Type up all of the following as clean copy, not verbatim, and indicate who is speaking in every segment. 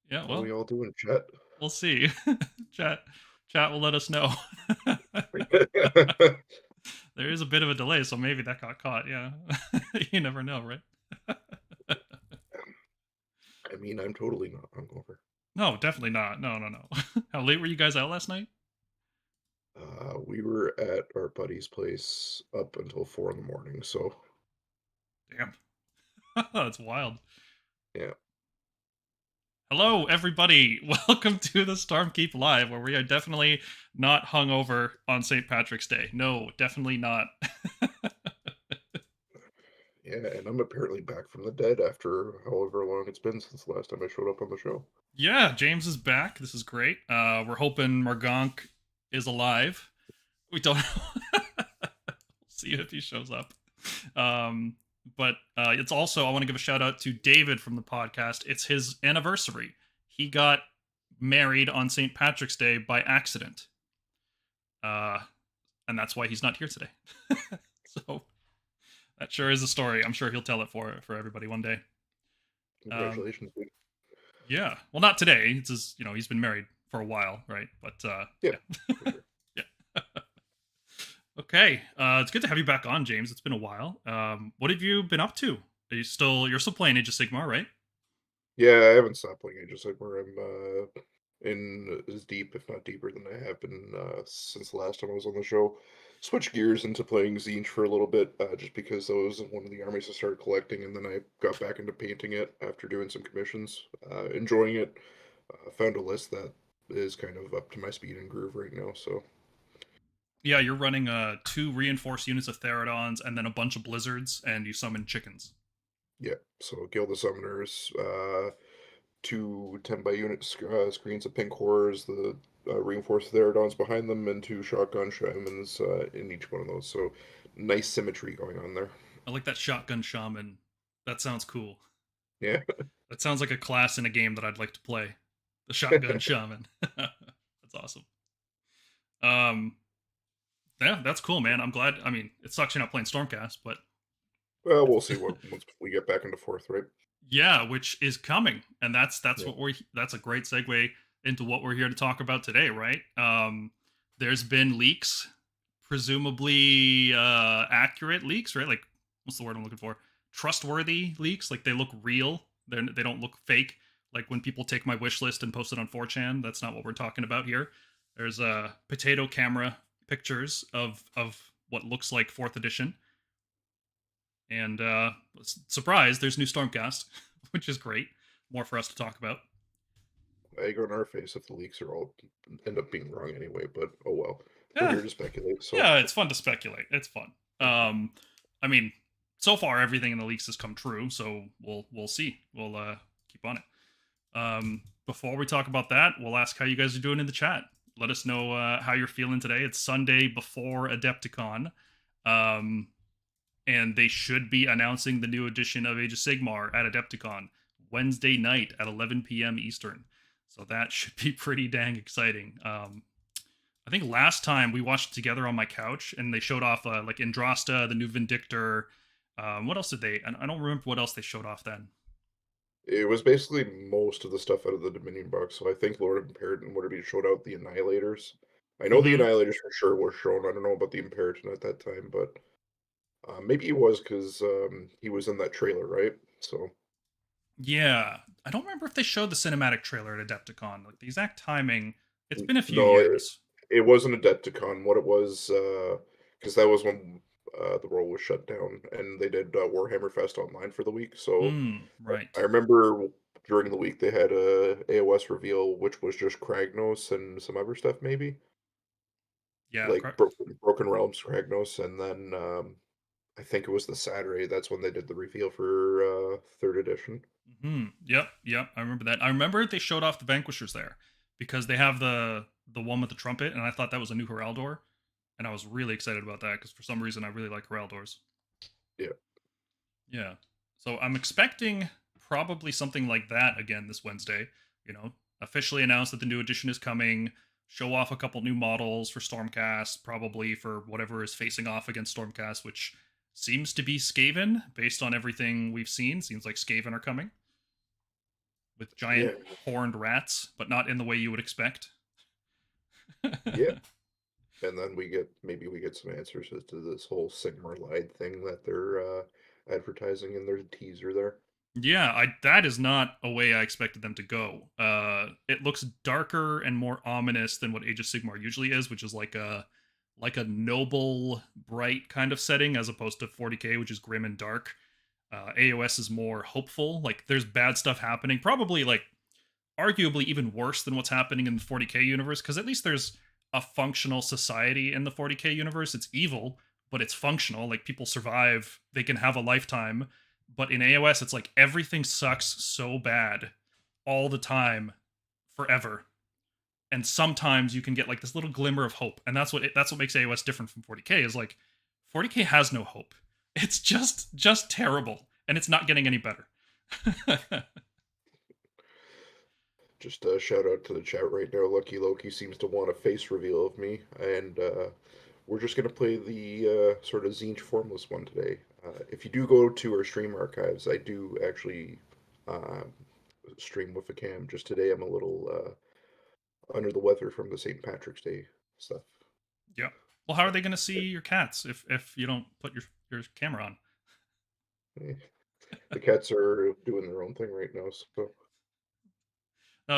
Speaker 1: Yeah,
Speaker 2: How
Speaker 1: well,
Speaker 2: we all doing, chat?
Speaker 1: we'll see. chat chat will let us know. There is a bit of a delay, so maybe that got caught. Yeah. You never know, right?
Speaker 2: I mean, I'm totally not hungover.
Speaker 1: No, definitely not. No, no, no. How late were you guys out last night?
Speaker 2: We were at our buddy's place up until 4 in the morning, so
Speaker 1: Damn. That's wild.
Speaker 2: yeah.
Speaker 1: Hello, everybody. Welcome to the Stormkeep Live, where we are definitely not hungover on St. Patrick's Day. No, definitely not.
Speaker 2: Yeah, and I'm apparently back from the dead after however long it's been since the last time I showed up on the show.
Speaker 1: Yeah, James is back. This is great. We're hoping Margonk is alive. We don't know. See if he shows up. Um, but it's also, I want to give a shout out to David from the podcast. It's his anniversary. He got married on St. Patrick's Day by accident. Uh, and that's why he's not here today. So that sure is a story. I'm sure he'll tell it for everybody one day. Um,
Speaker 2: Congratulations, dude.
Speaker 1: yeah. Well, not today. It's his, he's been married for a while, right? But
Speaker 2: Yeah,
Speaker 1: yeah.
Speaker 2: for sure.
Speaker 1: Yeah. Okay. It's good to have you back on, James. It's been a while. What have you been up to? You're still playing Age of Sigmar, right?
Speaker 2: Yeah, I haven't stopped playing Age of Sigmar. I'm in as deep, if not deeper, than I have been since the last time I was on the show. Switched gears into playing Zinch for a little bit, just because that was one of the armies I started collecting, and then I got back into painting it after doing some commissions. Enjoying it. Found a list that is kind of up to my speed and groove right now. So
Speaker 1: Yeah, you're running two reinforced units of Therodons and then a bunch of blizzards, and you summon chickens.
Speaker 2: yeah, so Guild of Summoners, two 10 by unit screens of pink horrors, the reinforced Therodons behind them, and two shotgun shamans in each one of those. So nice symmetry going on there.
Speaker 1: I like that shotgun shaman. That sounds cool.
Speaker 2: Yeah.
Speaker 1: That sounds like a class in a game that I'd like to play. The shotgun shaman. That's awesome. Um, yeah, that's cool, man. I'm glad. I mean, it sucks you're not playing Stormcast, but
Speaker 2: Well, we'll see what once we get back into fourth, right?
Speaker 1: yeah, which is coming, and that's
Speaker 2: Yeah.
Speaker 1: what we're. That's a great segue into what we're here to talk about today, right? There's been leaks, presumably accurate leaks, right? Like, what's the word I'm looking for? Trustworthy leaks. Like they look real. They don't look fake. Like when people take my wish list and post it on 4chan. That's not what we're talking about here. There's potato camera pictures of what looks like fourth edition. And surprise, there's new Stormcast, which is great. More for us to talk about.
Speaker 2: Egg on our face if the leaks are all end up being wrong anyway, but oh well. We're
Speaker 1: Yeah,
Speaker 2: here to speculate, so
Speaker 1: yeah, it's fun to speculate. It's fun. I mean, so far everything in the leaks has come true, so we'll see. We'll keep on it. Before we talk about that, we'll ask how you guys are doing in the chat. Let us know how you're feeling today. It's Sunday before Adepticon. Um, and they should be announcing the new edition of Age of Sigmar at Adepticon Wednesday night at 11 p.m. Eastern. So that should be pretty dang exciting. I think last time we watched it together on my couch, and they showed off like Andrasta, the new Vindictor. What else did they? I don't remember what else they showed off then.
Speaker 2: it was basically most of the stuff out of the Dominion box. So I think Lord of Imperaton would have been showed out the Annihilators. I know the
Speaker 1: Mm-hmm.
Speaker 2: Annihilators for sure were shown. I don't know about the Imperaton at that time, but maybe he was because he was in that trailer, right? So
Speaker 1: Yeah, I don't remember if they showed the cinematic trailer at Adepticon. Like the exact timing. It's been a few
Speaker 2: no,
Speaker 1: years.
Speaker 2: it wasn't a Adepticon. What it was, because that was when the world was shut down, and they did Warhammer Fest online for the week. So
Speaker 1: Right.
Speaker 2: I remember during the week they had a AOS reveal, which was just Kragnos and some other stuff, maybe
Speaker 1: Yeah.
Speaker 2: like Broken Realms Kragnos, and then I think it was the Saturday. That's when they did the reveal for third edition.
Speaker 1: Yep. Yep. I remember that. I remember they showed off the Vanquishers there because they have the one with the trumpet, and I thought that was a new Heraldor, and I was really excited about that because for some reason I really like Heraldors.
Speaker 2: Yeah.
Speaker 1: Yeah. So I'm expecting probably something like that again this Wednesday. Officially announced that the new edition is coming. Show off a couple new models for Stormcast, probably for whatever is facing off against Stormcast, which seems to be Skaven based on everything we've seen. Seems like Skaven are coming. with giant
Speaker 2: Yeah,
Speaker 1: horned rats, but not in the way you would expect.
Speaker 2: yeah. And then maybe we get some answers as to this whole Sigmar lied thing that they're advertising in their teaser there.
Speaker 1: Yeah, that is not a way I expected them to go. It looks darker and more ominous than what Age of Sigmar usually is, which is like a noble, bright kind of setting, as opposed to 40k, which is grim and dark. AOS is more hopeful. Like there's bad stuff happening, probably like arguably even worse than what's happening in the 40k universe, because at least there's a functional society in the 40k universe. It's evil, but it's functional. Like people survive, they can have a lifetime. But in AOS, it's like everything sucks so bad all the time, forever. And sometimes you can get like this little glimmer of hope, and that's what makes AOS different from 40k. Is like 40k has no hope. It's just terrible, and it's not getting any better.
Speaker 2: Just a shout out to the chat right now. Lucky Loki seems to want a face reveal of me, and we're just gonna play the sort of Zinch formless one today. If you do go to our stream archives, I do actually uh, stream with a cam. Just today, I'm a little under the weather from the St. Patrick's Day stuff.
Speaker 1: Yeah. Well, how are they going to see your cats if you don't put your camera on?
Speaker 2: Eh, the cats are doing their own thing right now, so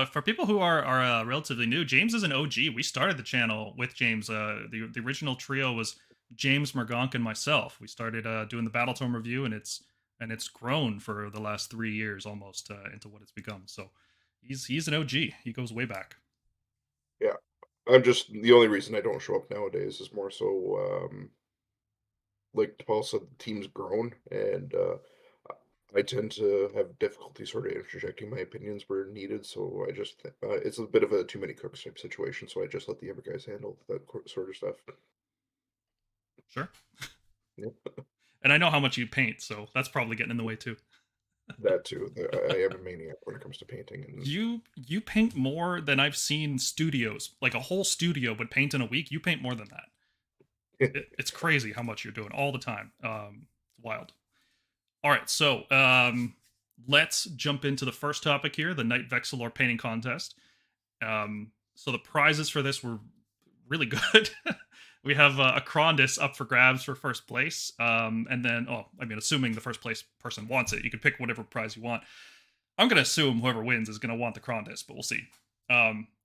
Speaker 1: For people who are relatively new, James is an OG. We started the channel with James. The original trio was James, Mergonk, and myself. We started doing the Battletome review, and it's grown for the last 3 years almost into what it's become. So he's an OG. He goes way back.
Speaker 2: yeah. I'm just the only reason I don't show up nowadays is more so like Paul said, the team's grown, and I tend to have difficulty sort of interjecting my opinions where needed. So I just it's a bit of a too many cooks type situation. So I just let the other guys handle that sort of stuff.
Speaker 1: Sure.
Speaker 2: Yep,
Speaker 1: And I know how much you paint, so that's probably getting in the way too.
Speaker 2: that too. I am a maniac when it comes to painting, and
Speaker 1: You paint more than I've seen studios. Like a whole studio would paint in a week. You paint more than that. It's crazy how much you're doing all the time. It's wild. All right, so let's jump into the first topic here: the Night Vexillor painting contest. So the prizes for this were really good. We have a Krondis up for grabs for first place, and then I mean, assuming the first place person wants it, you can pick whatever prize you want. I'm gonna assume whoever wins is gonna want the Krondis, but we'll see.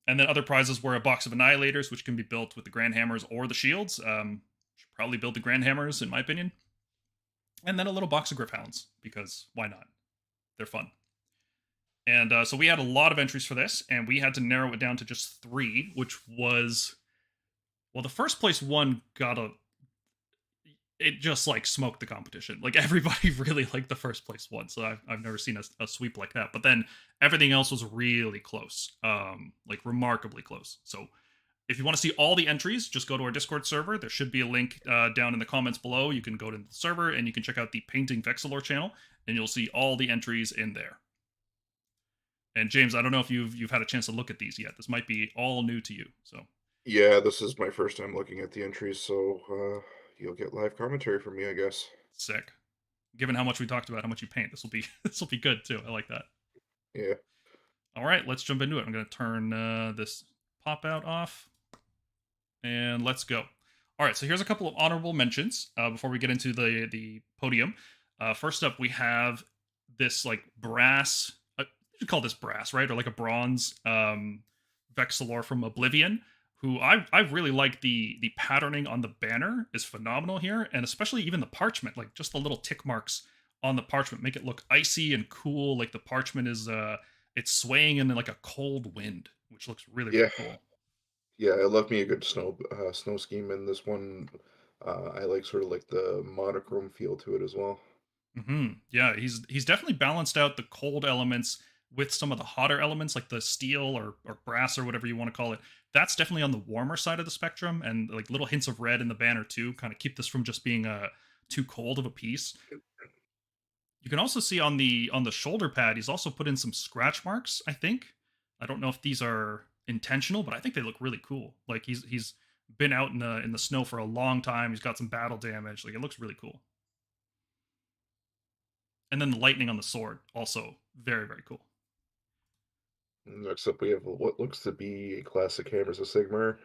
Speaker 1: And then other prizes were a box of Annihilators, which can be built with the Grand Hammers or the Shields. Should probably build the Grand Hammers, in my opinion. And then a little box of Gryph-hounds, because why not? They're fun. And so we had a lot of entries for this, and we had to narrow it down to just 3, which was, well, the first place one got it just like smoked the competition. Like everybody really liked the first place one, so I've never seen a sweep like that. But then everything else was really close, like remarkably close. So if you want to see all the entries, just go to our Discord server. There should be a link down in the comments below. You can go to the server and you can check out the Painting Vexillor channel, and you'll see all the entries in there. And James, I don't know if you've had a chance to look at these yet. This might be all new to you. So
Speaker 2: yeah, this is my first time looking at the entries, so you'll get live commentary from me, I guess.
Speaker 1: sick. Given how much we talked about how much you paint, this will be this will be good too. I like that.
Speaker 2: Yeah.
Speaker 1: All right, let's jump into it. I'm going to turn this pop out off, and let's go. All right, so here's a couple of honorable mentions before we get into the podium. First up, we have this like brass. You call this brass, right, or like a bronze Vexillor from Oblivion. Who I really like the patterning on the banner is phenomenal here, and especially even the parchment, like just the little tick marks on the parchment make it look icy and cool. Like the parchment is it's swaying in like a cold wind, which looks really
Speaker 2: Yeah.
Speaker 1: really cool.
Speaker 2: Yeah, I love me a good snow scheme, and this one I like sort of like the monochrome feel to it as well.
Speaker 1: Yeah, he's definitely balanced out the cold elements with some of the hotter elements, like the steel or brass or whatever you want to call it. That's definitely on the warmer side of the spectrum, and like little hints of red in the banner too, kind of keep this from just being too cold of a piece. You can also see on the shoulder pad, he's also put in some scratch marks. I think I don't know if these are intentional, but I think they look really cool. Like he's been out in the snow for a long time. He's got some battle damage. Like it looks really cool. And then the lightning on the sword, also very, very cool.
Speaker 2: Next up, we have what looks to be a classic Hammers of Sigmar.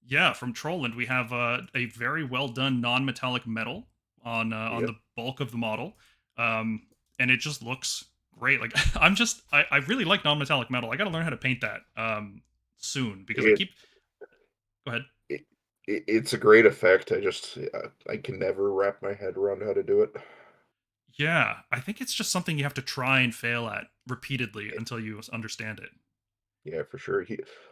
Speaker 1: Yeah, from Trollland, we have a very well done non-metallic metal on
Speaker 2: Yep.
Speaker 1: the bulk of the model, and it just looks great. Like I really like non-metallic metal. I got to learn how to paint that soon because I
Speaker 2: It,
Speaker 1: keep. Go ahead.
Speaker 2: it's a great effect. I can never wrap my head around how to do it.
Speaker 1: Yeah, I think it's just something you have to try and fail at repeatedly until you understand it.
Speaker 2: Yeah, for sure.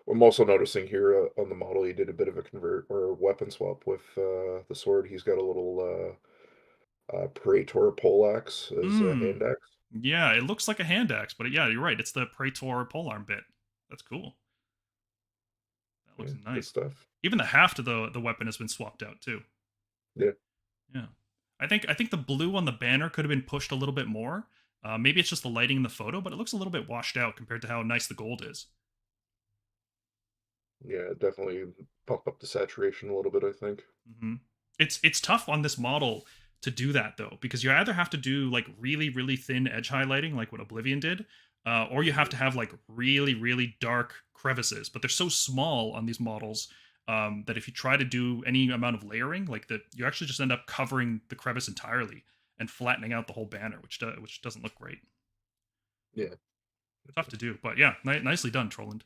Speaker 2: I'm also noticing here on the model, he did a bit of a convert or weapon swap with the sword. He's got a little Praetor poleaxe as a
Speaker 1: Hmm.
Speaker 2: hand axe.
Speaker 1: Yeah, it looks like a hand axe, but yeah, you're right. It's the Praetor polearm bit. That's cool. That looks
Speaker 2: Yeah, good
Speaker 1: nice.
Speaker 2: stuff.
Speaker 1: Even the haft of the weapon has been swapped out too.
Speaker 2: Yeah,
Speaker 1: Yeah, I think the blue on the banner could have been pushed a little bit more. Maybe it's just the lighting in the photo, but it looks a little bit washed out compared to how nice the gold is.
Speaker 2: yeah, definitely pump up the saturation a little bit, I think.
Speaker 1: hmm it's tough on this model to do that though, because you either have to do like really thin edge highlighting, like what Oblivion did, or you have
Speaker 2: Mhm.
Speaker 1: to have like really dark crevices. But they're so small on these models that if you try to do any amount of layering, like that, you actually just end up covering the crevice entirely and flattening out the whole banner, which doesn't look great.
Speaker 2: Yeah.
Speaker 1: Tough to do, but yeah, nicely done, Trolland.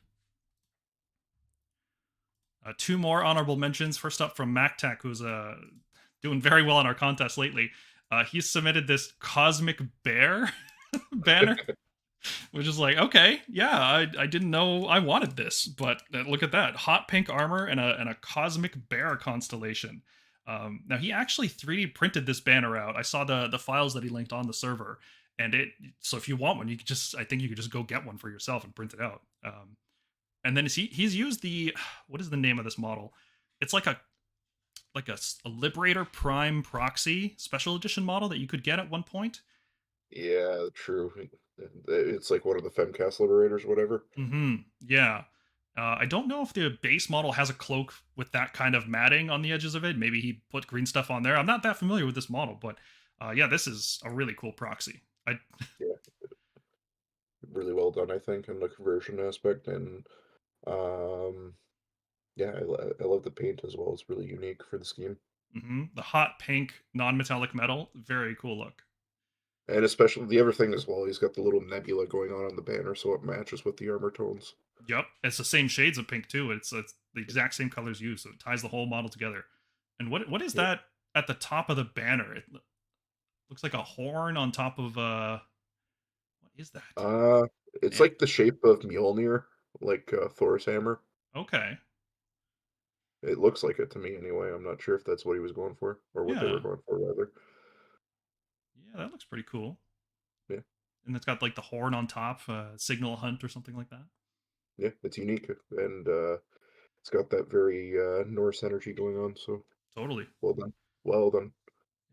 Speaker 1: Two more honorable mentions. First up from MacTech, who's doing very well in our contest lately. He submitted this Cosmic Bear banner, which is like, okay, yeah, I didn't know I wanted this, but look at that. Hot pink armor and a Cosmic Bear constellation. Now, he actually 3D printed this banner out. I saw the files that he linked on the server. And so if you want one, I think you could just go get one for yourself and print it out. And then he's used the what is the name of this model? It's like a Liberator Prime Proxy special edition model that you could get at one point.
Speaker 2: Yeah, true. It's like one of the Femcast Liberators, whatever.
Speaker 1: Yeah. I don't know if the base model has a cloak with that kind of matting on the edges of it. Maybe he put green stuff on there. I'm not that familiar with this model, but yeah, this is a really cool proxy. I
Speaker 2: Yeah, really well done, I think, in the conversion aspect. And um, yeah, I love the paint as well. It's really unique for the scheme.
Speaker 1: the hot pink non-metallic metal, very cool look.
Speaker 2: And especially the other thing as well, he's got the little nebula going on the banner, so it matches with the armor tones.
Speaker 1: Yep, it's the same shades of pink too. It's the exact same colors used, so it ties the whole model together. And what is
Speaker 2: Yeah.
Speaker 1: that at the top of the banner? It looks like a horn on top of what is that?
Speaker 2: Uh, it's
Speaker 1: Eh,
Speaker 2: like the shape of Mjolnir, like Thor's hammer.
Speaker 1: okay,
Speaker 2: It looks like it to me anyway. I'm not sure if that's what he was going for, or what they were
Speaker 1: yeah,
Speaker 2: going for, rather.
Speaker 1: yeah, that looks pretty cool.
Speaker 2: Yeah,
Speaker 1: And it's got like the horn on top, signal hunt or something like that.
Speaker 2: yeah, it's unique, and it's got that very Norse energy going on. So
Speaker 1: Totally.
Speaker 2: well done, well done.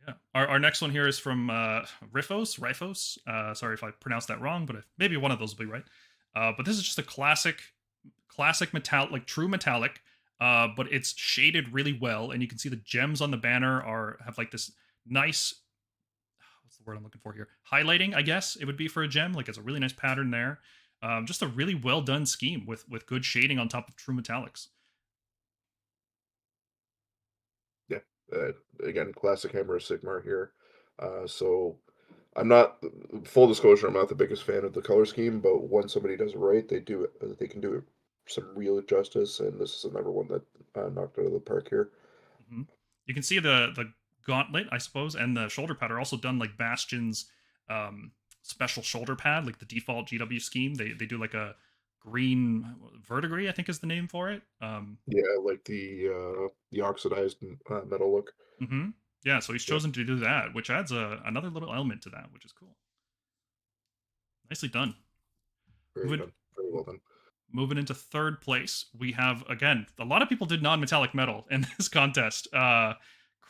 Speaker 1: Yeah. Our next one here is from Rifos. Sorry if I pronounced that wrong, but maybe one of those will be right. But this is just a classic metallic, like true metallic. But it's shaded really well, and you can see the gems on the banner have like this nice. What's the word I'm looking for here? Highlighting, I guess it would be for a gem. Like it's a really nice pattern there. Just a really well done scheme with good shading on top of true metallics.
Speaker 2: Yeah, uh, again, classic Hammer of Sigmar here. So I'm not full disclosure. I'm not the biggest fan of the color scheme, but when somebody does it right, they do it. They can do it some real justice, and this is another one that knocked out of the park here.
Speaker 1: hmm You can see the gauntlet, I suppose, and the shoulder pad are also done like Bastion's special shoulder pad, like the default GW scheme. They do like a green verdigris, I think is the name for it.
Speaker 2: Yeah, like the oxidized metal look.
Speaker 1: hmm Yeah, so he's
Speaker 2: Yeah,
Speaker 1: chosen to do that, which adds another little element to that, which is cool. Nicely done.
Speaker 2: very
Speaker 1: Moving
Speaker 2: done, very well done.
Speaker 1: moving into third place, we have again a lot of people did non-metallic metal in this contest.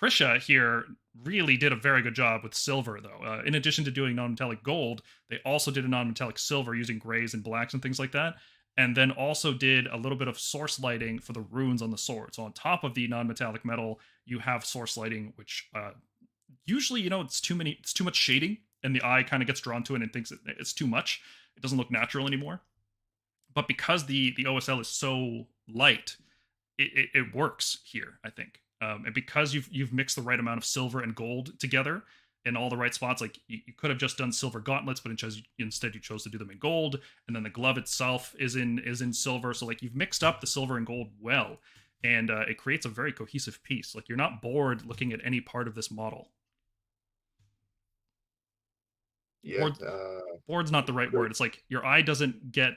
Speaker 1: Krisha here really did a very good job with silver, though. In addition to doing non-metallic gold, they also did a non-metallic silver using grays and blacks and things like that. And then also did a little bit of source lighting for the runes on the sword. So on top of the non-metallic metal, you have source lighting, which usually it's too much shading, and the eye kind of gets drawn to it and thinks it's too much. It doesn't look natural anymore. but because the OSL is so light, it works here, I think. And because you've mixed the right amount of silver and gold together in all the right spots, like you could have just done silver gauntlets, but instead you chose to do them in gold, and then the glove itself is in silver. So like you've mixed up the silver and gold well, and it creates a very cohesive piece. Like you're not bored looking at any part of this model.
Speaker 2: Yeah.
Speaker 1: Bored Bored's not the right
Speaker 2: Great.
Speaker 1: word. It's like your eye doesn't get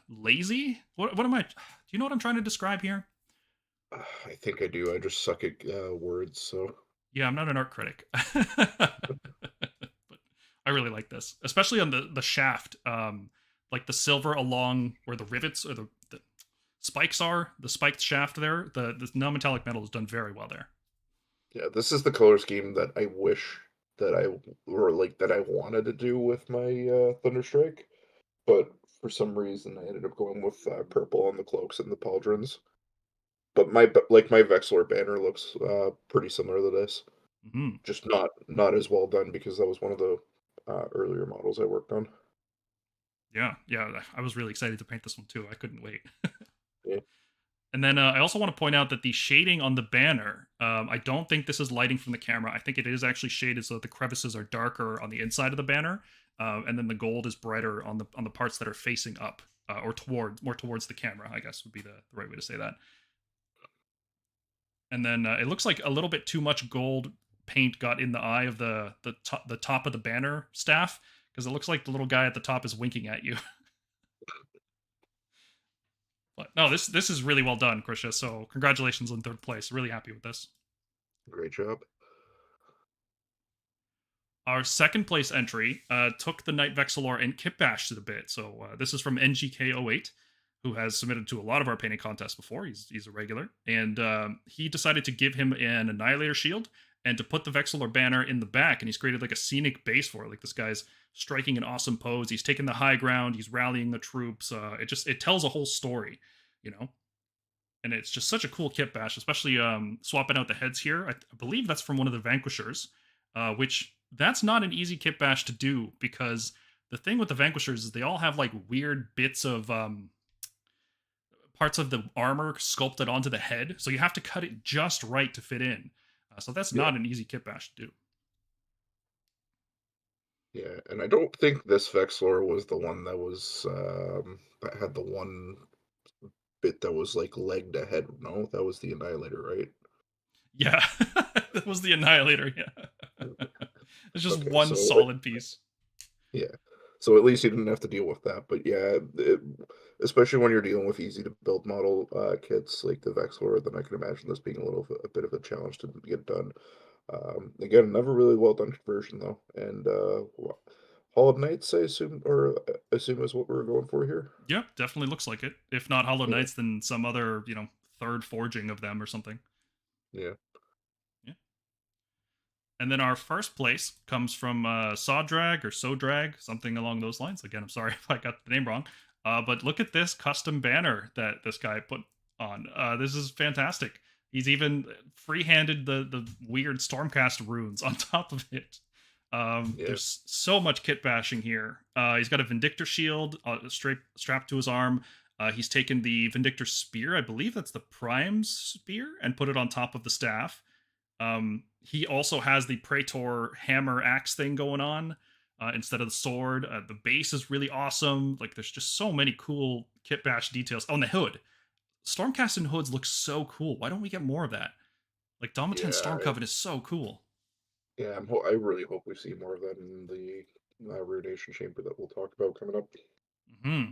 Speaker 1: lazy. What am I? Do you know what I'm trying to describe here?
Speaker 2: I think I do. I just suck at words. So
Speaker 1: Yeah, I'm not an art critic, but I really like this, especially on the shaft. Like the silver along where the rivets or the spikes are, the spiked shaft there. The non-metallic metal is done very well there.
Speaker 2: yeah, this is the color scheme that I wish that I or like that I wanted to do with my Thunderstrike, but for some reason I ended up going with purple on the cloaks and the pauldrons. But my Vexillor banner looks pretty similar to this,
Speaker 1: Hmm.
Speaker 2: just not as well done because that was one of the earlier models I worked on.
Speaker 1: Yeah, yeah. I was really excited to paint this one too. I couldn't wait.
Speaker 2: Yeah,
Speaker 1: And then I also want to point out that the shading on the banner, I don't think this is lighting from the camera. I think it is actually shaded so that the crevices are darker on the inside of the banner, and then the gold is brighter on the parts that are facing up or more towards the camera. I guess would be the right way to say that. And then it looks like a little bit too much gold paint got in the eye of the top of the banner staff because it looks like the little guy at the top is winking at you. But no, this is really well done, Krisha. So congratulations on third place. Really happy with this.
Speaker 2: great job.
Speaker 1: Our second place entry took the Knight Vexillor and Kit Bash to the bit. So this is from NGK08, who has submitted to a lot of our painting contests before. He's a regular, and he decided to give him an Annihilator shield and to put the Vexillor banner in the back. And he's created like a scenic base for it. Like this guy's striking an awesome pose. He's taking the high ground. He's rallying the troops. It tells a whole story, you know. And it's just such a cool kit bash, especially swapping out the heads here. I believe that's from one of the Vanquishers, which that's not an easy kit bash to do because the thing with the Vanquishers is they all have like weird bits of parts of the armor sculpted onto the head, so you have to cut it just right to fit in. So that's
Speaker 2: Yeah,
Speaker 1: not an easy kit bash to do.
Speaker 2: yeah, and I don't think this Vexillor was the one that had the one bit that was like legged ahead. No, that was the Annihilator, right?
Speaker 1: Yeah, that was the Annihilator. Yeah, it's just
Speaker 2: Okay,
Speaker 1: one
Speaker 2: so
Speaker 1: solid piece.
Speaker 2: yeah. So at least you didn't have to deal with that. But yeah, especially when you're dealing with easy to build model kits like the Vexillor, then I can imagine this being a bit of a challenge to get done. Again, never really well done conversion though. And Hall of Knights, I assume is what we're going for here.
Speaker 1: Yep, definitely looks like it. If not Hollow
Speaker 2: Yeah,
Speaker 1: Knights, then some other third forging of them or something.
Speaker 2: yeah.
Speaker 1: Yeah. And then our first place comes from Sawdrag or Sodrag, something along those lines. Again, I'm sorry if I got the name wrong. But look at this custom banner that this guy put on. This is fantastic. He's even free-handed the weird Stormcast runes on top of it.
Speaker 2: Yeah.
Speaker 1: There's so much kit bashing here. He's got a Vindictor shield strapped to his arm. He's taken the Vindictor spear, I believe that's the Prime spear, and put it on top of the staff. He also has the Praetor hammer axe thing going on instead of the sword. The base is really awesome. Like there's just so many cool kit bash details. Oh, and the hood. Stormcast and hoods look so cool. Why don't we get more of that? Like Domitan
Speaker 2: Yeah,
Speaker 1: Stormcoven is so cool.
Speaker 2: yeah, I really hope we see more of that in the Ruination Chamber that we'll talk about coming up.
Speaker 1: Hmm.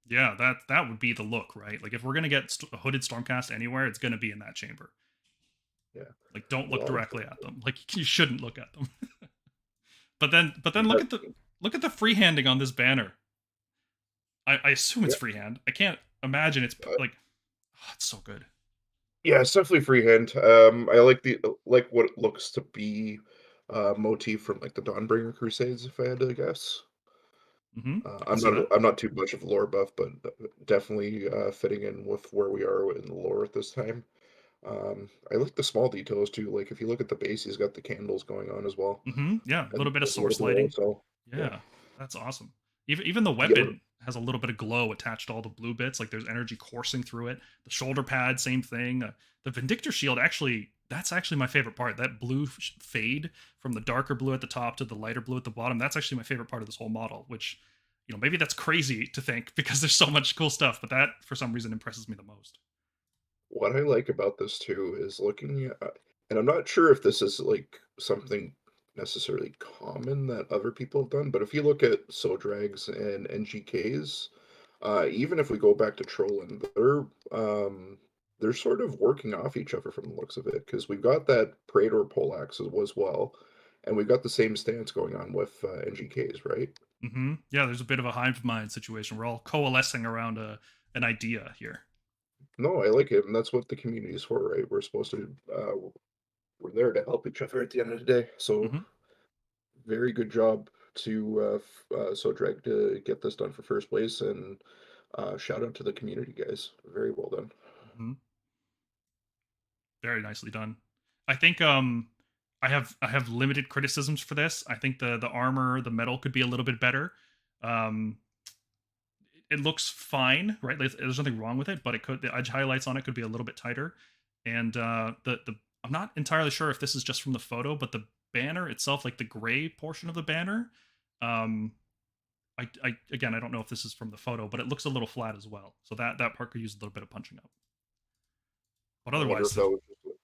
Speaker 1: Yeah, that would be the look, right? Like if we're gonna get a hooded Stormcast anywhere, it's gonna be in that chamber.
Speaker 2: Yeah,
Speaker 1: Like don't
Speaker 2: a
Speaker 1: look
Speaker 2: lot of
Speaker 1: directly at them. Like you shouldn't look at them. But then
Speaker 2: that,
Speaker 1: look at the freehanding on this banner. I assume it's
Speaker 2: yeah,
Speaker 1: freehand. I can't imagine it's
Speaker 2: uh,
Speaker 1: like oh, it's so good.
Speaker 2: yeah, it's definitely freehand. I like like what it looks to be motif from like the Dawnbringer Crusades, if I had to guess.
Speaker 1: Mm-hmm. I can see that.
Speaker 2: I'm not too much of a lore buff, but definitely fitting in with where we are in the lore at this time. I like the small details too. Like if you look at the base, he's got the candles going on as well,
Speaker 1: Mm-hmm. Yeah, a
Speaker 2: and
Speaker 1: little bit of
Speaker 2: as well as
Speaker 1: source
Speaker 2: the
Speaker 1: lighting.
Speaker 2: OSL. Yeah,
Speaker 1: Yeah, that's awesome. Even the
Speaker 2: yeah,
Speaker 1: weapon has a little bit of glow attached to all the blue bits. Like there's energy coursing through it. The shoulder pad, same thing. The Vindictor shield, actually, that's actually my favorite part. That blue fade from the darker blue at the top to the lighter blue at the bottom. That's actually my favorite part of this whole model. Which, maybe that's crazy to think because there's so much cool stuff, but that for some reason impresses me the most.
Speaker 2: What I like about this too is looking at, and I'm not sure if this is like something necessarily common that other people have done, but if you look at Sodrags and NGKs, even if we go back to Trollin, they're sort of working off each other from the looks of it, because we've got that Praetor poleaxe as well, and we've got the same stance going on with NGKs, right?
Speaker 1: Yeah, there's a bit of a hive mind situation. We're all coalescing around an idea here.
Speaker 2: No, I like it, and that's what the community is for, right? We're supposed to, we're there to help each other at the end of the day. So
Speaker 1: hmm
Speaker 2: very good job to Sodrag to get this done for first place, and shout out to the community guys. Very well done.
Speaker 1: hmm Very nicely done. I think I have limited criticisms for this. I think the armor, the metal could be a little bit better. Um, it looks fine, right? There's nothing wrong with it, but the edge highlights on it could be a little bit tighter. And the I'm not entirely sure if this is just from the photo, but the banner itself, like the gray portion of the banner, um, I again I don't know if this is from the photo, but it looks a little flat as well. So that part could use a little bit of punching up. But
Speaker 2: I wonder if
Speaker 1: otherwise,
Speaker 2: that was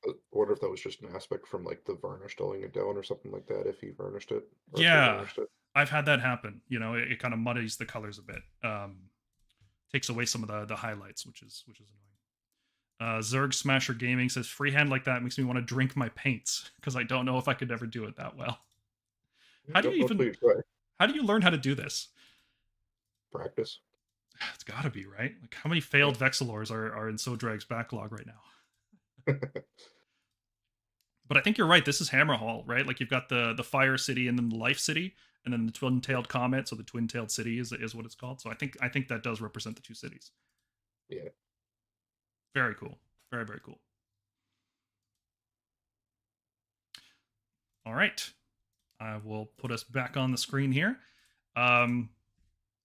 Speaker 2: I wonder if that was just an aspect from like the varnish dulling it down or something like that. If he varnished it or if they
Speaker 1: yeah,
Speaker 2: varnished it.
Speaker 1: I've had that happen. It kind of muddies the colors a bit. Takes away some of the highlights, which is annoying. Zerg Smasher Gaming says freehand like that makes me want to drink my paints because I don't know if I could ever do it that well. How do you
Speaker 2: Don't know
Speaker 1: even
Speaker 2: till you try.
Speaker 1: how do you learn how to do this?
Speaker 2: Practice.
Speaker 1: It's got to be right. Like how many failed Vexillors are in Sodrag's backlog right now? But I think you're right. This is Hammerhall, right? Like you've got the Fire City and then the Life City, and then the Twin-tailed Comet. So the Twin-tailed City is what it's called. So I think that does represent the two cities.
Speaker 2: Yeah.
Speaker 1: Very cool. Very very cool. All right, I will put us back on the screen here. Um,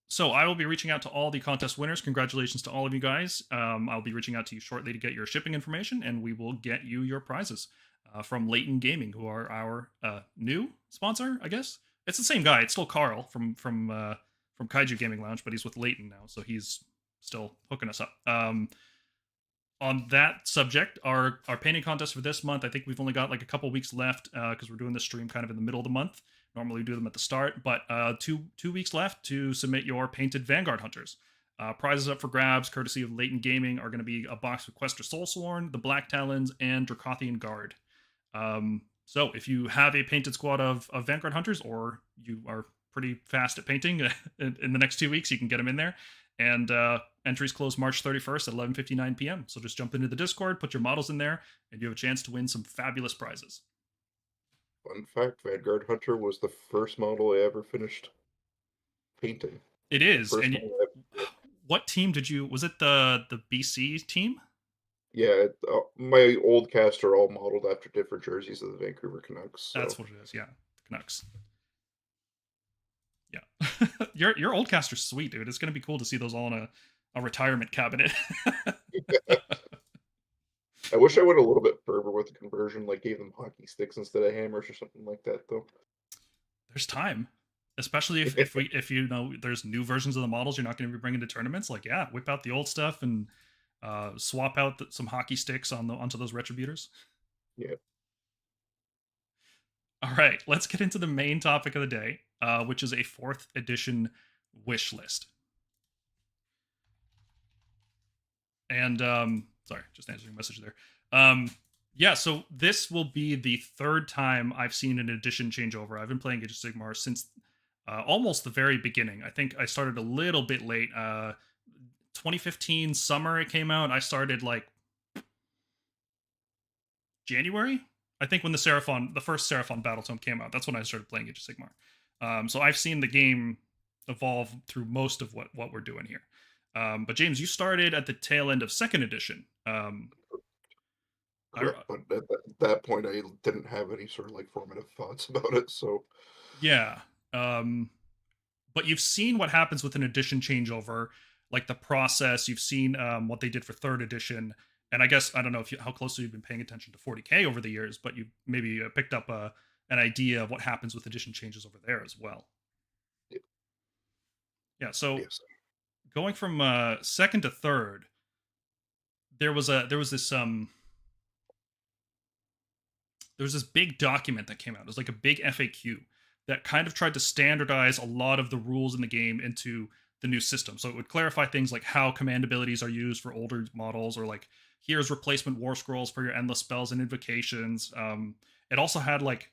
Speaker 1: so I will be reaching out to all the contest winners. Congratulations to all of you guys. I'll be reaching out to you shortly to get your shipping information, and we will get you your prizes from Leighton Gaming, who are our new sponsor. I guess it's the same guy. It's still Carl from Kaiju Gaming Lounge, but he's with Leighton now, so he's still hooking us up. On that subject, our painting contest for this month, I think we've only got like a couple weeks left because we're doing this stream kind of in the middle of the month. Normally we do them at the start, but two weeks left to submit your painted Vanguard Hunters. Prizes up for grabs, courtesy of Leighton Gaming, are going to be a box with Questor Soulsworn, the Black Talons, and Dracothian Guard. So if you have a painted squad of Vanguard Hunters, or you are pretty fast at painting in the next 2 weeks, you can get them in there. And entries close March 31st at 11:59 p.m. So just jump into the Discord, put your models in there, and you have a chance to win some fabulous prizes.
Speaker 2: Fun fact: Vanguard Hunter was the first model I ever finished painting.
Speaker 1: It
Speaker 2: The
Speaker 1: is.
Speaker 2: first
Speaker 1: And
Speaker 2: model I ever,
Speaker 1: what team did you? Was it the BC team?
Speaker 2: yeah, my old cast are all modeled after different jerseys of the Vancouver Canucks.
Speaker 1: That's
Speaker 2: So
Speaker 1: what it is. Yeah, the Canucks. Yeah, your old caster's sweet, dude. It's gonna be cool to see those all in a retirement cabinet.
Speaker 2: I wish I went a little bit further with the conversion, like gave them hockey sticks instead of hammers or something like that, though.
Speaker 1: There's time, especially if you know there's new versions of the models you're not going to be bringing to tournaments. Like, yeah, whip out the old stuff and swap out some hockey sticks onto those retributors.
Speaker 2: Yeah.
Speaker 1: All right, let's get into the main topic of the day, which is a 4th edition wish list. And sorry, just answering a message there. Yeah, so this will be the 3rd time I've seen an edition changeover. I've been playing Age of Sigmar since almost the very beginning. I think I started a little bit late. 2015 summer it came out. I started like January, I think, when the first Seraphon Battletome came out. That's when I started playing Age of Sigmar. So I've seen the game evolve through most of what we're doing here. But James, you started at the tail end of 2nd edition.
Speaker 2: Correct, but at that point, I didn't have any sort of like formative thoughts about it. So
Speaker 1: Yeah. Um, but you've seen what happens with an edition changeover, like the process. You've seen what they did for third edition, and I guess I don't know if how closely you've been paying attention to 40k over the years, but you maybe picked up an idea of what happens with edition changes over there as well.
Speaker 2: Yeah.
Speaker 1: Yeah, so
Speaker 2: Yes.
Speaker 1: going from second to third, there was this big document that came out. It was like a big FAQ that kind of tried to standardize a lot of the rules in the game into the new system. So it would clarify things like how command abilities are used for older models, or like here's replacement war scrolls for your endless spells and invocations. It also had like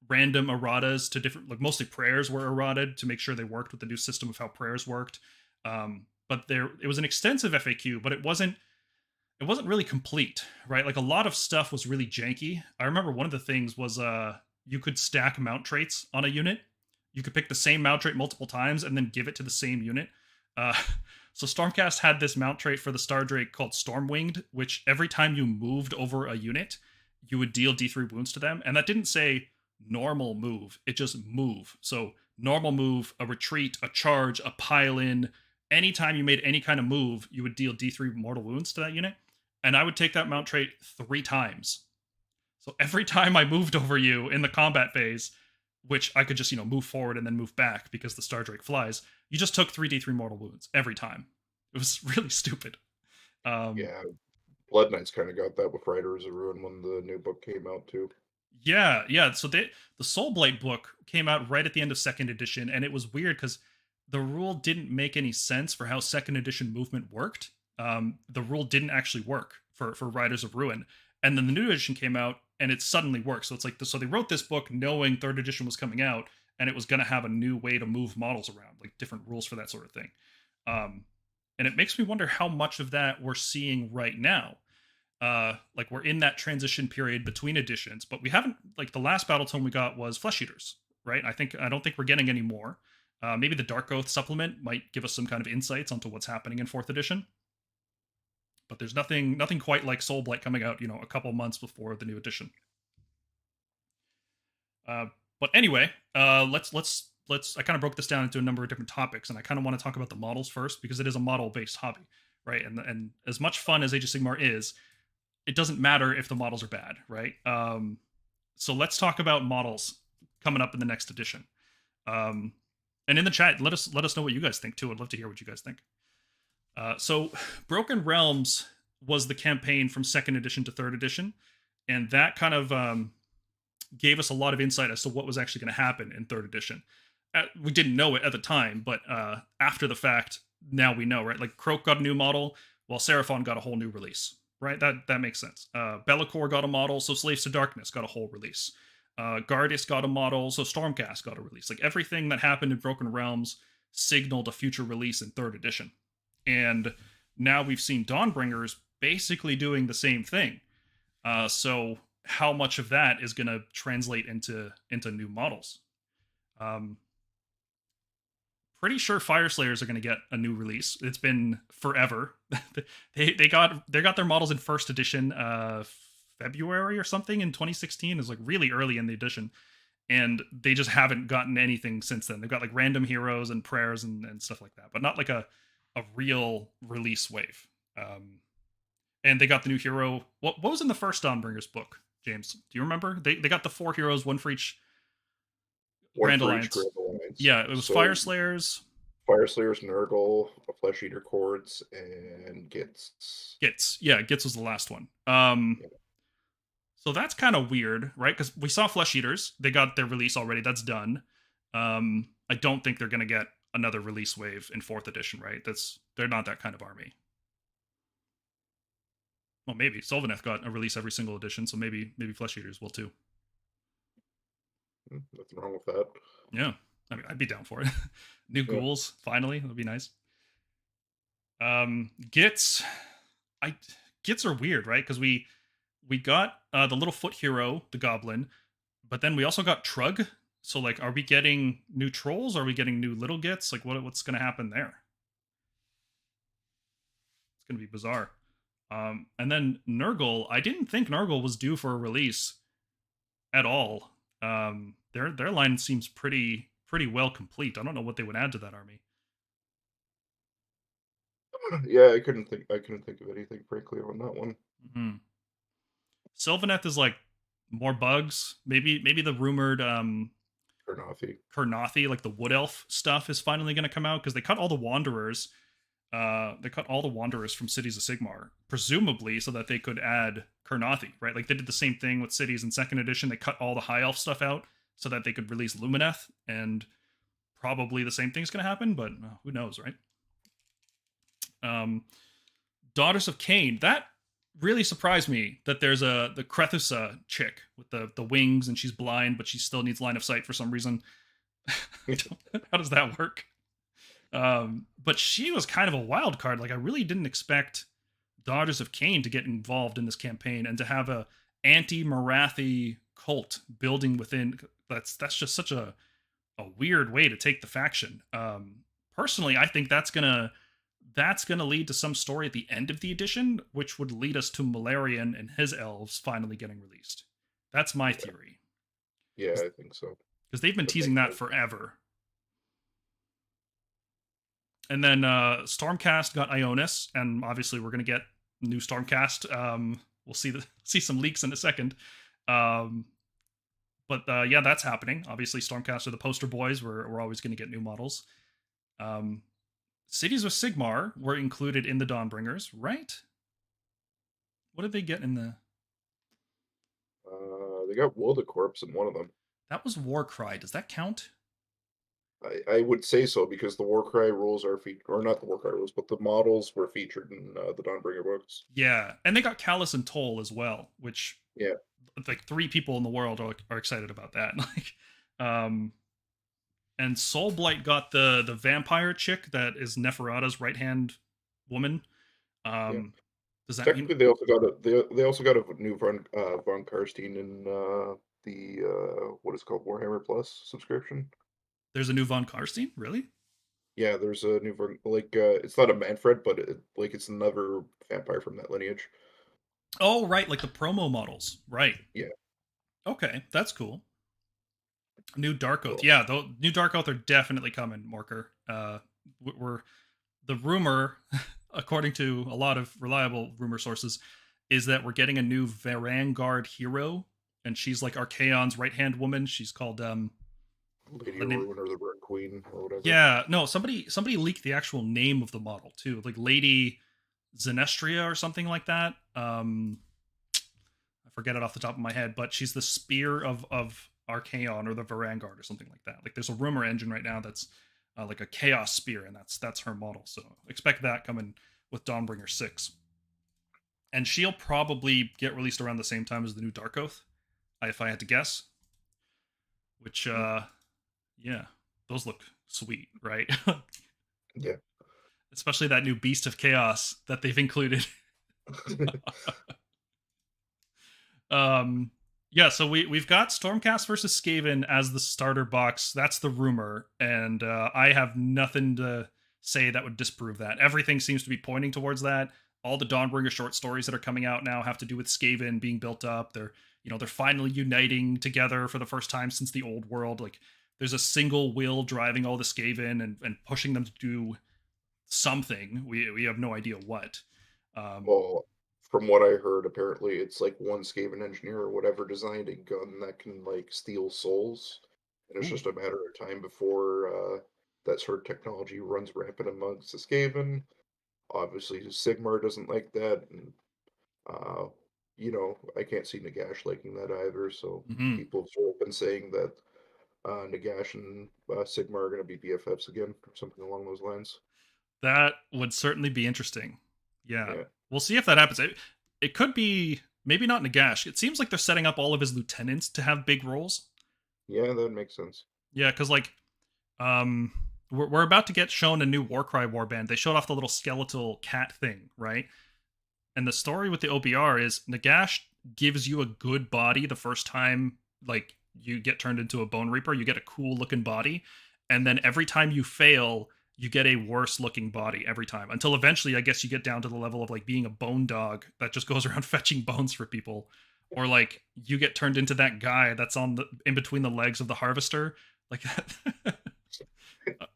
Speaker 1: random erratas to different, like mostly prayers were errated to make sure they worked with the new system of how prayers worked. But it was an extensive FAQ, but it wasn't really complete, right? Like a lot of stuff was really janky. I remember one of the things was you could stack mount traits on a unit. You could pick the same mount trait multiple times and then give it to the same unit. Uh, so Stormcast had this mount trait for the Star Drake called Stormwinged, which every time you moved over a unit, you would deal D3 wounds to them. And that didn't say normal move, it just move. So normal move, a retreat, a charge, a pile in. Anytime you made any kind of move, you would deal D3 mortal wounds to that unit. And I would take that mount trait 3 times. So every time I moved over you in the combat phase, which I could just, move forward and then move back because the Star Drake flies, you just took 3d3 mortal wounds every time. It was really stupid.
Speaker 2: Yeah. Blood Knights kind of got that with Riders of Ruin when the new book came out too.
Speaker 1: Yeah. So the Soulblight book came out right at the end of second edition, and it was weird because the rule didn't make any sense for how second edition movement worked. The rule didn't actually work for Riders of Ruin, and then the new edition came out and it suddenly works. So it's like so they wrote this book knowing third edition was coming out and it was going to have a new way to move models around, like different rules for that sort of thing. And it makes me wonder how much of that we're seeing right now. Like we're in that transition period between editions, but we haven't, like the last battle tome we got was Flesh Eaters, right? I don't think we're getting any more. Maybe the Dark Oath supplement might give us some kind of insights onto what's happening in fourth edition. But there's nothing quite like Soulblight coming out, a couple months before the new edition. But anyway, let's. I kind of broke this down into a number of different topics, and I kind of want to talk about the models first because it is a model-based hobby, right? And as much fun as Age of Sigmar is, it doesn't matter if the models are bad, right? So let's talk about models coming up in the next edition. And in the chat, let us know what you guys think too. I'd love to hear what you guys think. So Broken Realms was the campaign from second edition to third edition, and that kind of gave us a lot of insight as to what was actually going to happen in third edition. We didn't know it at the time, but after the fact, now we know, right? Like Croak got a new model, while Seraphon got a whole new release, right? That makes sense. Be'lakor got a model, so Slaves to Darkness got a whole release. Guardius got a model, so Stormcast got a release. Like everything that happened in Broken Realms signaled a future release in third edition. And now we've seen Dawnbringers basically doing the same thing. So how much of that is going to translate into new models? Pretty sure Fyreslayers are going to get a new release. It's been forever. they got their models in first edition February or something in 2016. Is like really early in the edition, and they just haven't gotten anything since then. They've got like random heroes and prayers and stuff like that, but not like a real release wave. And they got the new hero. What was in the first Dawnbringers book, James? Do you remember? They got the 4 heroes, one for each Grand Alliance. Yeah, it was so, Fyreslayers,
Speaker 2: Nurgle, Flesh Eater Chords, and Gitz.
Speaker 1: Gitz was the last one. So that's kind of weird, right? Because we saw Flesh Eaters. They got their release already. That's done. I don't think they're going to get another release wave in 4th edition, right? They're not that kind of army. Well, maybe Sylvaneth got a release every single edition, so maybe Flesh Eaters will too.
Speaker 2: Nothing wrong with that.
Speaker 1: Yeah, I mean, I'd be down for it. New ghouls, finally, that'd be nice. Gitz are weird, right? Because we got the little foot hero, the goblin, but then we also got Trug. So, like, are we getting new trolls? Are we getting new little Gitz? Like, what's going to happen there? It's going to be bizarre. And then Nurgle, I didn't think Nurgle was due for a release at all. Their line seems pretty pretty well complete. I don't know what they would add to that army.
Speaker 2: Yeah, I couldn't think of anything, frankly, on that one.
Speaker 1: Hmm. Sylvaneth is like more bugs. Maybe the rumored
Speaker 2: Karnathi.
Speaker 1: Kurnothi, like the Wood Elf stuff, is finally going to come out because they cut all the Wanderers. They cut all the Wanderers from Cities of Sigmar, presumably so that they could add Kurnothi, right? Like they did the same thing with Cities in Second Edition. They cut all the High Elf stuff out so that they could release Lumineth, and probably the same thing's going to happen, but who knows, right? Um, Daughters of Cain. That really surprised me that there's the Krethusa chick with the wings and she's blind, but she still needs line of sight for some reason. How does that work? But she was kind of a wild card. Like I really didn't expect Daughters of Cain to get involved in this campaign and to have a anti-Marathi cult building within. That's just such a weird way to take the faction. Personally, I think that's gonna lead to some story at the end of the edition, which would lead us to Malarian and his elves finally getting released. That's my theory.
Speaker 2: Yeah, I think so.
Speaker 1: Because they've been
Speaker 2: That
Speaker 1: teasing
Speaker 2: makes
Speaker 1: that
Speaker 2: sense.
Speaker 1: forever. And then Stormcast got Ionis, and obviously we're gonna get new Stormcast. We'll see some leaks in a second. But yeah, that's happening. Obviously, Stormcast are the poster boys. We're always going to get new models. Cities of Sigmar were included in the Dawnbringers, right? What did they get in the?
Speaker 2: They got Wildecorpse in one of them.
Speaker 1: That was Warcry. Does that count?
Speaker 2: I would say so because the Warcry rules are featured, or not the Warcry rules, but the models were featured in the Dawnbringer books.
Speaker 1: Yeah, and they got Callus and Toll as well, which
Speaker 2: Yeah,
Speaker 1: like 3 people in the world are excited about that. Like, and Soulblight got the vampire chick that is Neferata's right hand woman.
Speaker 2: yeah.
Speaker 1: Does that mean
Speaker 2: Technically, they also got a new Von Karstein in the what is called Warhammer Plus subscription.
Speaker 1: there's a new Von Karstein? Really?
Speaker 2: Yeah, there's a new it's not a Manfred, but it's another vampire from that lineage.
Speaker 1: Oh, right, like the promo models. Right.
Speaker 2: Yeah,
Speaker 1: Okay, that's cool. New Dark Oath.
Speaker 2: cool.
Speaker 1: Yeah, the new Dark Oath are definitely coming, Morker. We're the rumor, according to a lot of reliable rumor sources, is that we're getting a new Varangard hero, and she's like Archaon's right hand woman. She's called
Speaker 2: Lady
Speaker 1: the
Speaker 2: of
Speaker 1: name.
Speaker 2: Ruin or the Red Queen or whatever.
Speaker 1: Yeah, no, somebody leaked the actual name of the model too, like Lady Zenestria or something like that. I forget it off the top of my head, but she's the spear of Archaon or the Varangard or something like that. Like there's a rumor engine right now that's like a chaos spear, and that's her model. So expect that coming with Dawnbringer 6. And she'll probably get released around the same time as the new Dark Oath, if I had to guess. Which yeah, those look sweet, right?
Speaker 2: Yeah.
Speaker 1: Especially that new Beast of Chaos that they've included. Yeah, so we've got Stormcast versus Skaven as the starter box. That's the rumor, and I have nothing to say that would disprove that. Everything seems to be pointing towards that. All the Dawnbringer short stories that are coming out now have to do with Skaven being built up. They're finally uniting together for the first time since the old world. Like there's a single will driving all the Skaven and pushing them to do something. We have no idea what.
Speaker 2: Well, from what I heard, apparently it's like one Skaven engineer or whatever designed a gun that can like steal souls, and it's
Speaker 1: Ooh.
Speaker 2: just a matter of time before that sort of technology runs rampant amongst the Skaven. Obviously, Sigmar doesn't like that, and uh, I can't see Nagash liking that either. So
Speaker 1: Mhm.
Speaker 2: people have sort of been saying that Nagash and Sigmar are going to be BFFs again, or something along those lines.
Speaker 1: That would certainly be interesting. Yeah.
Speaker 2: Yeah,
Speaker 1: We'll see if that happens. It could be maybe not Nagash. It seems like they're setting up all of his lieutenants to have big roles.
Speaker 2: yeah, that makes sense.
Speaker 1: Yeah, because like um we're about to get shown a new Warcry warband. They showed off the little skeletal cat thing, right? And the story with the OBR is Nagash gives you a good body the first time like you get turned into a Bone Reaper. You get a cool looking body, and then every time you fail, you get a worse looking body every time. Until eventually, I guess you get down to the level of like being a bone dog that just goes around fetching bones for people, or like you get turned into that guy that's on the in between the legs of the harvester Like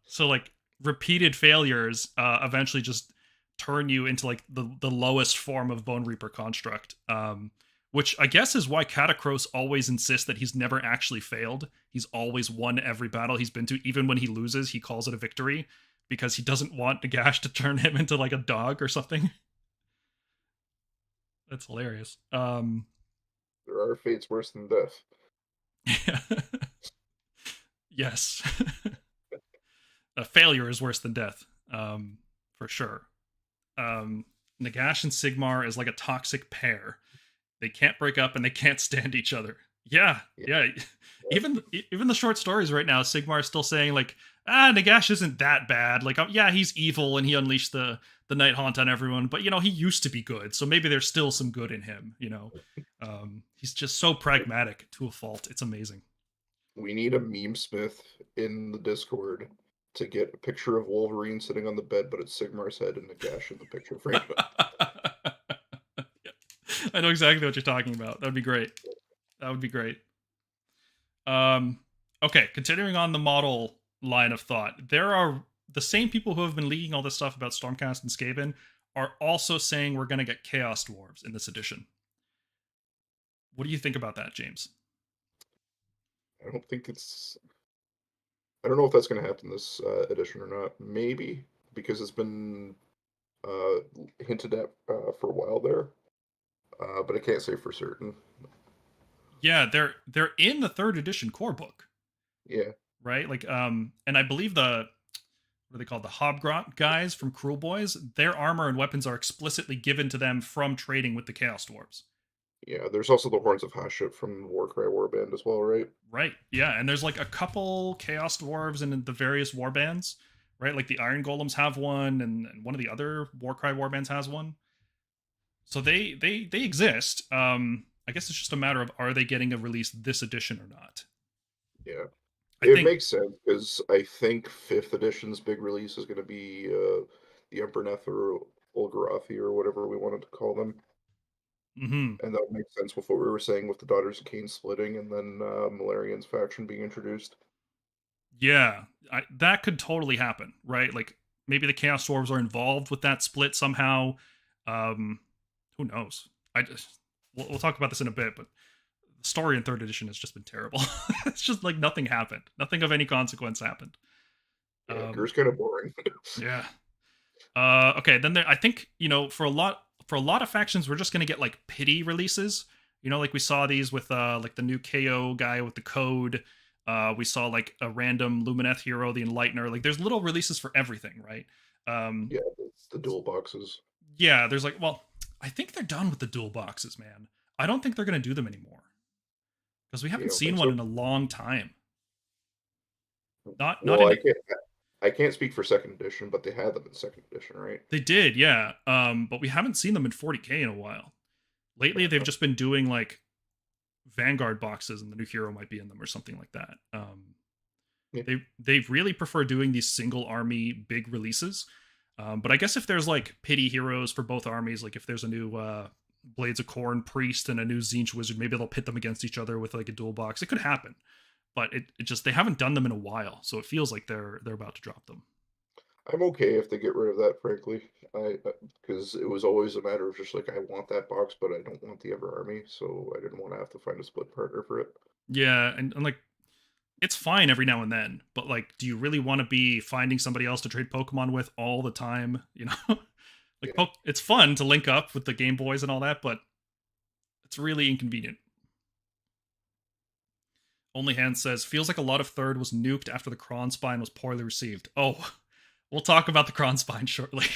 Speaker 1: so like repeated failures eventually just turn you into like the lowest form of Bone Reaper construct. Which I guess is why Catacross always insists that he's never actually failed. He's always won every battle he's been to. Even when he loses, he calls it a victory because he doesn't want Nagash to turn him into like a dog or something. That's hilarious.
Speaker 2: There are fates worse than death.
Speaker 1: Yes. A failure is worse than death, for sure. Nagash and Sigmar is like a toxic pair. They can't break up and they can't stand each other. Yeah, yeah. Even the short stories right now, Sigmar is still saying like, Nagash isn't that bad. Like, yeah, he's evil and he unleashed the Night Haunt on everyone, but you know he used to be good, so maybe there's still some good in him. You know, he's just so pragmatic to a fault. It's amazing.
Speaker 2: We need a meme smith in the Discord to get a picture of Wolverine sitting on the bed, but it's Sigmar's head and Nagash in the picture frame.
Speaker 1: I know exactly what you're talking about. That'd be great. That would be great. Okay, continuing on the model line of thought, there are the same people who have been leaking all this stuff about Stormcast and Skaven are also saying we're going to get Chaos Dwarves in this edition. What do you think about that, James?
Speaker 2: I don't think it's. I don't know if that's going to happen this edition or not. Maybe because it's been uh, hinted at for a while there, but I can't say for certain.
Speaker 1: Yeah, they're in the third edition core book.
Speaker 2: Yeah.
Speaker 1: Right? Like and I believe the what are they called? The Hobgrot guys from Cruel Boys, their armor and weapons are explicitly given to them from trading with the Chaos Dwarves.
Speaker 2: Yeah, there's also the Horns of Hashut from Warcry Warband as well, right?
Speaker 1: Right. Yeah, and there's like a couple Chaos Dwarves in the various warbands, right? Like the Iron Golems have one, and one of the other Warcry warbands has one. So they exist. I guess it's just a matter of are they getting a release this edition or not.
Speaker 2: Yeah.
Speaker 1: I
Speaker 2: It
Speaker 1: think.
Speaker 2: makes sense because I think fifth edition's big release is going to be the Emberneth or Olgarathi or whatever we wanted to call them.
Speaker 1: Mm-hmm.
Speaker 2: And that would make sense with what we were saying with the Daughters of Cain splitting and then Malarian's faction being introduced.
Speaker 1: Yeah, that could totally happen, right? Like maybe the Chaos Dwarves are involved with that split somehow. Um, who knows? We'll talk about this in a bit, but the story in third edition has just been terrible. It's just like nothing happened. Nothing of any consequence happened.
Speaker 2: Yeah, Ger's kind of boring.
Speaker 1: Yeah. Okay, then I think for a lot of factions, we're just gonna get like pity releases. Like we saw these with like the new KO guy with the code. We saw like a random Lumineth hero, the Enlightener. Like there's little releases for everything, right?
Speaker 2: Yeah, it's the dual boxes.
Speaker 1: Yeah, there's like, well, I think they're done with the dual boxes, man. I don't think they're gonna do them anymore because we
Speaker 2: You
Speaker 1: haven't
Speaker 2: don't
Speaker 1: seen
Speaker 2: think
Speaker 1: one
Speaker 2: so?
Speaker 1: in a long time. Not
Speaker 2: Well,
Speaker 1: in.
Speaker 2: I can't speak for second edition, but they had them in second edition, right?
Speaker 1: They did, yeah. But we haven't seen them in 40k in a while. Lately,
Speaker 2: Fair
Speaker 1: they've
Speaker 2: enough.
Speaker 1: just been doing like Vanguard boxes, and the new hero might be in them or something like that.
Speaker 2: Yeah.
Speaker 1: They really prefer doing these single army big releases. But I guess if there's like pity heroes for both armies, like if there's a new Blades of Corn priest and a new Zinch wizard, maybe they'll pit them against each other with like a dual box. It could happen, but it just they haven't done them in a while, so it feels like they're about to drop them.
Speaker 2: I'm okay if they get rid of that, frankly. I because it was always a matter of just like I want that box, but I don't want the Ever Army, so I didn't want to have to find a split partner for it.
Speaker 1: Yeah, and like it's fine every now and then, but like, do you really want to be finding somebody else to trade Pokemon with all the time? Like
Speaker 2: Yeah.
Speaker 1: it's fun to link up with the Game Boys and all that, but it's really inconvenient. Only Hand says feels like a lot of third was nuked after the Kron Spine was poorly received. Oh, we'll talk about the Kron Spine shortly.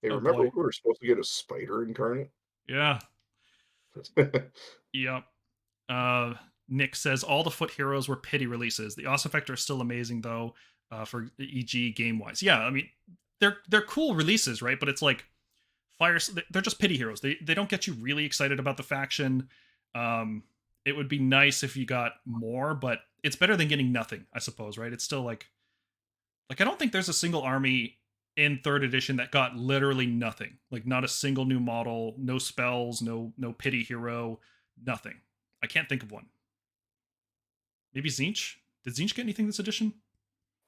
Speaker 2: Hey,
Speaker 1: Oh
Speaker 2: remember
Speaker 1: boy.
Speaker 2: we were supposed to get a spider incarnate?
Speaker 1: Yeah. Yep. Uh, Nick says all the foot heroes were pity releases. The Ossifector is still amazing though, for EG game wise. Yeah, I mean they're cool releases, right? But it's like fire. They're just pity heroes. They don't get you really excited about the faction. It would be nice if you got more, but it's better than getting nothing, I suppose, right? It's still like I don't think there's a single army in third edition that got literally nothing. Like not a single new model, no spells, no pity hero, nothing. I can't think of one. Maybe Zinch? Did Zinch get anything this edition?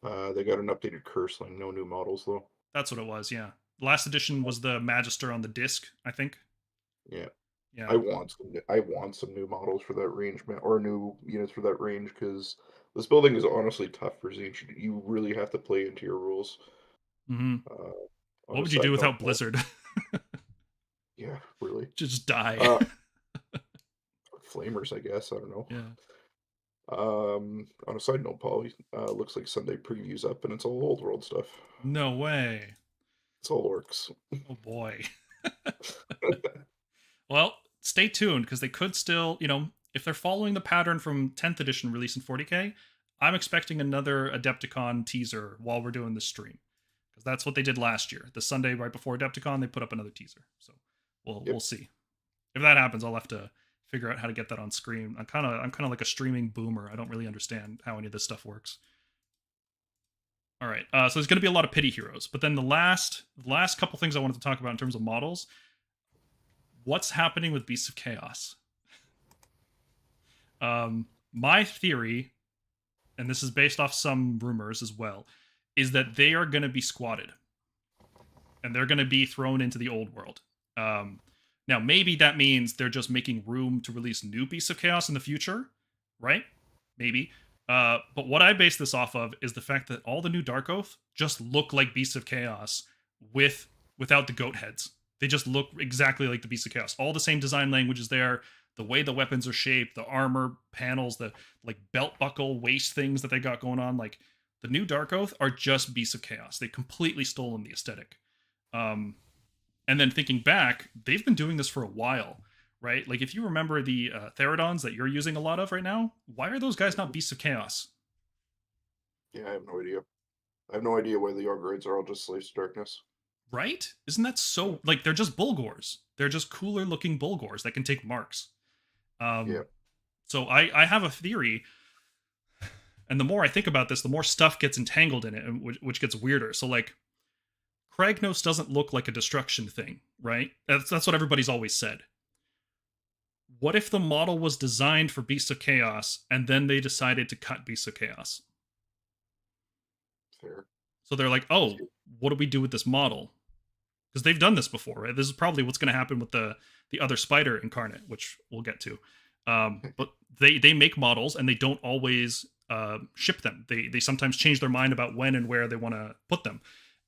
Speaker 2: They got an updated curse line, no new models though.
Speaker 1: That's what it was, yeah. Last edition was the Magister on the disc, I think.
Speaker 2: Yeah.
Speaker 1: Yeah.
Speaker 2: I want some new models for that range, man, or new units for that range, because this building is honestly tough for Zinch. You really have to play into your rules.
Speaker 1: Hmm.
Speaker 2: Uh, on
Speaker 1: What
Speaker 2: a
Speaker 1: would you do
Speaker 2: side note,
Speaker 1: without Blizzard?
Speaker 2: yeah, really.
Speaker 1: Just die.
Speaker 2: Uh, Flamers, I guess. I don't know.
Speaker 1: Yeah.
Speaker 2: On a side note, Paul, looks like Sunday previews up, and it's all old world stuff.
Speaker 1: No way.
Speaker 2: It's all orcs.
Speaker 1: Oh boy. Well, stay tuned because they could still, if they're following the pattern from 10th edition release in 40K, I'm expecting another Adepticon teaser while we're doing this stream. Because that's what they did last year. The Sunday right before Adepticon, they put up another teaser. So we'll see. If that happens, I'll have to figure out how to get that on screen. I'm kind of like a streaming boomer. I don't really understand how any of this stuff works. All right. So there's going to be a lot of pity heroes, but then the last couple things I wanted to talk about in terms of models. What's happening with Beasts of Chaos? My theory, and this is based off some rumors as well, is that they are going to be squatted, and they're going to be thrown into the old world. Now, maybe that means they're just making room to release new Beasts of Chaos in the future, right? Maybe. But what I base this off of is the fact that all the new Dark Oath just look like Beasts of Chaos without the goat heads. They just look exactly like the Beasts of Chaos. All the same design language is there. The way the weapons are shaped, the armor panels, the like belt buckle waist things that they got going on, like the new Dark Oath are just Beasts of Chaos. They completely stolen the aesthetic. And then thinking back, they've been doing this for a while, right? Like if you remember the Therodons that you're using a lot of right now, why are those guys not Beasts of Chaos?
Speaker 2: Yeah, I have no idea. I have no idea why the Ogreids are all just slaves to darkness.
Speaker 1: Right? Isn't that so? Like they're just Bulgors. They're just cooler looking Bulgors that can take marks.
Speaker 2: Yeah.
Speaker 1: So I have a theory, and the more I think about this, the more stuff gets entangled in it, which gets weirder. So like, Kragnos doesn't look like a destruction thing, right? That's what everybody's always said. What if the model was designed for Beasts of Chaos, and then they decided to cut Beasts of Chaos?
Speaker 2: Fair.
Speaker 1: So they're like, oh, what do we do with this model? Because they've done this before, right? This is probably what's going to happen with the other spider incarnate, which we'll get to. But they make models and they don't always ship them. They sometimes change their mind about when and where they want to put them.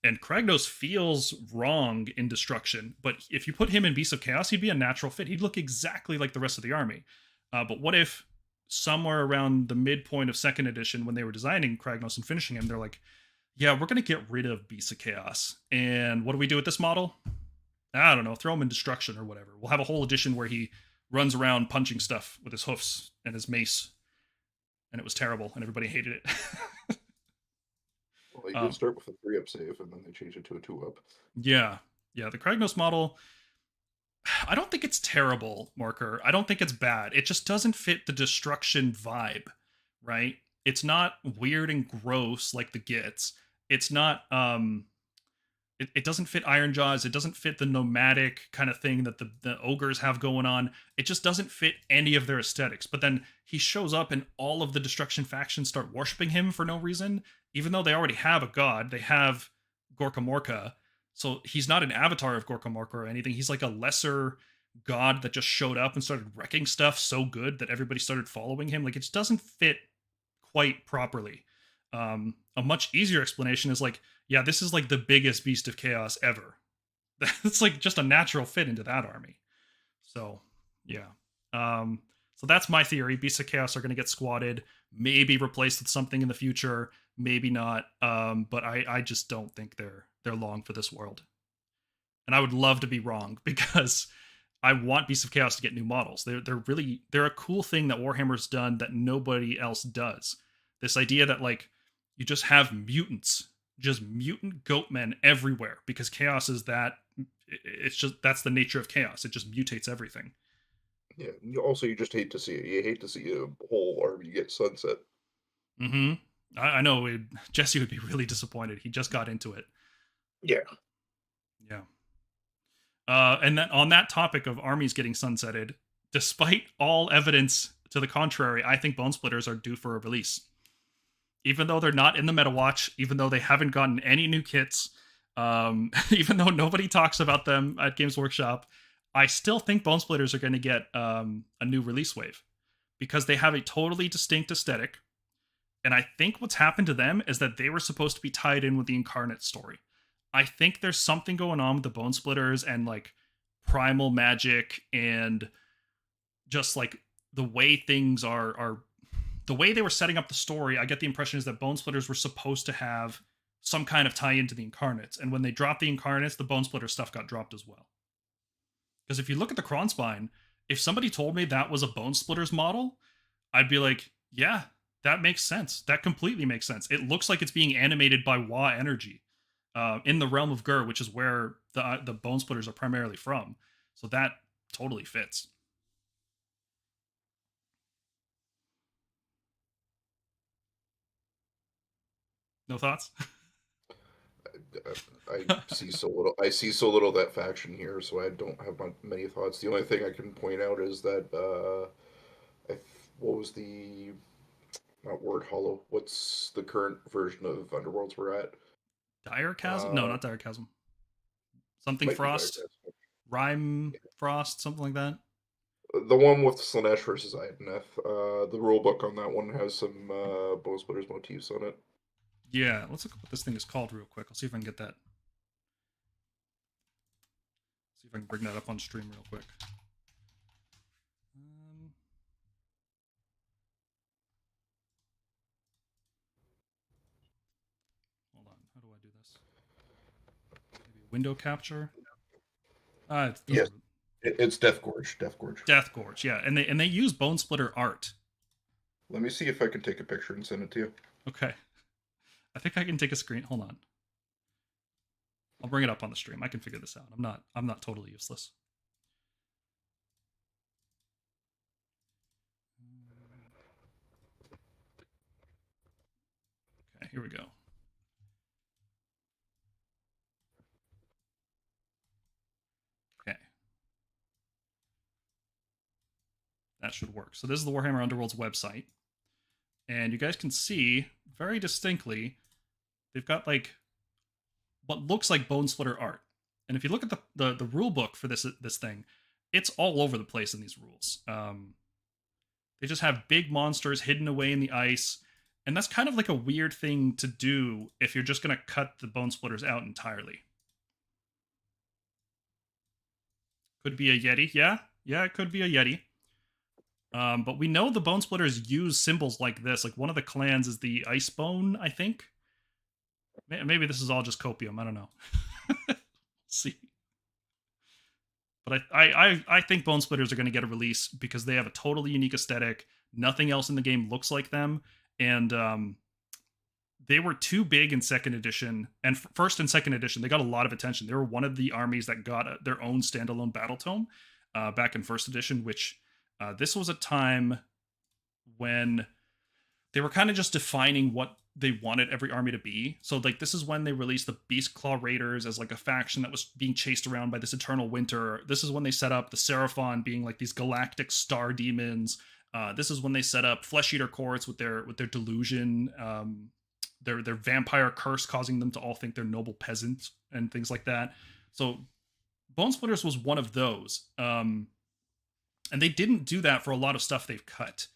Speaker 1: And Kragnos feels wrong in Destruction, but if you put him in Beasts of Chaos, he'd be a natural fit. He'd look exactly like the rest of the army. But what if somewhere around the midpoint of 2nd edition, when they were designing Kragnos and finishing him, they're like, yeah, we're going to get rid of Beasts of Chaos. And what do we do with this model? I don't know, throw him in Destruction or whatever. We'll have a whole edition where he runs around punching stuff with his hoofs and his mace. And it was terrible, and everybody hated it.
Speaker 2: Well, you did start with a 3-up save, and then they changed it to a 2-up.
Speaker 1: Yeah. The Kragnos model, I don't think it's terrible, Marker. I don't think it's bad. It just doesn't fit the Destruction vibe, right? It's not weird and gross like the Gits. It's not it doesn't fit Iron Jaws. It doesn't fit the nomadic kind of thing that the ogres have going on. It just doesn't fit any of their aesthetics. But then he shows up and all of the Destruction factions start worshiping him for no reason, even though they already have a god. They have Gorka Morka. So he's not an avatar of Gorka Morka or anything. He's like a lesser god that just showed up and started wrecking stuff so good that everybody started following him. Like it just doesn't fit quite properly. A much easier explanation is like, yeah, this is like the biggest Beast of Chaos ever. It's like just a natural fit into that army. So yeah. So that's my theory. Beasts of Chaos are going to get squatted, maybe replaced with something in the future, maybe not. But I just don't think they're long for this world. And I would love to be wrong because I want Beasts of Chaos to get new models. They're a cool thing that Warhammer's done that nobody else does. This idea that like you just have mutants, just mutant goatmen everywhere because chaos is that. It's just that's the nature of chaos. It just mutates everything.
Speaker 2: Yeah. Also, you just hate to see it. You hate to see a whole army get sunset.
Speaker 1: Mm-hmm. I know Jesse would be really disappointed. He just got into it.
Speaker 2: Yeah.
Speaker 1: Yeah. And then on that topic of armies getting sunsetted, despite all evidence To the contrary, I think Bone Splitters are due for a release. Even though they're not in the meta watch, even though they haven't gotten any new kits, even though nobody talks about them at Games Workshop, I still think Bone Splitters are going to get a new release wave because they have a totally distinct aesthetic. And I think what's happened to them is that they were supposed to be tied in with the Incarnate story. I think there's something going on with the Bone Splitters and like primal magic and just like the way things are the way they were setting up the story. I get the impression is that Bone Splitters were supposed to have some kind of tie into the Incarnates, and when they dropped the Incarnates, the Bone Splitter stuff got dropped as well. Because if you look at the Kronspine, if somebody told me that was a Bone Splitters model, I'd be like, yeah, that makes sense. That completely makes sense. It looks like it's being animated by Wa Energy in the realm of Gur, which is where the Bone Splitters are primarily from. So that totally fits. No thoughts?
Speaker 2: I see so little. I see so little of that faction here, so I don't have many thoughts. The only thing I can point out is that what was the not Word Hollow? What's the current version of Underworlds we're at?
Speaker 1: Dire Chasm? No,
Speaker 2: Uh,
Speaker 1: not Dire Chasm. Something
Speaker 2: Might be
Speaker 1: Frost?
Speaker 2: Diecast.
Speaker 1: Rhyme Frost? Something like that?
Speaker 2: The one with Slanesh versus Ideneth. The rule book on that one has some Bone Splitters motifs on it.
Speaker 1: Yeah, let's look at what this thing is called real quick. I'll see if I can get that. See if I can bring that up on stream real quick. Hold on. How do I do this? Maybe window capture?
Speaker 2: Yes, it's Death Gorge. Death Gorge.
Speaker 1: Death Gorge, yeah. And they use Bone Splitter art.
Speaker 2: Let me see if I can take a picture and send it to you.
Speaker 1: Okay. I think I can take a screen. Hold on. I'll bring it up on the stream. I can figure this out. I'm not totally useless. Okay, here we go. Okay. That should work. So this is the Warhammer Underworld's website. And you guys can see very distinctly they've got like what looks like Bone Splitter art. And if you look at the rule book for this thing, it's all over the place in these rules. They just have big monsters hidden away in the ice, and that's kind of like a weird thing to do if you're just going to cut the Bone Splitters out entirely. Could be a Yeti, yeah, it could be a Yeti. But we know the Bone Splitters use symbols like this. Like one of the clans is the Icebone, I think. Maybe this is all just copium. I don't know. See. But I think Bone Splitters are going to get a release because they have a totally unique aesthetic. Nothing else in the game looks like them, and they were too big in second edition and first and second edition. They got a lot of attention. They were one of the armies that got their own standalone battle tome back in first edition, which this was a time when they were kind of just defining what they wanted every army to be. So like this is when they released the Beast Claw Raiders as like a faction that was being chased around by this eternal winter. This is when they set up the Seraphon being like these galactic star demons. This is when they set up Flesh Eater Courts with their delusion, their vampire curse causing them to all think they're noble peasants and things like that. So Bone Splitters was one of those. And they didn't do that for a lot of stuff they've cut.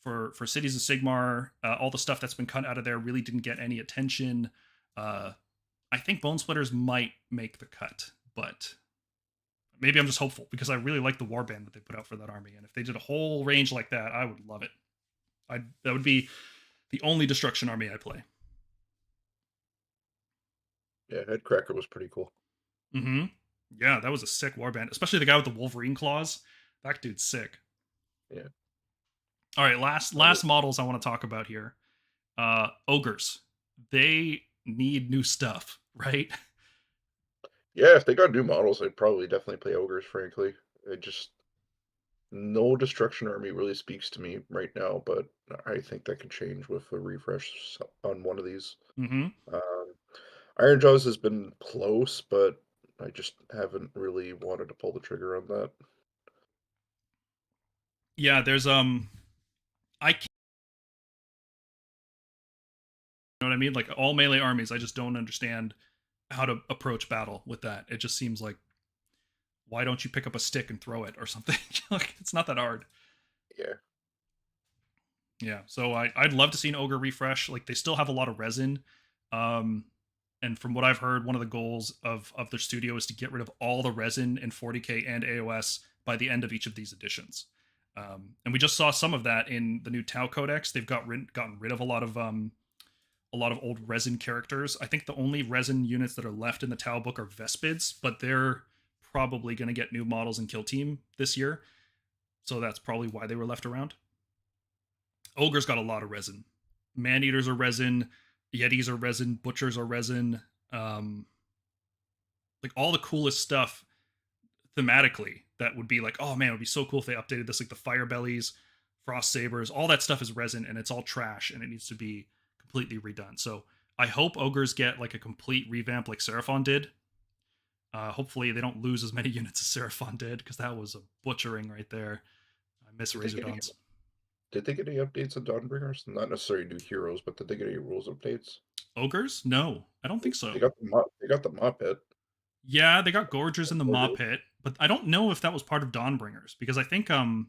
Speaker 1: For Cities of Sigmar, all the stuff that's been cut out of there really didn't get any attention. I think Bone Splitters might make the cut, but maybe I'm just hopeful because I really like the warband that they put out for that army. And if they did a whole range like that, I would love it. That would be the only destruction army I play.
Speaker 2: Yeah, Headcracker was pretty cool.
Speaker 1: Mm-hmm. Yeah, that was a sick warband, especially the guy with the Wolverine claws. That dude's sick.
Speaker 2: Yeah.
Speaker 1: All right, last models I want to talk about here. Ogres. They need new stuff, right?
Speaker 2: Yeah, if they got new models, I'd probably definitely play Ogres, frankly. It just no destruction army really speaks to me right now, but I think that could change with a refresh on one of these.
Speaker 1: Mm-hmm.
Speaker 2: Iron Jaws has been close, but I just haven't really wanted to pull the trigger on that.
Speaker 1: Yeah, there's I can't, you know what I mean? Like all melee armies, I just don't understand how to approach battle with that. It just seems like, why don't you pick up a stick and throw it or something? Like it's not that hard.
Speaker 2: Yeah.
Speaker 1: Yeah, so I'd love to see an ogre refresh. Like they still have a lot of resin, um, and from what I've heard, one of the goals of their studio is to get rid of all the resin in 40k and AOS by the end of each of these editions. And we just saw some of that in the new Tau Codex. They've gotten rid of a lot of old resin characters. I think the only resin units that are left in the Tau book are Vespids, but they're probably going to get new models in Kill Team this year, so that's probably why they were left around. Ogre's got a lot of resin. Man-eaters are resin. Yetis are resin. Butchers are resin. Like all the coolest stuff thematically that would be like, oh man, it would be so cool if they updated this. Like the fire bellies, frost sabers, all that stuff is resin and it's all trash and it needs to be completely redone. So I hope ogres get like a complete revamp like Seraphon did. Hopefully they don't lose as many units as Seraphon did because that was a butchering right there. I miss Razordons.
Speaker 2: Did they get any updates on Dawnbringers? Not necessarily new heroes, but did they get any rules updates?
Speaker 1: Ogres? No, I don't think so.
Speaker 2: They got the mop pit.
Speaker 1: Yeah, they got Gorgers in the Maw
Speaker 2: Gorgers.
Speaker 1: Pit, but I don't know if that was part of Dawnbringers because I think the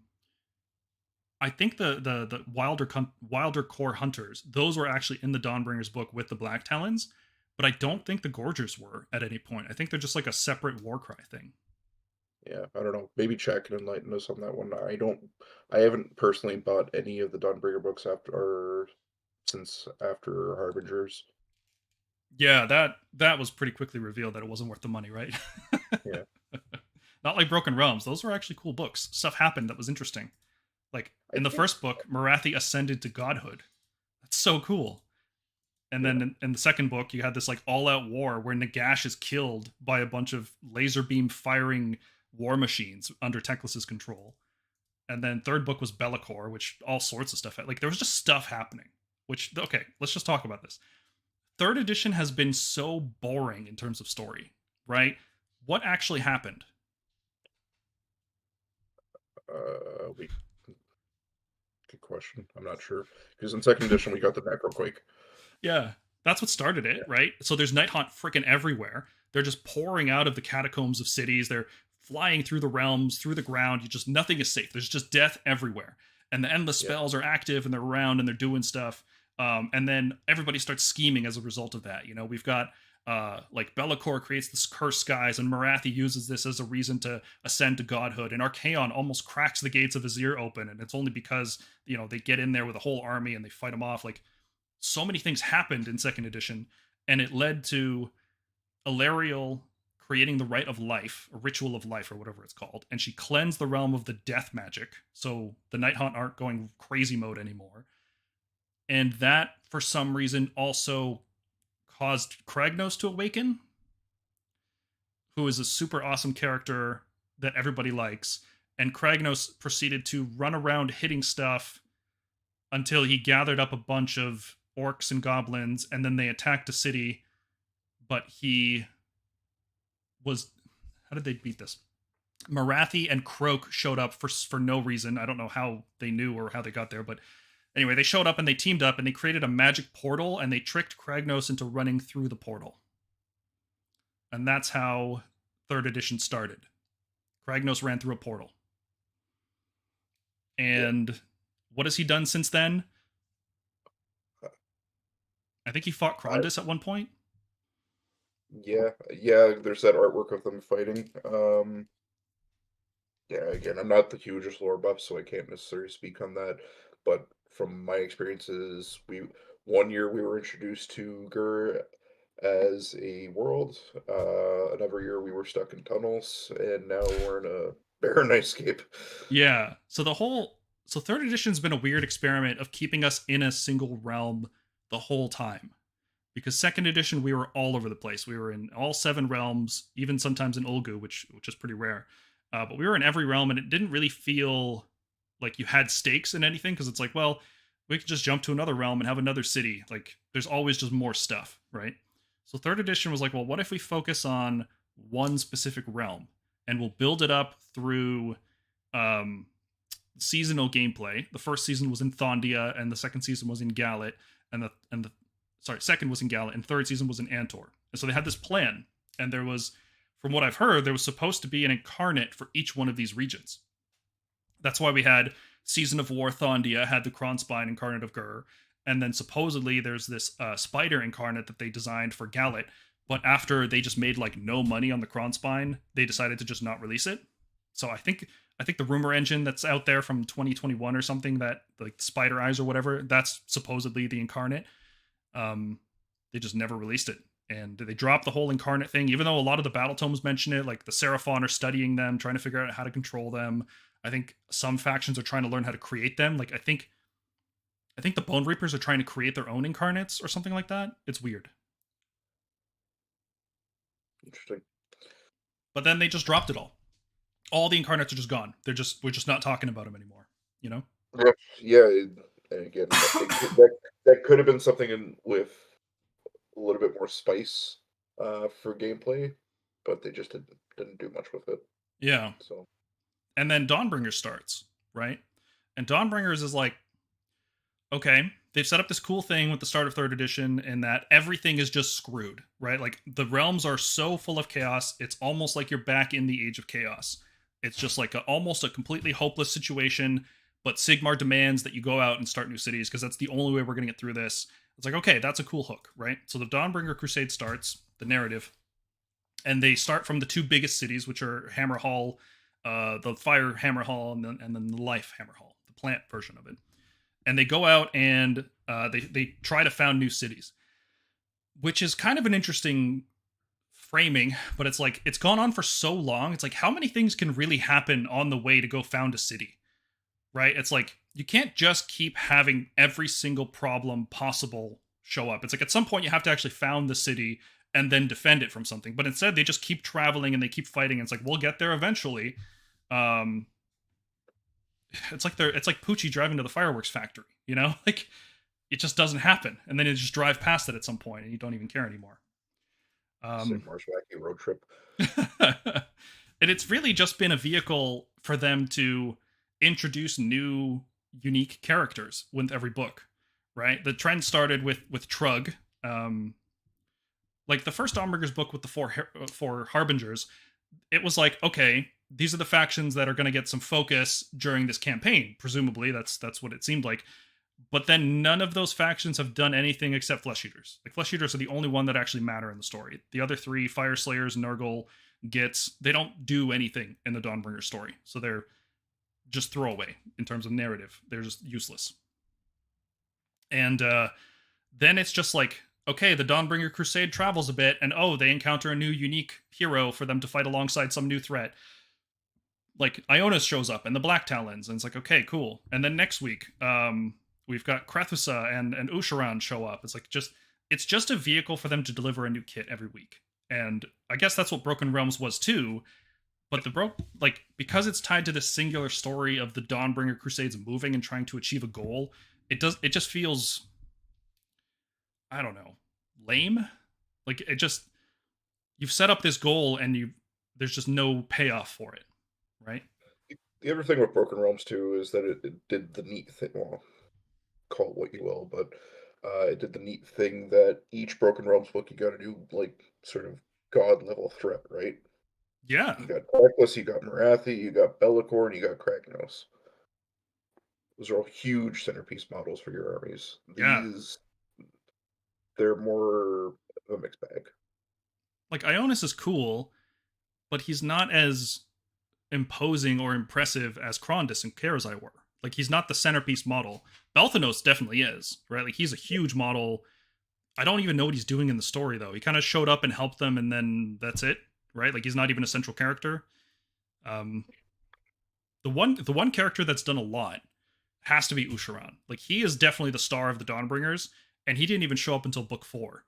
Speaker 1: wilder core hunters, those were actually in the Dawnbringers book with the Black Talons, but I don't think the Gorgers were at any point. I think they're just like a separate Warcry thing.
Speaker 2: Yeah, I don't know. Maybe Chat can enlighten us on that one. I haven't personally bought any of the Dawnbringer books since after Harbingers.
Speaker 1: Yeah, that was pretty quickly revealed that it wasn't worth the money, right?
Speaker 2: Yeah.
Speaker 1: Not like Broken Realms. Those were actually cool books. Stuff happened that was interesting. Like
Speaker 2: I
Speaker 1: in the
Speaker 2: think
Speaker 1: first book, Marathi ascended to godhood. That's so cool. And then
Speaker 2: Yeah.
Speaker 1: in the second book, you had this like all-out war where Nagash is killed by a bunch of laser beam firing war machines under Teclis's control. And then third book was Bellicor, which all sorts of stuff. Like there was just stuff happening. Which okay, let's just talk about this. Third edition has been so boring in terms of story, right? What actually happened?
Speaker 2: We Good question. I'm not sure because in second edition we got the Necroquake.
Speaker 1: Yeah, that's what started it,
Speaker 2: Yeah.
Speaker 1: right? So there's Night Haunt freaking everywhere. They're just pouring out of the catacombs of cities. They're flying through the realms, through the ground. You just nothing is safe. There's just death everywhere, and the endless
Speaker 2: Yeah.
Speaker 1: spells are active and they're around and they're doing stuff. And then everybody starts scheming as a result of that. You know, we've got like Bellicor creates this cursed skies, and Marathi uses this as a reason to ascend to godhood. And Archaon almost cracks the gates of Azir open, and it's only because you know they get in there with a whole army and they fight them off. Like so many things happened in second edition, and it led to Ilariel creating the rite of life, a ritual of life, or whatever it's called, and she cleansed the realm of the death magic, so the Night Hunt aren't going crazy mode anymore. And that, for some reason, also caused Kragnos to awaken, who is a super awesome character that everybody likes. And Kragnos proceeded to run around hitting stuff until he gathered up a bunch of orcs and goblins, and then they attacked a city. But he was, how did they beat this? Marathi and Croak showed up for no reason. I don't know how they knew or how they got there, but anyway, they showed up and they teamed up and they created a magic portal and they tricked Kragnos into running through the portal. And that's how third edition started. Kragnos ran through a portal. And what has he done since then? I think he fought Krondus at one point.
Speaker 2: Yeah, yeah. There's that artwork of them fighting. Yeah, again, I'm not the hugest lore buff, so I can't necessarily speak on that. But from my experiences, one year we were introduced to Gur as a world. Another year we were stuck in tunnels, and now we're in a barren nightscape.
Speaker 1: Yeah. So third edition's been a weird experiment of keeping us in a single realm the whole time. Because second edition we were all over the place. We were in all 7 realms, even sometimes in Ulgu, which is pretty rare. But we were in every realm, and it didn't really feel like you had stakes in anything because it's like, well, we could just jump to another realm and have another city. Like, there's always just more stuff, right? So third edition was like, well, what if we focus on one specific realm and we'll build it up through seasonal gameplay. The first season was in Thondia, and the second season was in Gallet, and the second was in Gallet, and third season was in Antor. And so they had this plan, and there was, from what I've heard, there was supposed to be an incarnate for each one of these regions. That's why we had Season of War Thondia had the Kronspine incarnate of Gur, and then supposedly there's this spider incarnate that they designed for Gallet, but after they just made like no money on the Kronspine, they decided to just not release it. So I think the rumor engine that's out there from 2021 or something, that like Spider Eyes or whatever, that's supposedly the incarnate. They just never released it, and they dropped the whole incarnate thing, even though a lot of the battle tomes mention it. Like the Seraphon are studying them, trying to figure out how to control them. I think some factions are trying to learn how to create them. Like I think the Bone Reapers are trying to create their own incarnates or something like that. It's weird.
Speaker 2: Interesting.
Speaker 1: But then they just dropped it all. All the incarnates are just gone. We're just not talking about them anymore. You know?
Speaker 2: Yeah. And again, that could have been something with a little bit more spice for gameplay, but they just didn't do much with it.
Speaker 1: Yeah.
Speaker 2: So,
Speaker 1: and then Dawnbringer starts, right? And Dawnbringers is like, okay, they've set up this cool thing with the start of third edition, in that everything is just screwed, right? Like the realms are so full of chaos, it's almost like you're back in the Age of Chaos. It's just like almost a completely hopeless situation, but Sigmar demands that you go out and start new cities because that's the only way we're going to get through this. It's like, okay, that's a cool hook, right? So the Dawnbringer Crusade starts, the narrative, and they start from the two biggest cities, which are Hammer Hall, the Fire Hammer Hall, and then the Life Hammer Hall, the plant version of it. And they go out and they try to found new cities, which is kind of an interesting framing, but it's like, it's gone on for so long. It's like, how many things can really happen on the way to go found a city, right? It's like, you can't just keep having every single problem possible show up. It's like, at some point you have to actually found the city and then defend it from something. But instead they just keep traveling and they keep fighting. And it's like, we'll get there eventually. It's like Poochie driving to the fireworks factory, you know? Like, it just doesn't happen. And then you just drive past it at some point and you don't even care anymore.
Speaker 2: Sigmar's wacky road trip.
Speaker 1: And it's really just been a vehicle for them to introduce new, unique characters with every book, right? The trend started with Trug. Like the first Dawnbringer's book with the four Harbingers, it was like, okay, these are the factions that are going to get some focus during this campaign. Presumably, that's what it seemed like. But then none of those factions have done anything except Flesh Eaters. Like, Flesh Eaters are the only one that actually matter in the story. The other three, Fire Slayers, Nurgle, Gits, they don't do anything in the Dawnbringer story. So they're just throwaway in terms of narrative. They're just useless. And then it's just like, okay, the Dawnbringer Crusade travels a bit, and they encounter a new unique hero for them to fight alongside some new threat. Like, Ionis shows up and the Black Talons, and it's like, okay, cool. And then next week, we've got Krethusa and Usharan show up. It's like, it's just a vehicle for them to deliver a new kit every week. And I guess that's what Broken Realms was too. But because it's tied to this singular story of the Dawnbringer Crusades moving and trying to achieve a goal, it just feels, I don't know, lame. Like, you've set up this goal and there's just no payoff for it, right?
Speaker 2: The other thing with Broken Realms too is that it did the neat thing. Well, call it what you will, but it did the neat thing that each Broken Realms book you got a new, like, sort of god level threat, right?
Speaker 1: Yeah.
Speaker 2: You got Reckless, you got Marathi, you got Bellicor, and you got Kragnos. Those are all huge centerpiece models for your armies. These, they're more of a mixed bag.
Speaker 1: Like, Ionis is cool, but he's not as imposing or impressive as Krondys and Karazai were. Like, he's not the centerpiece model. Balthanos definitely is, right? Like, he's a huge model. I don't even know what he's doing in the story, though. He kind of showed up and helped them, and then that's it, right? Like, he's not even a central character. The one character that's done a lot has to be Usharan. Like, he is definitely the star of the Dawnbringers, and he didn't even show up until book 4.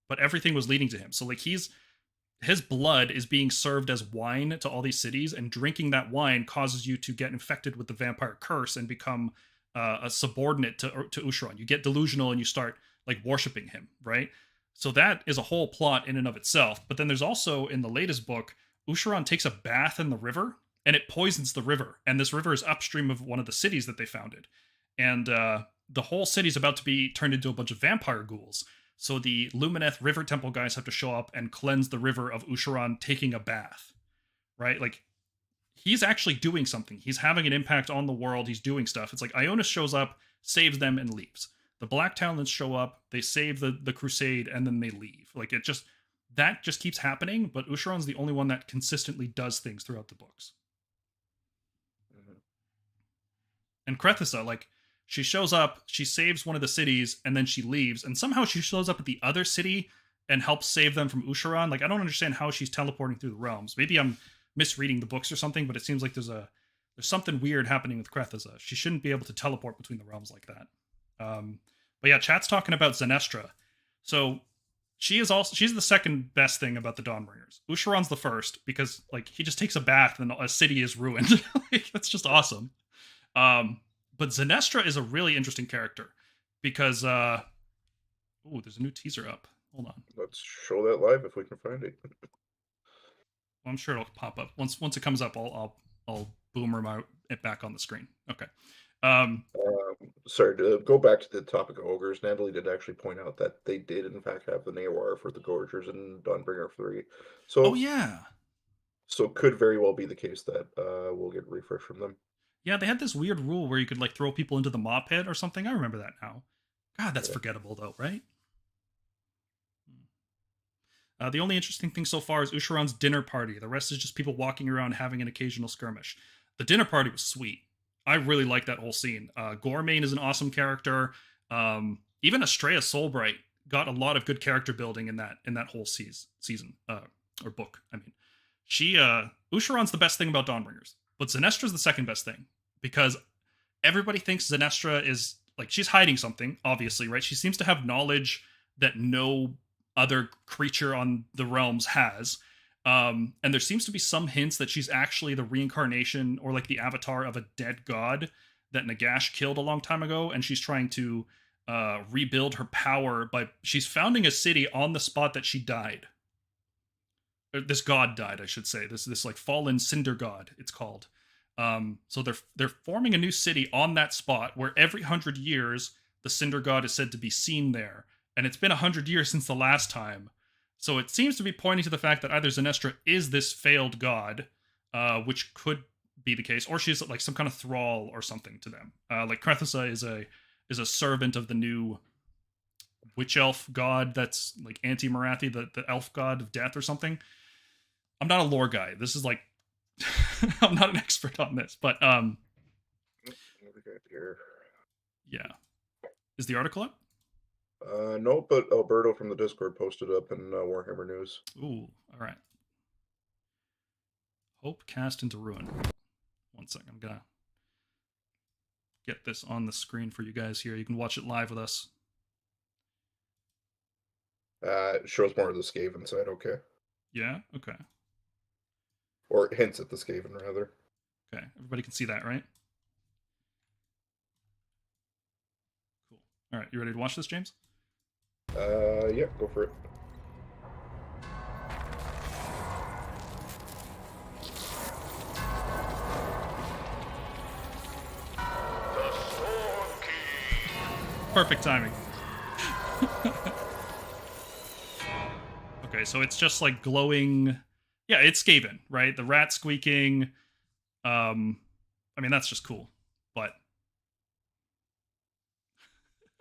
Speaker 1: But everything was leading to him. So, like, his blood is being served as wine to all these cities, and drinking that wine causes you to get infected with the vampire curse and become a subordinate to Usharan. You get delusional and you start, like, worshipping him, right? So that is a whole plot in and of itself. But then there's also, in the latest book, Usharan takes a bath in the river, and it poisons the river. And this river is upstream of one of the cities that they founded. And the whole city's about to be turned into a bunch of vampire ghouls. So the Lumineth River Temple guys have to show up and cleanse the river of Usharan taking a bath, right? Like, he's actually doing something. He's having an impact on the world. He's doing stuff. It's like Ionis shows up, saves them, and leaves. The Black Talons show up, they save the Crusade, and then they leave. Like, that just keeps happening, but Usharan's the only one that consistently does things throughout the books. Mm-hmm. And Krethissa, like, she shows up, she saves one of the cities, and then she leaves, and somehow she shows up at the other city and helps save them from Usharan. Like, I don't understand how she's teleporting through the realms. Maybe I'm misreading the books or something, but it seems like there's something weird happening with Krethissa. She shouldn't be able to teleport between the realms like that. But yeah, chat's talking about Zenestra. So she's the second best thing about the Dawnbringers. Usharan's the first because, like, he just takes a bath and a city is ruined. Like, that's just awesome. But Zenestra is a really interesting character because there's a new teaser up. Hold on.
Speaker 2: Let's show that live if we can find it.
Speaker 1: Well, I'm sure it'll pop up once it comes up. I'll boomer it back on the screen. Okay.
Speaker 2: Sorry to go back to the topic of ogres. Natalie did actually point out that they did in fact have the Naoar for the Gorgers in Dawnbringer 3. So,
Speaker 1: oh yeah.
Speaker 2: So it could very well be the case that we'll get refresh from them.
Speaker 1: Yeah, they had this weird rule where you could, like, throw people into the maw pit or something. I remember that now. God, that's forgettable though, right? The only interesting thing so far is Usharan's dinner party. The rest is just people walking around having an occasional skirmish. The dinner party was sweet. I really like that whole scene. Gormain is an awesome character. Even Estrella Soulbright got a lot of good character building in that whole season or book. I mean, Usharan's the best thing about Dawnbringers, but Zenestra's the second best thing because everybody thinks Zenestra is, like, she's hiding something, obviously, right? She seems to have knowledge that no other creature on the realms has. And there seems to be some hints that she's actually the reincarnation or, like, the avatar of a dead god that Nagash killed a long time ago, and she's trying to rebuild her power she's founding a city on the spot that she died. This god died, I should say. This like fallen cinder god, it's called. So they're forming a new city on that spot where every 100 years the cinder god is said to be seen there, and it's been 100 years since the last time. So it seems to be pointing to the fact that either Zenestra is this failed god, which could be the case, or she's like some kind of thrall or something to them. Like Krethissa is a servant of the new witch elf god that's like anti-Marathi, the elf god of death or something. I'm not a lore guy. This is like I'm not an expert on this, but yeah. Is the article up?
Speaker 2: No, but Alberto from the Discord posted up in Warhammer News.
Speaker 1: Ooh, all right. Hope cast into ruin. One second, I'm gonna get this on the screen for you guys here. You can watch it live with us.
Speaker 2: It shows more of the Skaven side, okay.
Speaker 1: Yeah, okay.
Speaker 2: Or hints at the Skaven, rather.
Speaker 1: Okay, everybody can see that, right? Cool. All right, you ready to watch this, James?
Speaker 2: Yeah, go for it.
Speaker 1: Perfect timing. Okay, so it's just like glowing. Yeah, it's Skaven, right? The rat squeaking. I mean, that's just cool, but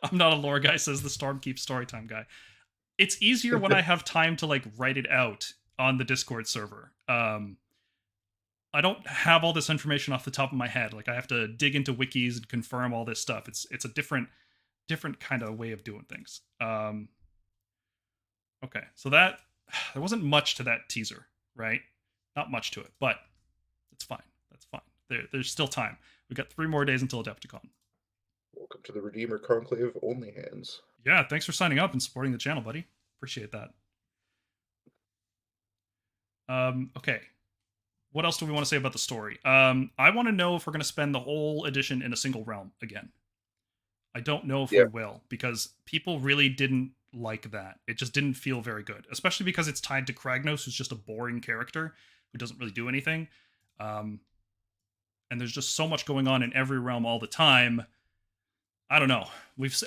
Speaker 1: I'm not a lore guy, says the Stormkeep Storytime guy. It's easier when I have time to, like, write it out on the Discord server. I don't have all this information off the top of my head. Like, I have to dig into wikis and confirm all this stuff. It's a different kind of way of doing things. Okay, so that there wasn't much to that teaser, right? Not much to it, but it's fine. That's fine. There's still time. We got 3 more days until Adepticon.
Speaker 2: Welcome to the Redeemer Conclave Only Hands.
Speaker 1: Yeah, thanks for signing up and supporting the channel, buddy. Appreciate that. Okay. What else do we want to say about the story? I want to know if we're going to spend the whole edition in a single realm again. I don't know if we will, because people really didn't like that. It just didn't feel very good, especially because it's tied to Kragnos, who's just a boring character who doesn't really do anything. and there's just so much going on in every realm all the time. I don't know.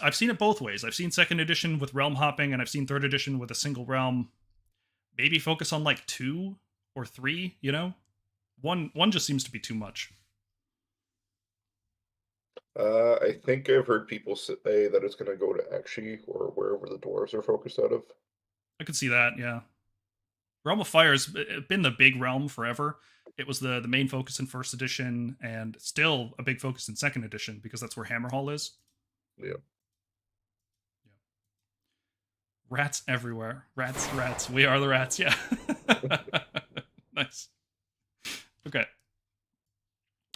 Speaker 1: I've seen it both ways. I've seen second edition with realm hopping, and I've seen third edition with a single realm. Maybe focus on like 2 or 3. You know, one just seems to be too much.
Speaker 2: I think I've heard people say that it's going to go to Ekshi or wherever the dwarves are focused out of.
Speaker 1: I could see that. Yeah, Realm of Fire's been the big realm forever. It was the main focus in first edition, and still a big focus in second edition because that's where Hammerhall is.
Speaker 2: Yeah.
Speaker 1: Rats everywhere. Rats, rats. We are the rats. Yeah. Nice. Okay.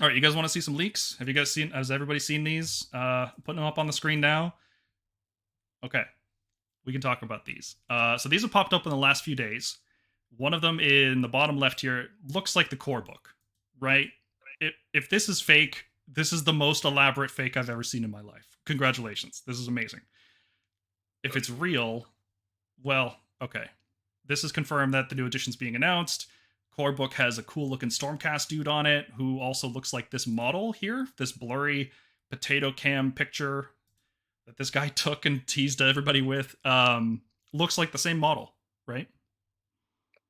Speaker 1: All right, you guys want to see some leaks? Have you guys seen? Has everybody seen these? Putting them up on the screen now. Okay, we can talk about these. So these have popped up in the last few days. One of them in the bottom left here looks like the core book, right? If this is fake, this is the most elaborate fake I've ever seen in my life. Congratulations, this is amazing. If it's real, well, okay. This is confirmed that the new edition's being announced. Core book has a cool looking Stormcast dude on it who also looks like this model here, this blurry potato cam picture that this guy took and teased everybody with. Looks like the same model, right?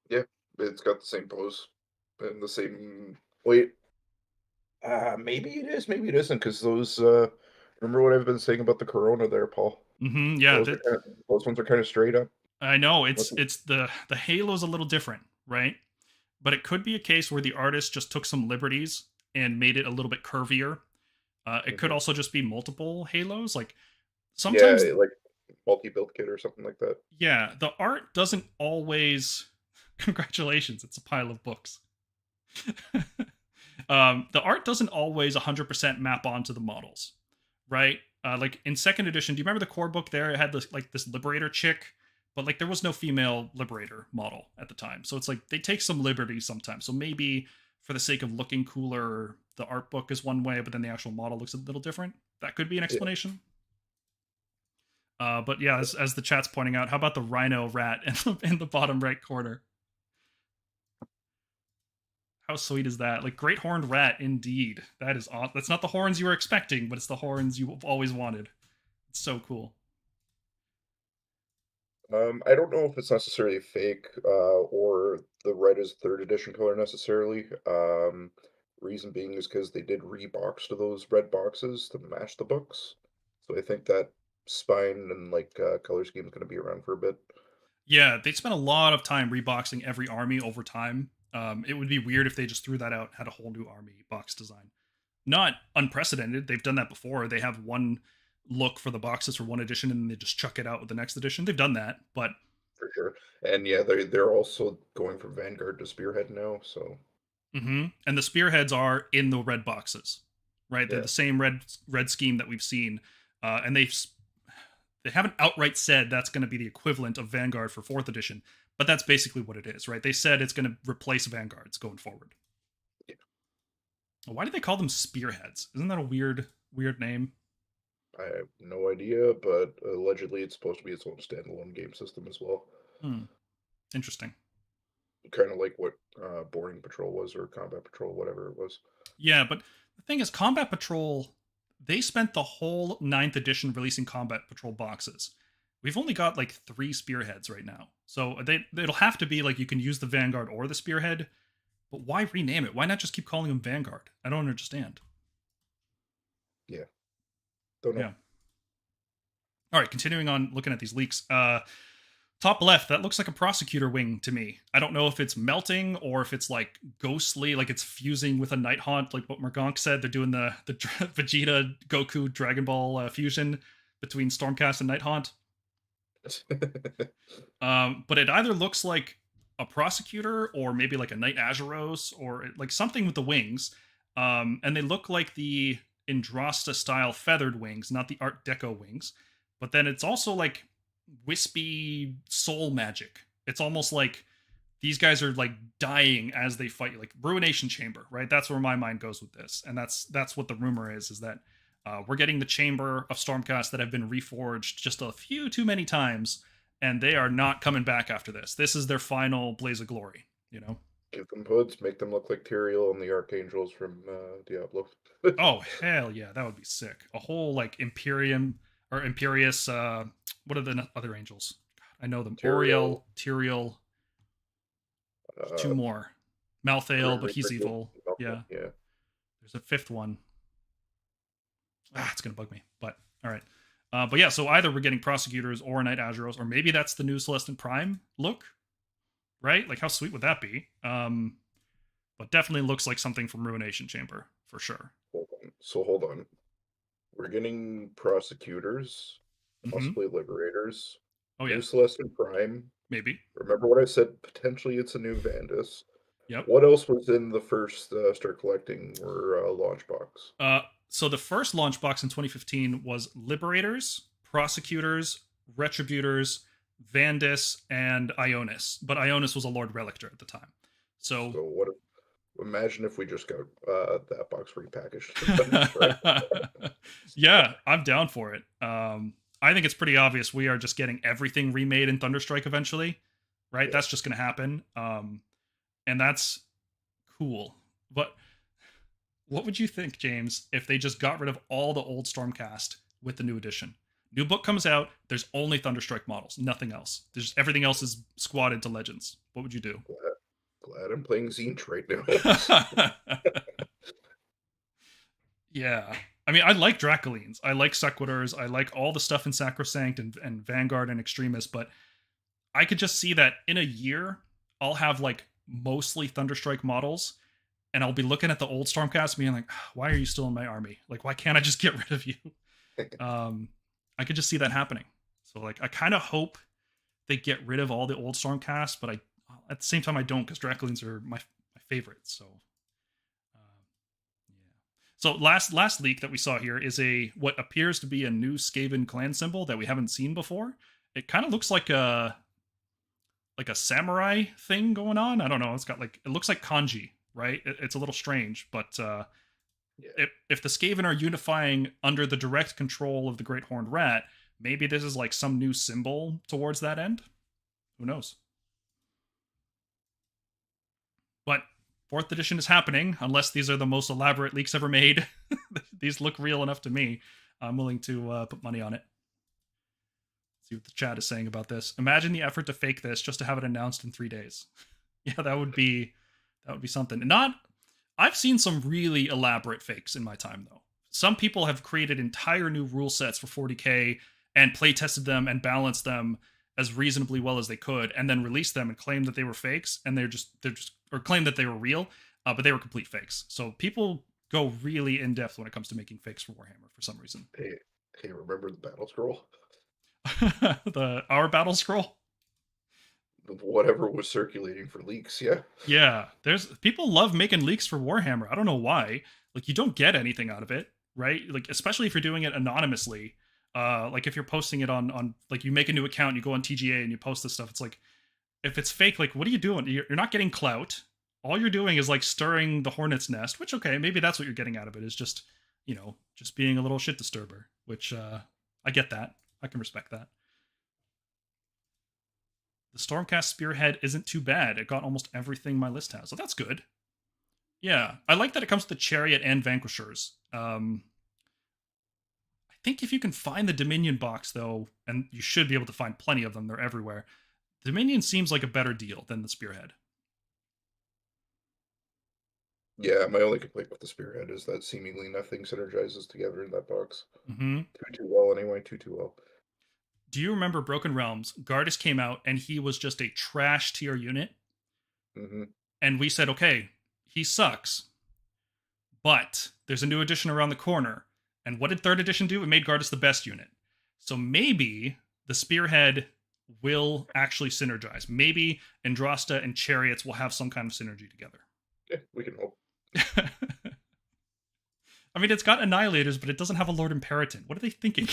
Speaker 2: Yeah, it's got the same pose and the same. Wait, maybe it is, maybe it isn't, because those. Remember what I've been saying about the Corona there, Paul?
Speaker 1: Yeah,
Speaker 2: those ones are kind of straight up.
Speaker 1: I know it's the halo's a little different, right? But it could be a case where the artist just took some liberties and made it a little bit curvier. It could also just be multiple halos, like sometimes,
Speaker 2: like multi-build kit or something like that.
Speaker 1: Yeah, the art doesn't always. Congratulations, it's a pile of books. The art doesn't always 100% map onto the models, right? Like in second edition, do you remember the core book there? It had this Liberator chick, but like there was no female Liberator model at the time. So it's like they take some liberties sometimes. So maybe for the sake of looking cooler, the art book is one way, but then the actual model looks a little different. That could be an explanation. Yeah. But yeah, as the chat's pointing out, how about the rhino rat in the bottom right corner? How sweet is that? Like, great horned rat, indeed. That is awesome. That's not the horns you were expecting, but it's the horns you've always wanted. It's so cool.
Speaker 2: I don't know if it's necessarily fake, or the red is third edition color necessarily. Reason being is because they did rebox to those red boxes to match the books. So I think that spine and color scheme is going to be around for a bit.
Speaker 1: Yeah, they spent a lot of time reboxing every army over time. It would be weird if they just threw that out, had a whole new army box design. Not unprecedented. They've done that before. They have one look for the boxes for one edition and then they just chuck it out with the next edition. They've done that, but
Speaker 2: for sure. And yeah, they're also going from Vanguard to Spearhead now. So,
Speaker 1: and the spearheads are in the red boxes, right? They're the same red scheme that we've seen, and they haven't outright said that's going to be the equivalent of Vanguard for fourth edition, but that's basically what it is, right? They said it's going to replace Vanguards going forward.
Speaker 2: Yeah.
Speaker 1: Why do they call them spearheads? Isn't that a weird name?
Speaker 2: I have no idea, but allegedly it's supposed to be its own standalone game system as well.
Speaker 1: Interesting.
Speaker 2: Kind of like what Boarding Patrol was, or Combat Patrol, whatever it was.
Speaker 1: Yeah, but the thing is, Combat Patrol, they spent the whole 9th edition releasing Combat Patrol boxes. We've only got like 3 spearheads right now. So it'll have to be like you can use the Vanguard or the Spearhead, but why rename it? Why not just keep calling them Vanguard? I don't understand.
Speaker 2: Yeah. Don't know.
Speaker 1: Yeah. All right, continuing on looking at these leaks. Top left, that looks like a prosecutor wing to me. I don't know if it's melting or if it's like ghostly, like it's fusing with a Nighthaunt, like what Mergonk said. They're doing the Vegeta Goku Dragon Ball fusion between Stormcast and Nighthaunt. But it either looks like a prosecutor or maybe like a Knight Azuros or like something with the wings. And they look like the Andrasta style feathered wings, not the Art Deco wings. But then it's also like wispy soul magic. It's almost like these guys are like dying as they fight, like Ruination Chamber, right? That's where my mind goes with this. And that's what the rumor is that we're getting the Chamber of Stormcast that have been reforged just a few too many times, and they are not coming back after this. This is their final blaze of glory, you know?
Speaker 2: Give them hoods, make them look like Tyrael and the Archangels from Diablo.
Speaker 1: Oh hell yeah, that would be sick. A whole like Imperium or Imperious. What are the other angels? God, I know them.
Speaker 2: Tyrael,
Speaker 1: Oriel, Tyrael, two
Speaker 2: uh,
Speaker 1: more. Malthael,
Speaker 2: Grim
Speaker 1: but he's
Speaker 2: Reaper,
Speaker 1: evil.
Speaker 2: okay,
Speaker 1: Yeah.
Speaker 2: yeah.
Speaker 1: There's a fifth one. It's gonna bug me. But all right. But yeah, so either we're getting prosecutors or Knight Azuros, or maybe that's the new Celestin Prime look, right? Like how sweet would that be? But definitely looks like something from Ruination Chamber for sure.
Speaker 2: Hold on. So hold on. We're getting prosecutors,
Speaker 1: Mm-hmm.
Speaker 2: possibly liberators,
Speaker 1: Oh
Speaker 2: new
Speaker 1: yeah,
Speaker 2: Celestin Prime.
Speaker 1: maybe.
Speaker 2: Remember what I said? Potentially it's a new Vandus.
Speaker 1: Yep.
Speaker 2: What else was in the first start collecting or launch box?
Speaker 1: Uh, so the first launch box in 2015 was Liberators, Prosecutors, Retributors, Vandus, and Ionis. But Ionis was a Lord Relictor at the time. So
Speaker 2: So what? Imagine if we just got that box repackaged to Thunderstrike.
Speaker 1: yeah, I'm down for it. I think it's pretty obvious we are just getting everything remade in Thunderstrike eventually, right?
Speaker 2: Yeah.
Speaker 1: That's just going to happen. And that's cool. But what would you think, James, if they just got rid of all the old Stormcast with the new edition? New book comes out, there's only Thunderstrike models, nothing else. There's everything else is squatted to Legends. What would you do?
Speaker 2: Glad I'm playing Zinch right now.
Speaker 1: Yeah. I mean, I like Dracolines. I like Sequitors. I like all the stuff in Sacrosanct and Vanguard and Extremis, but I could just see that in a year, I'll have like mostly Thunderstrike models, and I'll be looking at the old Stormcast being like, why are you still in my army? Like, why can't I just get rid of you? I could just see that happening. So, like, I kind of hope they get rid of all the old Stormcast, but I at the same time I don't because Dracolines are my favorites. So yeah. So last leak that we saw here is a what appears to be a new Skaven clan symbol that we haven't seen before. It kind of looks like a samurai thing going on. I don't know. It's got like it looks like kanji, right? It's a little strange, but
Speaker 2: Yeah.
Speaker 1: if the Skaven are unifying under the direct control of the Great Horned Rat, maybe this is like some new symbol towards that end. Who knows? But fourth edition is happening, unless these are the most elaborate leaks ever made. These look real enough to me. I'm willing to put money on it. See what the chat is saying about this. Imagine the effort to fake this just to have it announced in 3 days. Yeah, that would be something. Not I've seen some really elaborate fakes in my time though. Some people have created entire new rule sets for 40k and play tested them and balanced them as reasonably well as they could, and then released them and claimed that they were fakes, and they're just or claimed that they were real, but they were complete fakes. So people go really in depth when it comes to making fakes for Warhammer for some reason.
Speaker 2: Hey, remember the battle scroll?
Speaker 1: Our battle scroll.
Speaker 2: Whatever was circulating for leaks, yeah.
Speaker 1: Yeah, there's people love making leaks for Warhammer. I don't know why. Like you don't get anything out of it, right? Like especially if you're doing it anonymously. Like if you're posting it on like you make a new account, you go on TGA and you post this stuff. It's like if it's fake, like what are you doing? You're not getting clout. All you're doing is like stirring the hornet's nest. Which okay, maybe that's what you're getting out of it is just just being a little shit disturber. Which I get that. I can respect that. The Stormcast Spearhead isn't too bad. It got almost everything my list has, so that's good. Yeah, I like that it comes with the Chariot and Vanquishers. I think if you can find the Dominion box, though, and you should be able to find plenty of them, they're everywhere. Dominion seems like a better deal than the Spearhead.
Speaker 2: Yeah, my only complaint with the Spearhead is that seemingly nothing synergizes together in that box.
Speaker 1: Mm-hmm.
Speaker 2: Too well, anyway. Too well.
Speaker 1: Do you remember Broken Realms? Gardas came out, and he was just a trash tier unit.
Speaker 2: Mm-hmm.
Speaker 1: And we said, okay, he sucks. But there's a new edition around the corner. And what did third edition do? It made Gardas the best unit. So maybe the Spearhead will actually synergize. Maybe Andrasta and Chariots will have some kind of synergy together.
Speaker 2: Yeah, we can hope.
Speaker 1: I mean, it's got Annihilators, but it doesn't have a Lord Imperator. What are they thinking?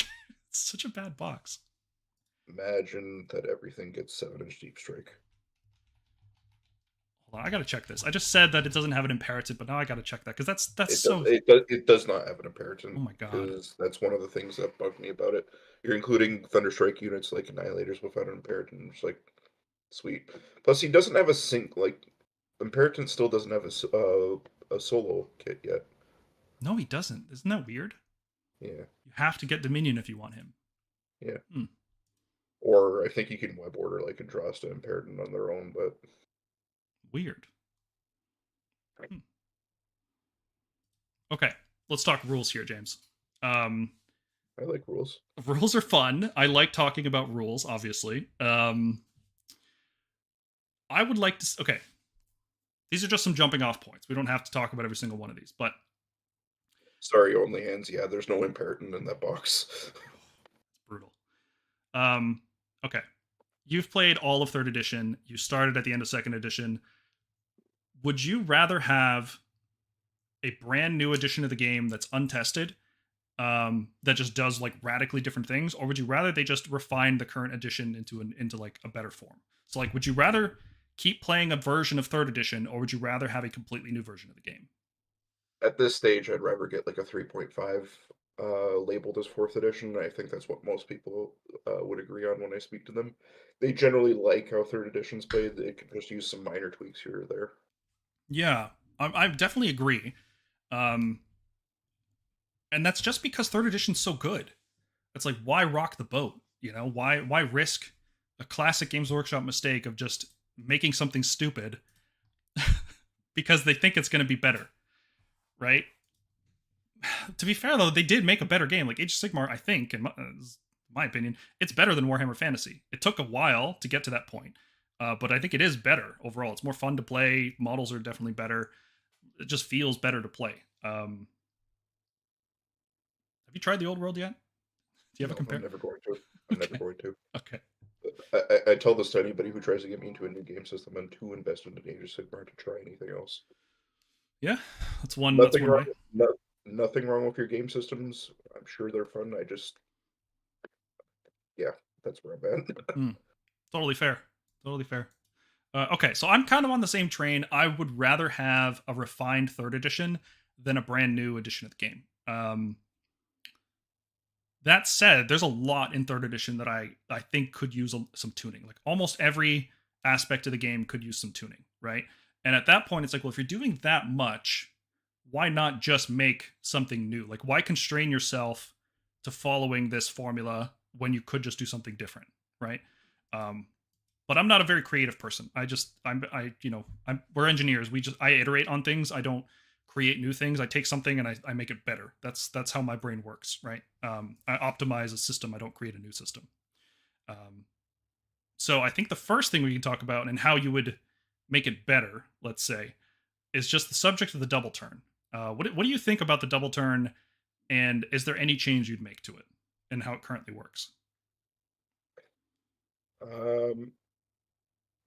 Speaker 1: It's such a bad box.
Speaker 2: Imagine that everything gets 7-inch deep strike.
Speaker 1: Hold on, I gotta check this. I just said that it doesn't have an Imperator, but now I gotta check that because that's so.
Speaker 2: It does not have an Imperator.
Speaker 1: Oh my god!
Speaker 2: Because that's one of the things that bugged me about it. You're including Thunderstrike units like Annihilators without an Imperator, and it's like, sweet. Plus, he doesn't have a sync like Imperator still doesn't have a solo kit yet.
Speaker 1: No, he doesn't. Isn't that weird?
Speaker 2: Yeah,
Speaker 1: You have to get Dominion if you want him.
Speaker 2: yeah.
Speaker 1: Hmm.
Speaker 2: Or I think you can web order like Andrasta and Imperator on their own, but
Speaker 1: Weird. Hmm. Okay, let's talk rules here, James. Um,
Speaker 2: I like rules.
Speaker 1: rules are fun. I like talking about rules, obviously. I would like to. Okay, these are just some jumping off points. We don't have to talk about every single one of these, but
Speaker 2: Sorry, only hands. Yeah, there's no Imperator in that box.
Speaker 1: it's brutal. Um, okay, you've played all of third edition. You started at the end of second edition. Would you rather have a brand new edition of the game that's untested, that just does like radically different things, or would you rather they just refine the current edition into like a better form? So like, would you rather keep playing a version of third edition, or would you rather have a completely new version of the game?
Speaker 2: At this stage, I'd rather get like a 3.5 labeled as fourth edition. I think that's what most people would agree on when I speak to them. They generally like how third edition's played. They can just use some minor tweaks here or there.
Speaker 1: Yeah, I definitely agree. Um, and that's just because third edition's so good. It's like, why rock the boat? You know, why risk a classic Games Workshop mistake of just making something stupid because they think it's going to be better, right? To be fair though, they did make a better game. Like Age of Sigmar, I think, in my opinion, it's better than Warhammer Fantasy. It took a while to get to that point, but I think it is better overall. It's more fun to play. Models are definitely better. It just feels better to play. Have you tried the old world yet? Do you have a
Speaker 2: No, I'm
Speaker 1: compare?
Speaker 2: never going to. I'm never
Speaker 1: Okay.
Speaker 2: going to.
Speaker 1: Okay.
Speaker 2: I tell this to anybody who tries to get me into a new game system. I'm too invested in Age of Sigmar to try anything else.
Speaker 1: Yeah, that's one. That's
Speaker 2: Nothing
Speaker 1: one
Speaker 2: wrong.
Speaker 1: way.
Speaker 2: No, nothing wrong with your game systems. I'm sure they're fun. I just, yeah, that's where I'm at.
Speaker 1: Mm, totally fair. Totally fair. Okay, so I'm kind of on the same train. I would rather have a refined third edition than a brand new edition of the game. That said, there's a lot in third edition that I think could use some tuning. Like almost every aspect of the game could use some tuning, right? And at that point, it's like, well, if you're doing that much, why not just make something new? Like, why constrain yourself to following this formula when you could just do something different, right? Um, but I'm not a very creative person. We're engineers. I iterate on things. I don't create new things. I take something and I make it better. That's how my brain works, right? I optimize a system. I don't create a new system. Um, so I think the first thing we can talk about and how you would make it better, let's say, is just the subject of the double turn. What do you think about the double turn, and is there any change you'd make to it and how it currently works?
Speaker 2: Um,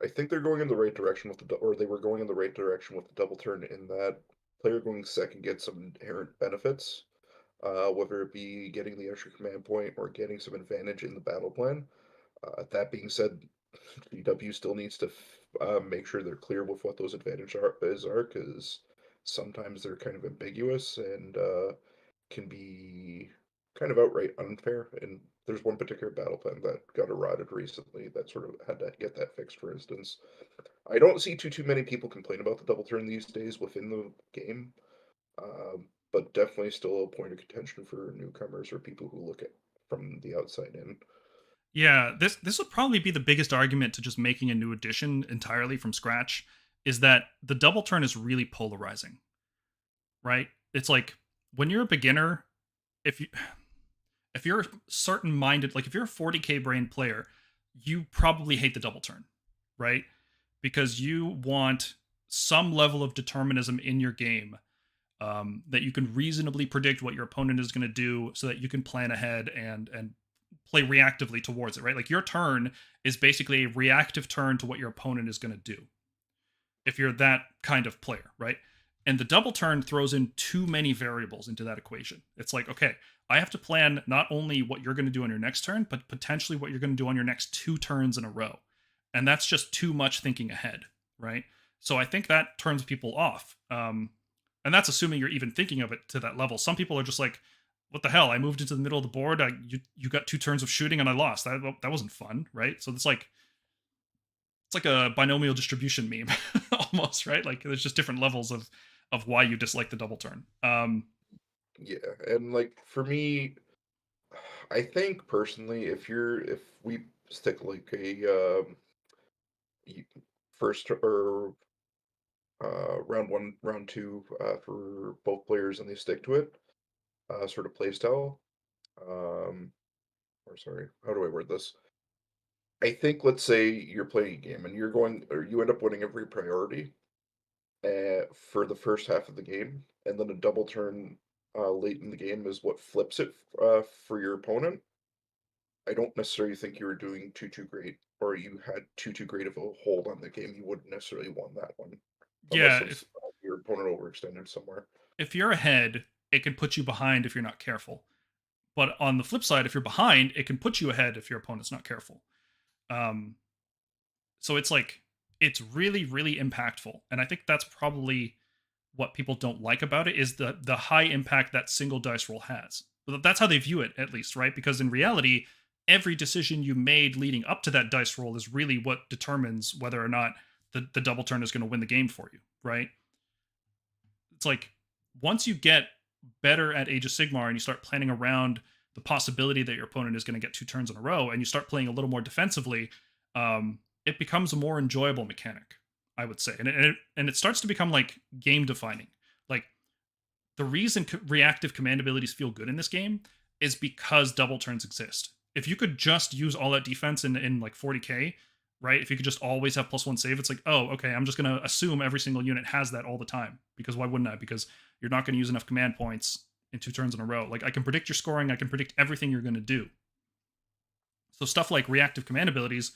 Speaker 2: I think they're going in the right direction with or they were going in the right direction with the double turn in that player going second gets some inherent benefits, whether it be getting the extra command point or getting some advantage in the battle plan. That being said, GW still needs to make sure they're clear with what those advantages are, because sometimes they're kind of ambiguous and can be kind of outright unfair. And there's one particular battle plan that got eroded recently that sort of had to get that fixed. For instance, I don't see too many people complain about the double turn these days within the game, but definitely still a point of contention for newcomers or people who look at from the outside in.
Speaker 1: Yeah, this would probably be the biggest argument to just making a new edition entirely from scratch, is that the double turn is really polarizing, right? It's like when you're a beginner, if you if you're certain minded, like if you're a 40k brain player, you probably hate the double turn, right? Because you want some level of determinism in your game, that you can reasonably predict what your opponent is going to do, so that you can plan ahead and play reactively towards it, right? Like your turn is basically a reactive turn to what your opponent is going to do if you're that kind of player, right? And the double turn throws in too many variables into that equation. It's like, okay, I have to plan not only what you're going to do on your next turn, but potentially what you're going to do on your next two turns in a row. And that's just too much thinking ahead, right? So I think that turns people off. And that's assuming you're even thinking of it to that level. Some people are just like, what the hell? I moved into the middle of the board. You got two turns of shooting and I lost. That wasn't fun, right? So it's like a binomial distribution meme almost, right? Like there's just different levels of why you dislike the double turn.
Speaker 2: Yeah, and like for me, I think personally, if we stick like a y- first or round one, round two for both players, and they stick to it, sort of play style. Um, or sorry, how do I word this? I think let's say you're playing a game and you're going, or you end up winning every priority for the first half of the game, and then a double turn late in the game is what flips it for your opponent. I don't necessarily think you were doing too great, or you had too great of a hold on the game. You wouldn't necessarily won that one, unless
Speaker 1: Yeah,
Speaker 2: it's your opponent overextended somewhere.
Speaker 1: if you're ahead, it can put you behind if you're not careful. But on the flip side, if you're behind, it can put you ahead if your opponent's not careful. Um, so it's like it's really, really impactful, and I think that's probably what people don't like about it is the high impact that single dice roll has. But that's how they view it, at least, right? Because in reality, every decision you made leading up to that dice roll is really what determines whether or not the double turn is going to win the game for you, right? It's like once you get better at Age of Sigmar and you start planning around the possibility that your opponent is going to get 2 turns in a row and you start playing a little more defensively, it becomes a more enjoyable mechanic, I would say. And it starts to become like game defining. Like the reason reactive command abilities feel good in this game is because double turns exist. If you could just use all that defense in like 40k, right? If you could just always have +1 save, it's like, oh, okay, I'm just gonna assume every single unit has that all the time. Because why wouldn't I? Because you're not gonna use enough command points in 2 turns in a row. Like I can predict your scoring, I can predict everything you're gonna do. So stuff like reactive command abilities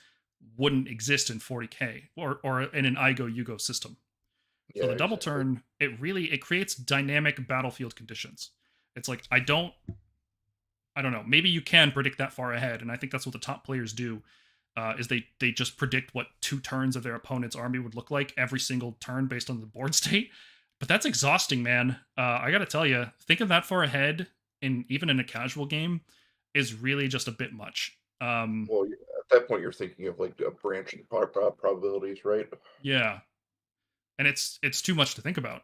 Speaker 1: wouldn't exist in 40k or in an I go you go system. So
Speaker 2: Yeah,
Speaker 1: the double
Speaker 2: exactly.
Speaker 1: turn, it creates dynamic battlefield conditions. It's like I don't know. Maybe you can predict that far ahead, and I think that's what the top players do. Is they just predict what 2 turns of their opponent's army would look like every single turn based on the board state. But that's exhausting, man. I gotta tell you, thinking that far ahead in even in a casual game is really just a bit much.
Speaker 2: Well, at that point, you're thinking of like a branch and probabilities, right?
Speaker 1: Yeah, and it's too much to think about.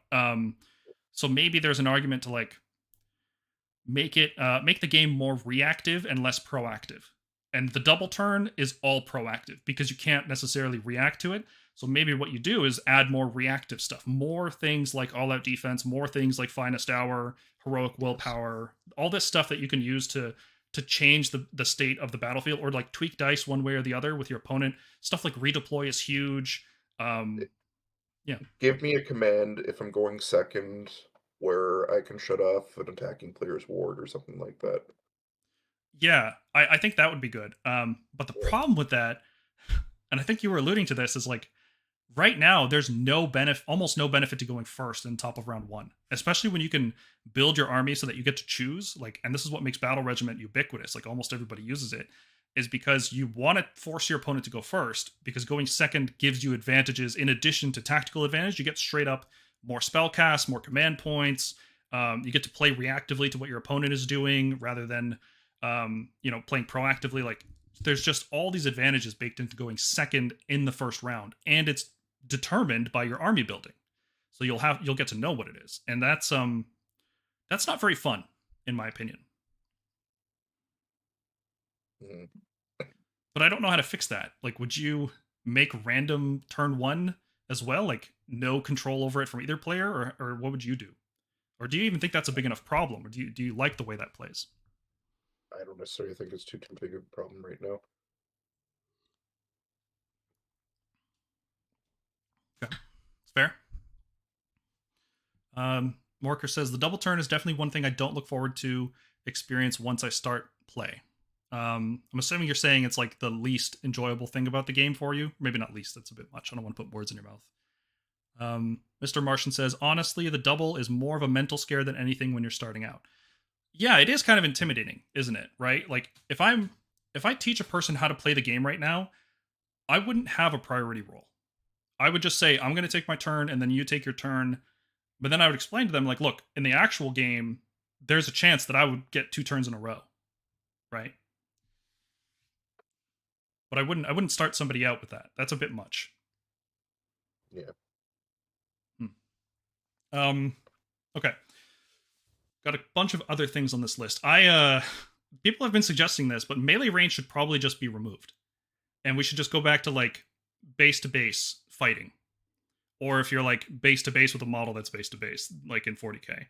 Speaker 1: So maybe there's an argument to like make the game more reactive and less proactive. And the double turn is all proactive because you can't necessarily react to it. So maybe what you do is add more reactive stuff, more things like all out defense, more things like finest hour, heroic
Speaker 2: Yes.
Speaker 1: willpower, all this stuff that you can use to change the state of the battlefield or like tweak dice one way or the other with your opponent. Stuff like redeploy is huge. Um, yeah,
Speaker 2: Give me a command if I'm going second where I can shut off an attacking player's ward or something like that.
Speaker 1: yeah, I think that would be good. But the
Speaker 2: Yeah.
Speaker 1: problem with that, and I think you were alluding to this, is like right now there's no benefit, almost no benefit to going first in top of round one, especially when you can build your army so that you get to choose. Like, and this is what makes Battle Regiment ubiquitous. Like almost everybody uses it, is because you want to force your opponent to go first because going second gives you advantages in addition to tactical advantage. You get straight up more spell cast, more command points. You get to play reactively to what your opponent is doing rather than playing proactively. Like there's just all these advantages baked into going second in the first round, and it's determined by your army building. So you'll get to know what it is, and that's not very fun, in my opinion.
Speaker 2: Mhm.
Speaker 1: But I don't know how to fix that. Like, would you make random turn one as well? Like, no control over it from either player, or what would you do? Or do you even think that's a big enough problem? Or do you like the way that plays?
Speaker 2: I don't necessarily think it's too big of a problem right now.
Speaker 1: Okay, it's fair. Morker says the double turn is definitely one thing I don't look forward to experience once I start play. I'm assuming you're saying it's like the least enjoyable thing about the game for you. Maybe not least. That's a bit much. I don't want to put words in your mouth. Mr. Martian says honestly, the double is more of a mental scare than anything when you're starting out. Yeah, it is kind of intimidating, isn't it? Right? Like if I teach a person how to play the game right now, I wouldn't have a priority roll. I would just say I'm going to take my turn and then you take your turn, but then I would explain to them like, look, in the actual game, there's a chance that I would get 2 turns in a row, right? But I wouldn't start somebody out with that. That's a bit much.
Speaker 2: Yeah.
Speaker 1: Okay. Got a bunch of other things on this list. People have been suggesting this, but melee range should probably just be removed. And we should just go back to like base to base fighting. Or if you're like base to base with a model that's base to base, like in 40k.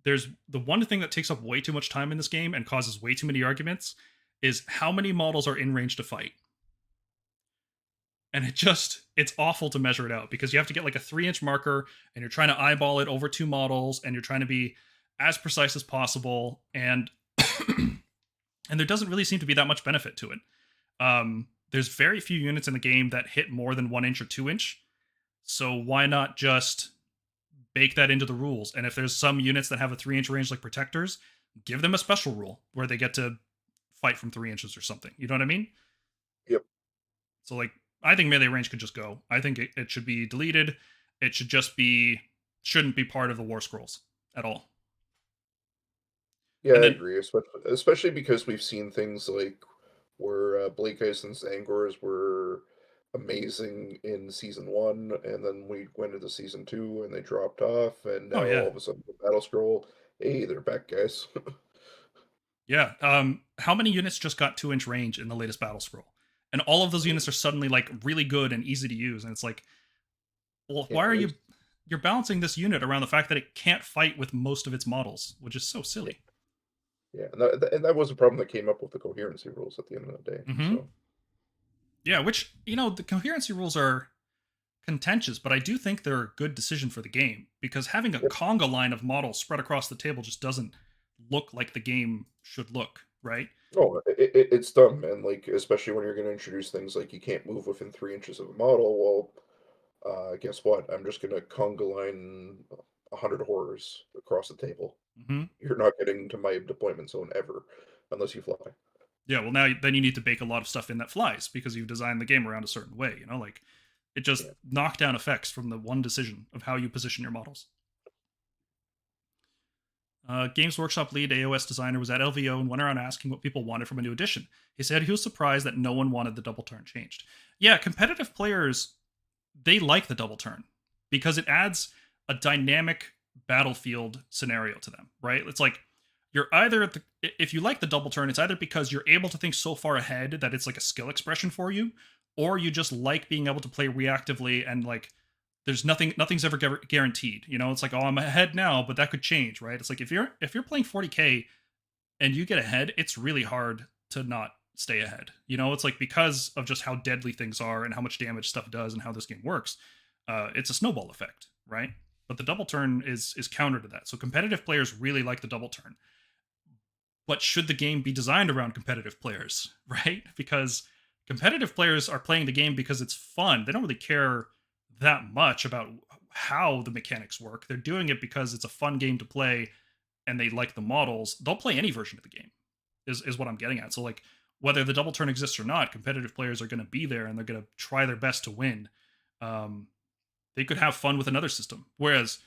Speaker 1: There's the one thing that takes up way too much time in this game and causes way too many arguments is how many models are in range to fight. And it's awful to measure it out because you have to get like a 3-inch marker and you're trying to eyeball it over 2 models and you're trying to be as precise as possible, and and there doesn't really seem to be that much benefit to it. There's very few units in the game that hit more than 1-inch or 2-inch, so why not just bake that into the rules? And if there's some units that have a 3-inch range like protectors, give them a special rule where they get to fight from 3 inches or something. You know what I mean?
Speaker 2: Yep.
Speaker 1: So like, I think melee range could just go. I think it should be deleted. It should just be, shouldn't be part of the war scrolls at all.
Speaker 2: Yeah,
Speaker 1: And
Speaker 2: I
Speaker 1: then,
Speaker 2: agree, especially because we've seen things like where Blake Ice and Zangors were amazing in season one, and then we went into season two and they dropped off, and
Speaker 1: oh
Speaker 2: now
Speaker 1: yeah,
Speaker 2: all of a sudden the Battle Scroll, hey, they're back, guys.
Speaker 1: yeah. How many units just got 2-inch range in the latest battle scroll? And all of those units are suddenly like really good and easy to use. And it's like, well,
Speaker 2: Yeah,
Speaker 1: why are you? You're balancing this unit around the fact that it can't fight with most of its models, which is so silly.
Speaker 2: yeah, and that was a problem that came up with the coherency rules at the end of the day.
Speaker 1: Mm-hmm.
Speaker 2: So
Speaker 1: Yeah, which the coherency rules are contentious, but I do think they're a good decision for the game because having a
Speaker 2: yep.
Speaker 1: conga line of models spread across the table just doesn't look like the game should look, right?
Speaker 2: Oh, it's dumb, man. Like especially when you're going to introduce things like you can't move within 3 inches of a model. Well, guess what? I'm just gonna conga line 100 horrors across the table.
Speaker 1: Mm-hmm.
Speaker 2: You're not getting to my deployment zone ever, unless you fly.
Speaker 1: Yeah, well now then you need to bake a lot of stuff in that flies because you've designed the game around a certain way. Like it just
Speaker 2: Yeah.
Speaker 1: knocked down effects from the one decision of how you position your models. Games Workshop lead AOS designer was at LVO and went around asking what people wanted from a new edition. He said he was surprised that no one wanted the double turn changed. Yeah, competitive players, they like the double turn because it adds a dynamic battlefield scenario to them, right? It's like you're either at the, if you like the double turn, it's either because you're able to think so far ahead that it's like a skill expression for you, or you just like being able to play reactively and like there's nothing's ever guaranteed. It's like, oh, I'm ahead now, but that could change, right? It's like if you're playing 40k and you get ahead, it's really hard to not stay ahead. It's like because of just how deadly things are and how much damage stuff does and how this game works, it's a snowball effect, right? But the double turn is counter to that. So competitive players really like the double turn. But should the game be designed around competitive players, right? Because competitive players are playing the game because it's fun. They don't really care that much about how the mechanics work. They're doing it because it's a fun game to play and they like the models. They'll play any version of the game, is what I'm getting at. So, like, whether the double turn exists or not, competitive players are going to be there and they're going to try their best to win. They could have fun with another system. Whereas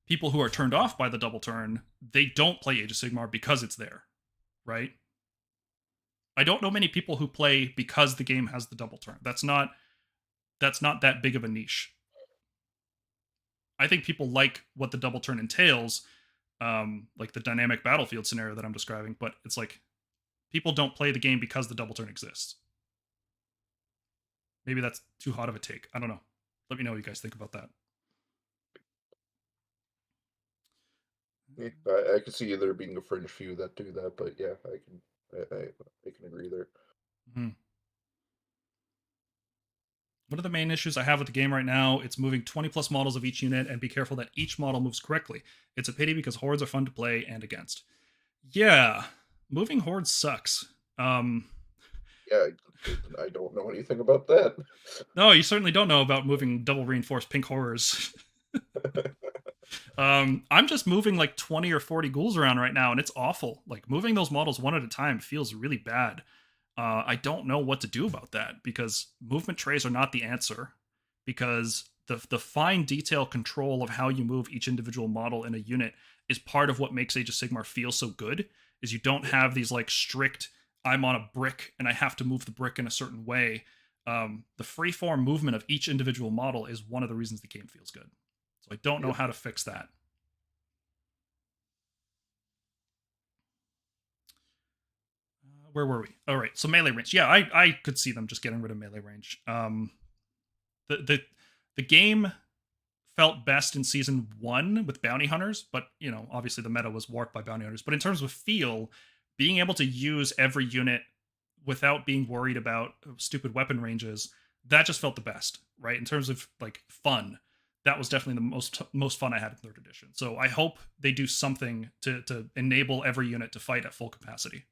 Speaker 1: people who are turned off by the double turn, they don't play Age of Sigmar because it's there, right? I don't know many people who play because the game has the double turn. That's not that big of a niche. I think people like what the double turn entails, like the dynamic battlefield scenario that I'm describing, but it's like people don't play the game because the double turn exists. Maybe that's too hot of a take. I don't know. Let me know what you guys think about that.
Speaker 2: Yeah, I can see there being a fringe few that do that, but yeah, I can agree there.
Speaker 1: Mm-hmm. One of the main issues I have with the game right now, it's moving 20 plus models of each unit and be careful that each model moves correctly. It's a pity because hordes are fun to play and against. Yeah, moving hordes sucks.
Speaker 2: Yeah, I don't know anything about that.
Speaker 1: No, you certainly don't know about moving double reinforced pink horrors. I'm just moving like 20 or 40 ghouls around right now, and it's awful. Like moving those models one at a time feels really bad. I don't know what to do about that because movement trays are not the answer. Because the fine detail control of how you move each individual model in a unit is part of what makes Age of Sigmar feel so good. Is you don't have these like strict, I'm on a brick and I have to move the brick in a certain way. The freeform movement of each individual model is one of the reasons the game feels good. So So I don't know
Speaker 2: Yep.
Speaker 1: how to fix that. Where were we? All right, so melee range. Yeah, I could see them just getting rid of melee range. The game felt best in season 1 with bounty hunters, but obviously the meta was warped by bounty hunters. But in terms of feel, being able to use every unit without being worried about stupid weapon ranges, that just felt the best, right? In terms of like fun, that was definitely the most fun I had in third edition. So I hope they do something to enable every unit to fight at full capacity.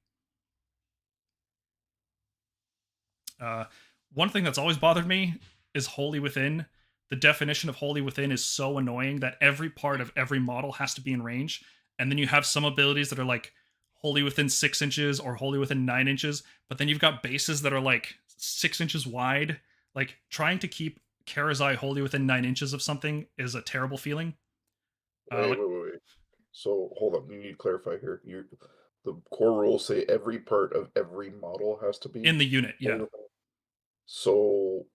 Speaker 1: Uh, One thing that's always bothered me is Holy Within. The definition of Holy Within is so annoying that every part of every model has to be in range. And then you have some abilities that are like Holy Within 6 inches or Holy Within 9 inches. But then you've got bases that are like 6 inches wide. Like trying to keep Karazai Holy Within 9 inches of something is a terrible feeling.
Speaker 2: Wait,
Speaker 1: Like
Speaker 2: wait, wait, wait. So hold on, you need to clarify here. The core rules say every part of every model has to be
Speaker 1: in the unit, yeah.
Speaker 2: fully refined. So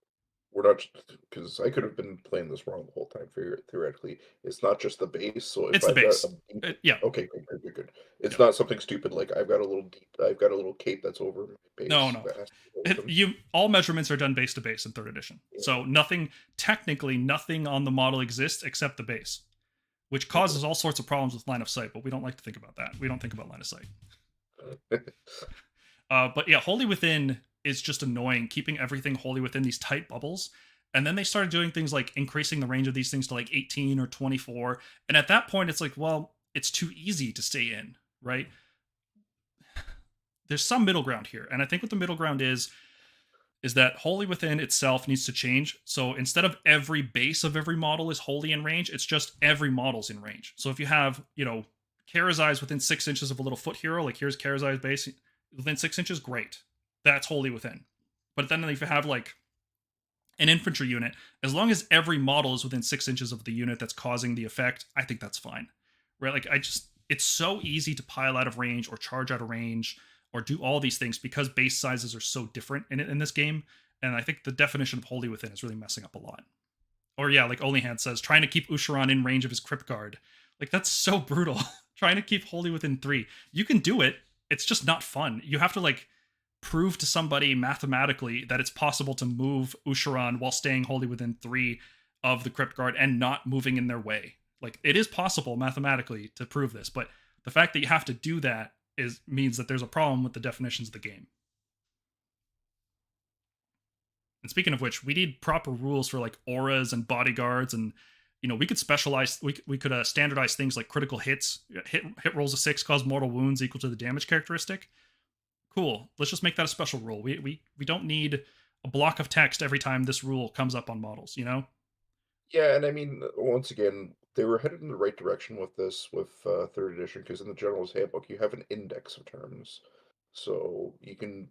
Speaker 2: we're not, because I could have been playing this wrong the whole time. Theoretically, it's not just the base. So if
Speaker 1: It's the
Speaker 2: I've got
Speaker 1: base. Yeah.
Speaker 2: okay, good, good, good, good. It's
Speaker 1: Yeah.
Speaker 2: not something stupid like I've got a little cape that's over my
Speaker 1: No,
Speaker 2: base
Speaker 1: no.
Speaker 2: that has to be open.
Speaker 1: You all measurements are done base to base in third edition.
Speaker 2: Yeah,
Speaker 1: So technically nothing on the model exists except the base, which
Speaker 2: okay.
Speaker 1: causes all sorts of problems with line of sight. But we don't like to think about that. We don't think about line of sight. But yeah, Holy Within is just annoying, keeping everything wholly within these tight bubbles. And then they started doing things like increasing the range of these things to like 18 or 24. And at that point, it's like, well, it's too easy to stay in, right? There's some middle ground here. And I think what the middle ground is that Holy Within itself needs to change. So instead of every base of every model is wholly in range, it's just every model's in range. So if you have, Karazai's within 6 inches of a little foot hero, like here's Karazai's base within 6 inches, great. That's Holy Within. But then if you have like an infantry unit, as long as every model is within 6 inches of the unit that's causing the effect, I think that's fine. Right? Like it's so easy to pile out of range or charge out of range or do all these things because base sizes are so different in this game. And I think the definition of Holy Within is really messing up a lot. Or yeah, like Onlyhand says, trying to keep Usharan in range of his Crypt Guard. Like that's so brutal. Trying to keep Holy Within 3. You can do it. It's just not fun. You have to like prove to somebody mathematically that it's possible to move Usharan while staying wholly within 3 of the Crypt Guard and not moving in their way. Like it is possible mathematically to prove this, but the fact that you have to do that means that there's a problem with the definitions of the game. And speaking of which, we need proper rules for like auras and bodyguards, and we could specialize. We could standardize things like critical hits. Hit rolls of 6 cause mortal wounds equal to the damage characteristic. Cool. Let's just make that a special rule. We don't need a block of text every time this rule comes up on models.
Speaker 2: Yeah, and I mean, once again, they were headed in the right direction with this, with third edition, because in the General's Handbook, you have an index of terms, so you can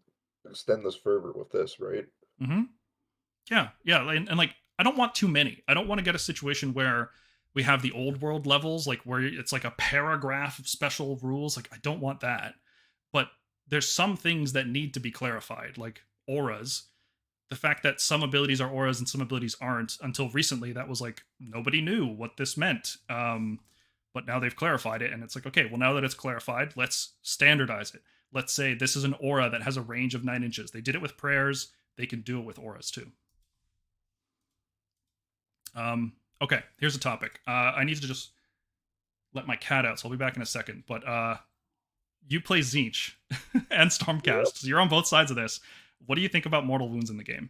Speaker 2: extend this further with this, right?
Speaker 1: Mm-hmm. Yeah, and like I don't want too many. I don't want to get a situation where we have the old world levels, like where it's like a paragraph of special rules. Like I don't want that. But there's some things that need to be clarified, like auras. The fact that some abilities are auras and some abilities aren't. Until recently, that was like nobody knew what this meant. But now they've clarified it, and it's like, okay, well, now that it's clarified, let's standardize it. Let's say this is an aura that has a range of 9 inches. They did it with prayers. They can do it with auras too. Okay, here's a topic. I need to just let my cat out, so I'll be back in a second. But you play Zinch and
Speaker 2: Yeah.
Speaker 1: Stormcast, so you're on both sides of this. What do you think about mortal wounds in the game?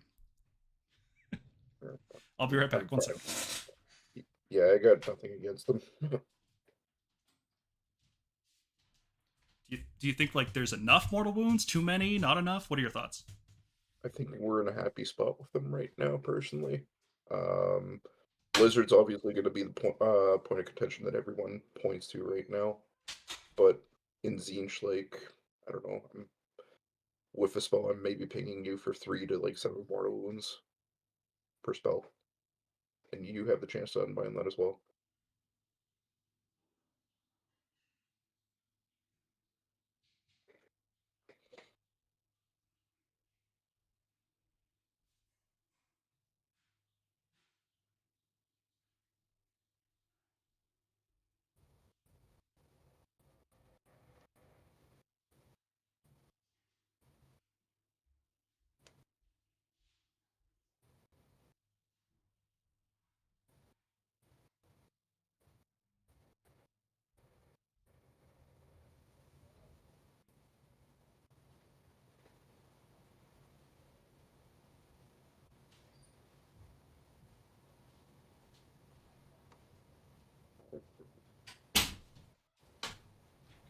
Speaker 1: I'll be right
Speaker 2: I'm
Speaker 1: back. One second.
Speaker 2: Yeah, I got nothing against them.
Speaker 1: Do you think like there's enough mortal wounds? Too many? Not enough? What are your thoughts?
Speaker 2: I think we're in a happy spot with them right now, personally. Um, Blizzard's obviously going to be the point of contention that everyone points to right now, but in Zinch, like, I don't know, with a spell, I'm maybe pinging you for 3 to like 7 mortal wounds per spell, and you have the chance to unbind that as well.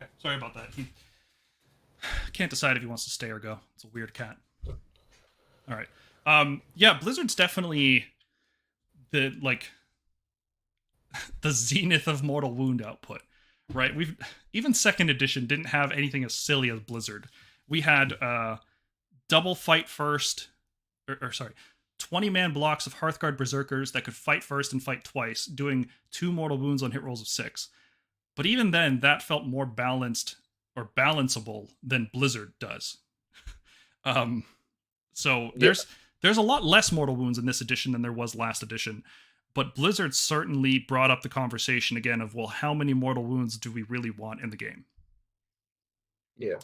Speaker 1: Okay, sorry about that. He can't decide if he wants to stay or go. It's a weird cat. All right. Yeah, Blizzard's definitely the like the zenith of Mortal Wound output, right? We've even second edition didn't have anything as silly as Blizzard. We had double fight first, or sorry, 20-man blocks of Hearthguard Berserkers that could fight first and fight twice, doing 2 mortal wounds on hit rolls of 6. But even then, that felt more balanced or balanceable than Blizzard does. So there's a lot less mortal wounds in this edition than there was last edition. But Blizzard certainly brought up the conversation again of, well, how many mortal wounds do we really want in the game?
Speaker 2: Yeah.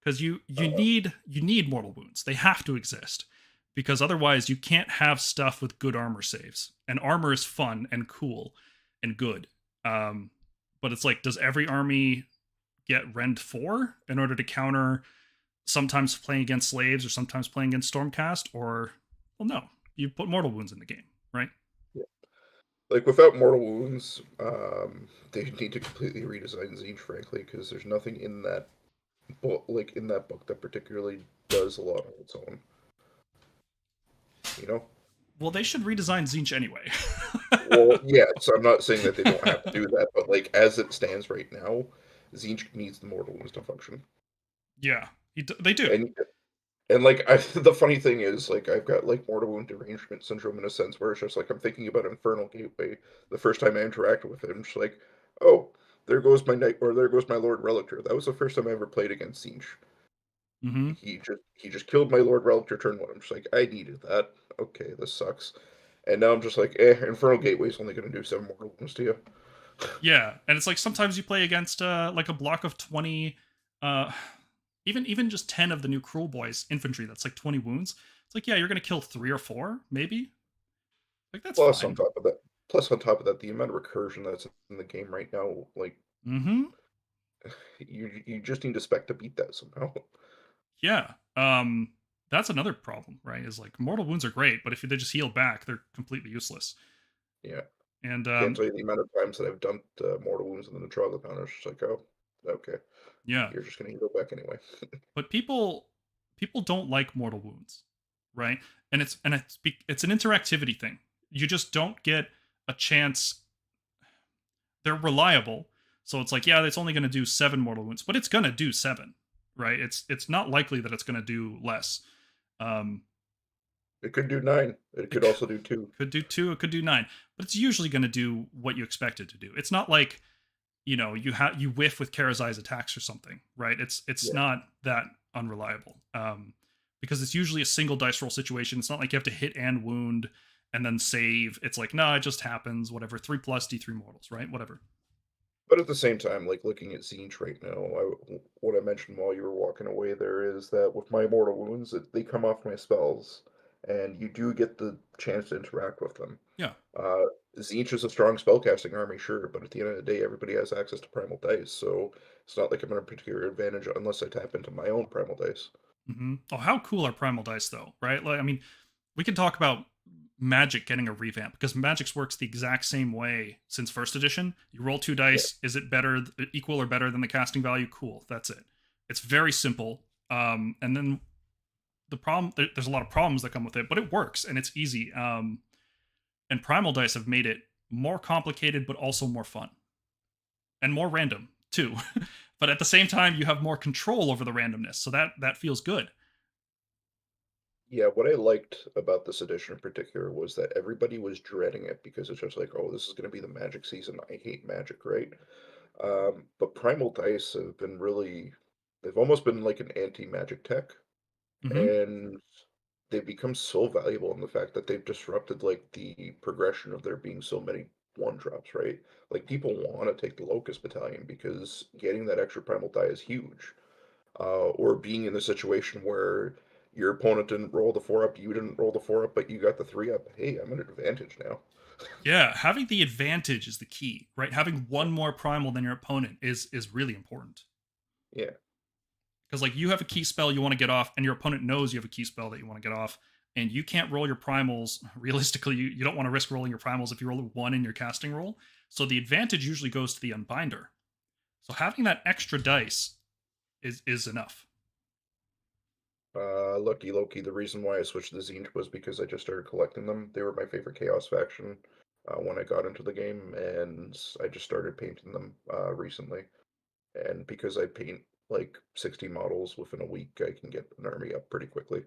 Speaker 1: Because you need mortal wounds. They have to exist. Because otherwise you can't have stuff with good armor saves. And armor is fun and cool and good. But it's like, does every army get Rend 4 in order to counter sometimes playing against slaves or sometimes playing against Stormcast? Or, well, no. You put mortal wounds in the game, right?
Speaker 2: Yeah. Like, without mortal wounds, they need to completely redesign Zinch, frankly, because there's nothing in that book, that particularly does a lot on its own. You know?
Speaker 1: Well, they should redesign Zinch anyway.
Speaker 2: Well, yeah, so I'm not saying that they don't have to do that, but like as it stands right now, Zinch needs the mortal wounds to function.
Speaker 1: Yeah, they do.
Speaker 2: And like the funny thing is, like I've got like mortal wound derangement syndrome in a sense where it's just like I'm thinking about Infernal Gateway the first time I interacted with it, I'm just like, oh, there goes my knight, or there goes my Lord Relictor. That was the first time I ever played against Zinch.
Speaker 1: Mm-hmm.
Speaker 2: He just killed my Lord Relictor turn one. I'm just like, I needed that. Okay, this sucks. And now I'm just like, Infernal Gateway's only going to do 7 mortal wounds to you.
Speaker 1: Yeah, and it's like sometimes you play against like a block of 20, even just 10 of the new Cruel Boys infantry. That's like 20 wounds. It's like, yeah, you're gonna kill 3 or 4, maybe. Like that's
Speaker 2: Plus,
Speaker 1: fine.
Speaker 2: on top of that, the amount of recursion that's in the game right now, like,
Speaker 1: Mm-hmm.
Speaker 2: you just need to spec to beat that somehow.
Speaker 1: Yeah. That's another problem, right? Is like mortal wounds are great, but if they just heal back, they're completely useless.
Speaker 2: Yeah.
Speaker 1: And
Speaker 2: Can't tell you the amount of times that I've dumped mortal wounds and then the Troglodyte. It's just like, oh, okay,
Speaker 1: yeah,
Speaker 2: you're just gonna heal back anyway.
Speaker 1: but people don't like mortal wounds, right? And it's an interactivity thing. You just don't get a chance. They're reliable, so it's like, yeah, it's only going to do 7 mortal wounds, but it's going to do 7, right? It's not likely that it's going to do less.
Speaker 2: It could do 9. It could also do 2.
Speaker 1: Could do 2, it could do 9, but it's usually going to do what you expect it to do. It's not like, you whiff with Karazai's attacks or something, right? It's
Speaker 2: Yeah.
Speaker 1: not that unreliable, because it's usually a single dice roll situation. It's not like you have to hit and wound and then save. It's like, no, it just happens, whatever. 3 plus D3 mortals, right? Whatever.
Speaker 2: But at the same time, like looking at Zinch right now, what I mentioned while you were walking away there is that with my mortal wounds, they come off my spells, and you do get the chance to interact with them.
Speaker 1: Yeah.
Speaker 2: Uh, Zinch is a strong spellcasting army, sure, but at the end of the day, everybody has access to primal dice, so it's not like I'm at a particular advantage unless I tap into my own primal dice.
Speaker 1: Mm-hmm. Oh, how cool are primal dice though, right? Like, I mean, we can talk about Magic getting a revamp because Magic's works the exact same way since first edition. You roll 2 dice.
Speaker 2: Yeah.
Speaker 1: Is it better, equal, or better than the casting value? Cool. That's it. It's very simple. And then the problem, there's a lot of problems that come with it, but it works and it's easy. And primal dice have made it more complicated, but also more fun and more random too. But at the same time, you have more control over the randomness, so that feels good.
Speaker 2: Yeah, what I liked about this edition in particular was that everybody was dreading it because it's just like, oh, this is going to be the Magic season. I hate Magic, right? But Primal Dice have been really, they've almost been like an anti-Magic tech,
Speaker 1: Mm-hmm.
Speaker 2: and they've become so valuable in the fact that they've disrupted like the progression of there being so many one drops, right? Like people want to take the Locust Battalion because getting that extra Primal Die is huge, or being in the situation where your opponent didn't roll the 4 up, you didn't roll the 4 up, but you got the 3 up. Hey, I'm at an advantage now.
Speaker 1: Yeah, having the advantage is the key, right? Having one more primal than your opponent is really important.
Speaker 2: Yeah.
Speaker 1: Because like you have a key spell you want to get off, and your opponent knows you have a key spell that you want to get off, and you can't roll your primals. Realistically, you don't want to risk rolling your primals if you roll a 1 in your casting roll. So the advantage usually goes to the unbinder. So having that extra dice is enough.
Speaker 2: Lucky Loki, the reason why I switched to Zinj was because I just started collecting them. They were my favorite Chaos faction when I got into the game, and I just started painting them recently. And because I paint like 60 models within a week, I can get an army up pretty quickly.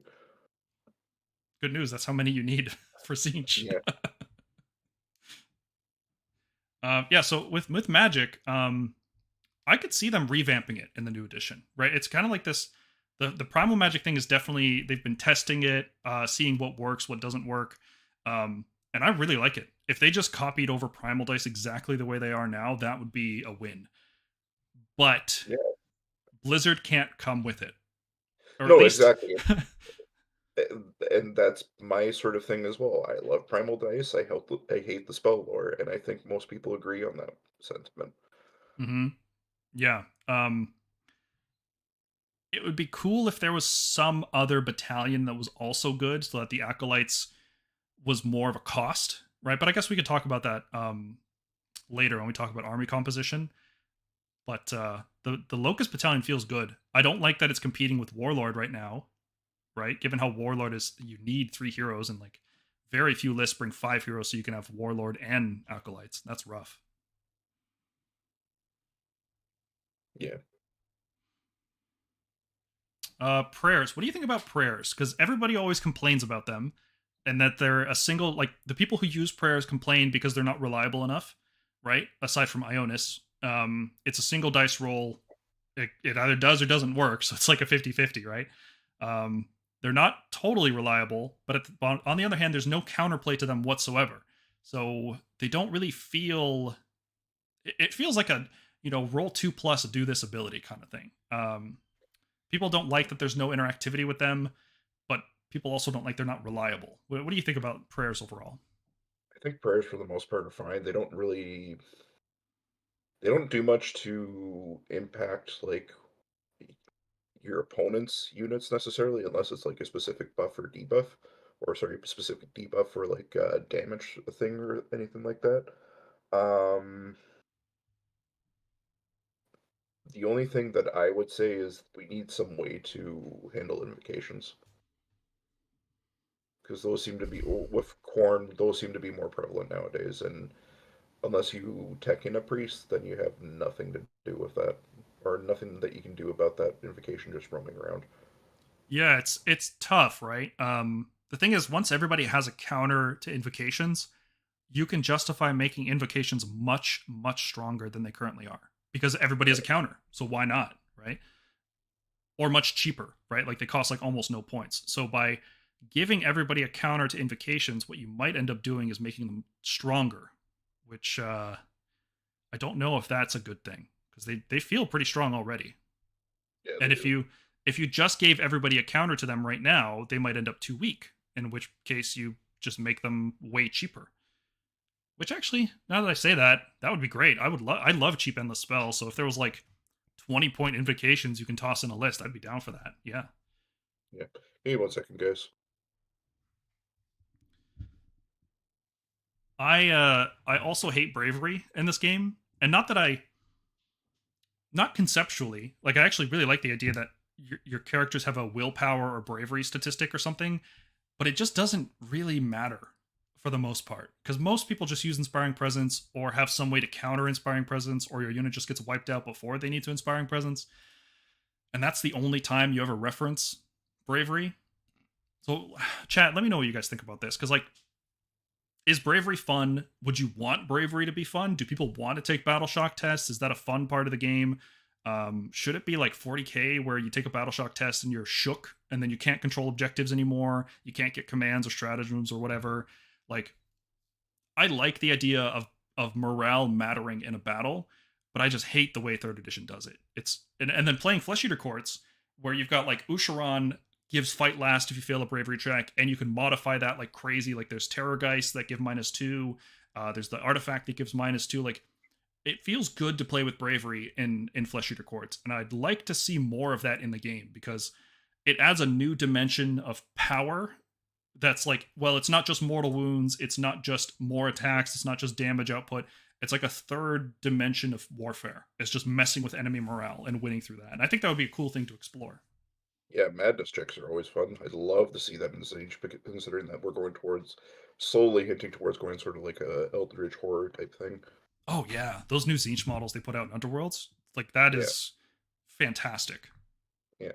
Speaker 1: Good news. That's how many you need for Siege.
Speaker 2: Yeah,
Speaker 1: Yeah. So with Magic, I could see them revamping it in the new edition. Right. It's kind of like this. The Primal Magic thing is definitely they've been testing it, seeing what works, what doesn't work, and I really like it. If they just copied over Primal Dice exactly the way they are now, that would be a win. But
Speaker 2: yeah.
Speaker 1: Blizzard can't come with it, or at
Speaker 2: No,
Speaker 1: least
Speaker 2: exactly. And that's my sort of thing as well. I love Primal Dice. I hate the spell lore, and I think most people agree on that sentiment.
Speaker 1: hmm yeah. It would be cool if there was some other battalion that was also good, so that the acolytes was more of a cost, right? But I guess we could talk about that later when we talk about army composition. But the Locust battalion feels good. I don't like that it's competing with Warlord right now, right? Given how Warlord is, you need 3 heroes, and like very few lists bring 5 heroes, so you can have Warlord and acolytes. That's rough.
Speaker 2: Yeah.
Speaker 1: Prayers. What do you think about prayers? Because everybody always complains about them, and that they're a single. Like the people who use prayers complain because they're not reliable enough, right? Aside from Ionis, it's a single dice roll. It either does or doesn't work, so it's like a 50-50, right? Um, they're not totally reliable, but on the other hand, there's no counterplay to them whatsoever. So they don't really feel. It feels like a roll 2+ do this ability kind of thing. People don't like that there's no interactivity with them, but people also don't like they're not reliable. What do you think about prayers overall?
Speaker 2: I think prayers for the most part are fine. They don't do much to impact like your opponent's units necessarily, unless it's like a specific buff or debuff, or sorry, a specific debuff or like damage thing or anything like that. Um, the only thing that I would say is we need some way to handle invocations because those seem to be with Corn, those seem to be more prevalent nowadays, and unless you tech in a priest, then you have nothing to do with that, or nothing that you can do about that invocation just roaming around.
Speaker 1: Yeah, it's tough, right? The thing is, once everybody has a counter to invocations, you can justify making invocations much stronger than they currently are because everybody has a counter. So why not, right? Or much cheaper, right? Like they cost like almost no points. So by giving everybody a counter to invocations, what you might end up doing is making them stronger, which I don't know if that's a good thing because they feel pretty strong already.
Speaker 2: Yeah,
Speaker 1: And
Speaker 2: they do.
Speaker 1: if you just gave everybody a counter to them right now, they might end up too weak. In which case, you just make them way cheaper. Which actually, now that I say that, that would be great. I love cheap endless spells. So if there was like 20-point invocations you can toss in a list, I'd be down for that. Yeah.
Speaker 2: Yeah. Hey, 1 second, guys.
Speaker 1: I also hate bravery in this game, and not that I not conceptually. Like I actually really like the idea that your characters have a willpower or bravery statistic or something, but it just doesn't really matter for the most part because most people just use inspiring presence or have some way to counter inspiring presence, or your unit just gets wiped out before they need to inspiring presence, and that's the only time you ever reference bravery. So chat, let me know what you guys think about this, because like, is bravery fun? Would you want bravery to be fun? Do people want to take battle shock tests? Is that a fun part of the game? Should it be like 40k where you take a battle shock test and you're shook and then you can't control objectives anymore? You can't get commands or stratagems or whatever. Like, I like the idea of morale mattering in a battle, but I just hate the way third edition does it. It's and then playing Flesh Eater Courts, where you've got like Usharan gives fight last if you fail a bravery check, and you can modify that like crazy. Like there's Terror Geist that give -2. There's the artifact that gives -2. Like it feels good to play with bravery in Flesh Eater Courts, and I'd like to see more of that in the game because it adds a new dimension of power. That's like, well, it's not just mortal wounds, it's not just more attacks, it's not just damage output. It's like a third dimension of warfare. It's just messing with enemy morale and winning through that. And I think that would be a cool thing to explore.
Speaker 2: Yeah, madness checks are always fun. I'd love to see them in Siege, considering that we're going towards slowly hinting towards going sort of like a Eldritch horror type thing.
Speaker 1: Oh yeah, those new Zinch models they put out in Underworlds, like that
Speaker 2: Yeah,
Speaker 1: is fantastic.
Speaker 2: yeah.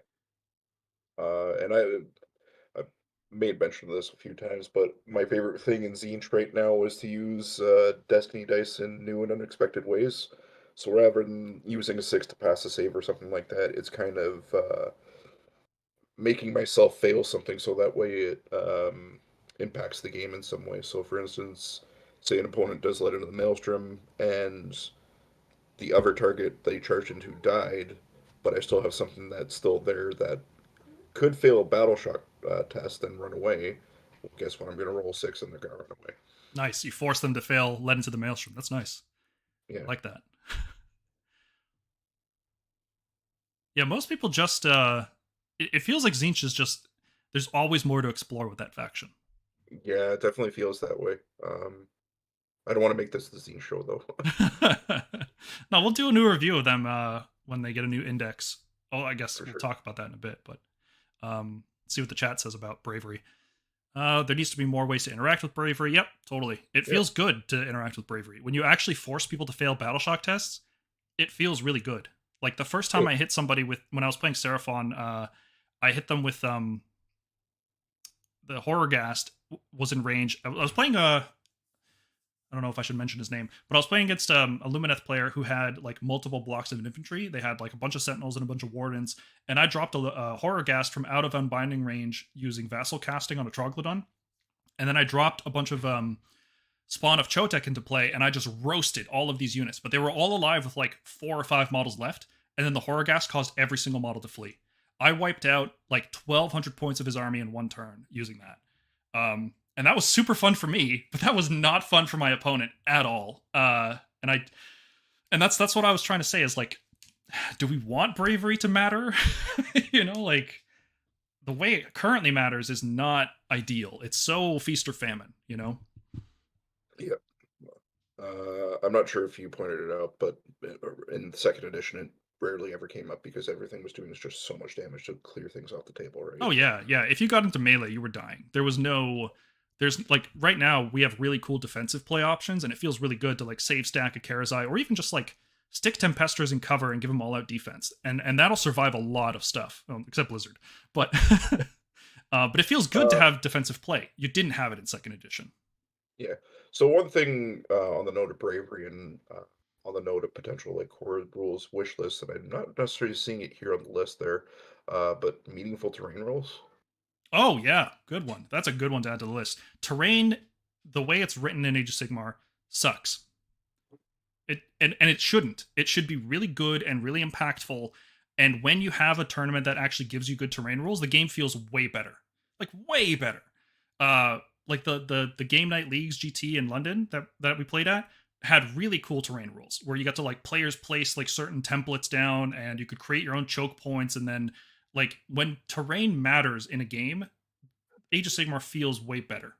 Speaker 2: I've made mention of this a few times, but my favorite thing in Zinch right now is to use Destiny dice in new and unexpected ways. So rather than using a six to pass a save or something like that, it's kind of making myself fail something so that way it impacts the game in some way. So, for instance, say an opponent does let into the Maelstrom and the other target they charged into died, but I still have something that's still there that could fail a battle shock test and run away. Well, guess what? I'm going to roll six and they're going to run away.
Speaker 1: Nice. You force them to fail, led into the maelstrom. That's nice. I
Speaker 2: Yeah.
Speaker 1: like that. Yeah, most people just it feels like Zinch is just there's always more to explore with that faction.
Speaker 2: Yeah, it definitely feels that way. I don't want to make this the Zine show, though.
Speaker 1: No, we'll do a new review of them when they get a new index. Oh, I guess
Speaker 2: For
Speaker 1: we'll
Speaker 2: sure.
Speaker 1: talk about that in a bit, but see what the chat says about bravery. There needs to be more ways to interact with bravery. Yep, totally. It
Speaker 2: Yeah.
Speaker 1: feels good to interact with bravery. When you actually force people to fail battle shock tests, it feels really good. Like the first time
Speaker 2: Oh,
Speaker 1: I hit somebody with when I was playing Seraphon, I hit them with the horror ghast was in range. I was playing I don't know if I should mention his name, but I was playing against a Lumineth player who had like multiple blocks of infantry. They had like a bunch of sentinels and a bunch of wardens, and I dropped a horror ghast from out of unbinding range using vassal casting on a troglodyte, and then I dropped a bunch of spawn of Chotek into play, and I just roasted all of these units. But they were all alive with like 4 or 5 models left, and then the horror ghast caused every single model to flee. I wiped out like 1,200 points of his army in one turn using that. And that was super fun for me, but that was not fun for my opponent at all. And that's what I was trying to say is like, do we want bravery to matter? Like the way it currently matters is not ideal. It's so feast or famine.
Speaker 2: yeah. I'm not sure if you pointed it out, but in the second edition, it rarely ever came up because everything was doing is just so much damage to clear things off the table, right?
Speaker 1: Oh yeah, yeah. If you got into melee, you were dying. There's like right now we have really cool defensive play options, and it feels really good to like save stack a Karazai or even just like stick Tempesters in cover and give them all out defense, and that'll survive a lot of stuff, except Blizzard. But but it feels good to
Speaker 2: Uh,
Speaker 1: have defensive play. You didn't have it in second edition.
Speaker 2: yeah. So one thing on the note of bravery and on the note of potential like core rules wish lists, and I'm not necessarily seeing it here on the list there, but meaningful terrain rules.
Speaker 1: Oh yeah, good one. That's a good one to add to the list. Terrain, the way it's written in Age of Sigmar, sucks. And it shouldn't. It should be really good and really impactful. And when you have a tournament that actually gives you good terrain rules, the game feels way better. Like way better. Like the game night leagues GT in London that we played at had really cool terrain rules where you got to like players place like certain templates down and you could create your own choke points, and then like when terrain matters in a game, Age of Sigmar feels way better.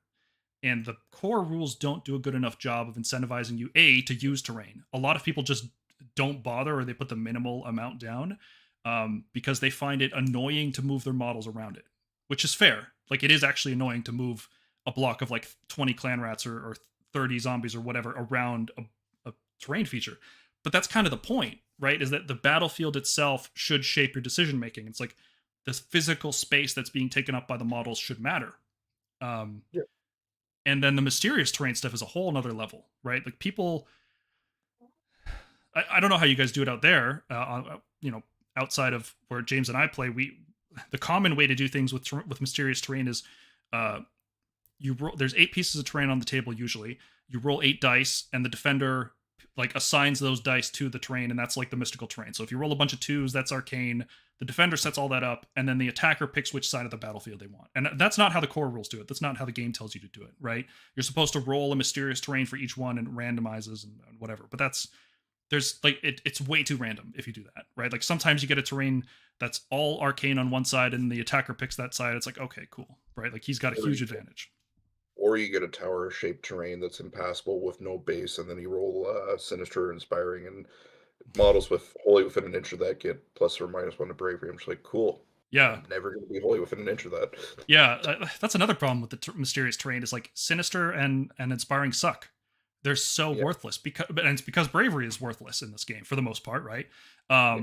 Speaker 1: And the core rules don't do a good enough job of incentivizing you to use terrain. A lot of people just don't bother, or they put the minimal amount down because they find it annoying to move their models around it, which is fair. Like it is actually annoying to move a block of like 20 clan rats or 30 zombies or whatever around a terrain feature. But that's kind of the point, right? Is that the battlefield itself should shape your decision making. It's like this physical space that's being taken up by the models should matter. Um,
Speaker 2: Yeah.
Speaker 1: and then the mysterious terrain stuff is a whole another level, right? Like people, I don't know how you guys do it out there, outside of where James and I play. The common way to do things with mysterious terrain is, you roll. There's 8 pieces of terrain on the table usually. You roll 8 dice, and the defender like assigns those dice to the terrain, and that's like the mystical terrain. So if you roll a bunch of 2s, that's arcane. The defender sets all that up, and then the attacker picks which side of the battlefield they want. And that's not how the core rules do it. That's not how the game tells you to do it, right? You're supposed to roll a mysterious terrain for each one and randomizes and whatever. But there's like it's way too random if you do that, right? Like sometimes you get a terrain that's all arcane on one side and the attacker picks that side. It's like, okay, cool, right? Like he's got a huge advantage.
Speaker 2: Or you get a tower-shaped terrain that's impassable with no base, and then you roll Sinister or Inspiring, and models with wholly within an inch of that get plus or minus one to bravery. I'm just like, cool.
Speaker 1: Yeah,
Speaker 2: I'm never going to be wholly within an inch of that.
Speaker 1: yeah. That's another problem with the mysterious terrain is like sinister and inspiring suck. They're so
Speaker 2: Yeah,
Speaker 1: worthless and it's because bravery is worthless in this game for the most part, right?
Speaker 2: yeah,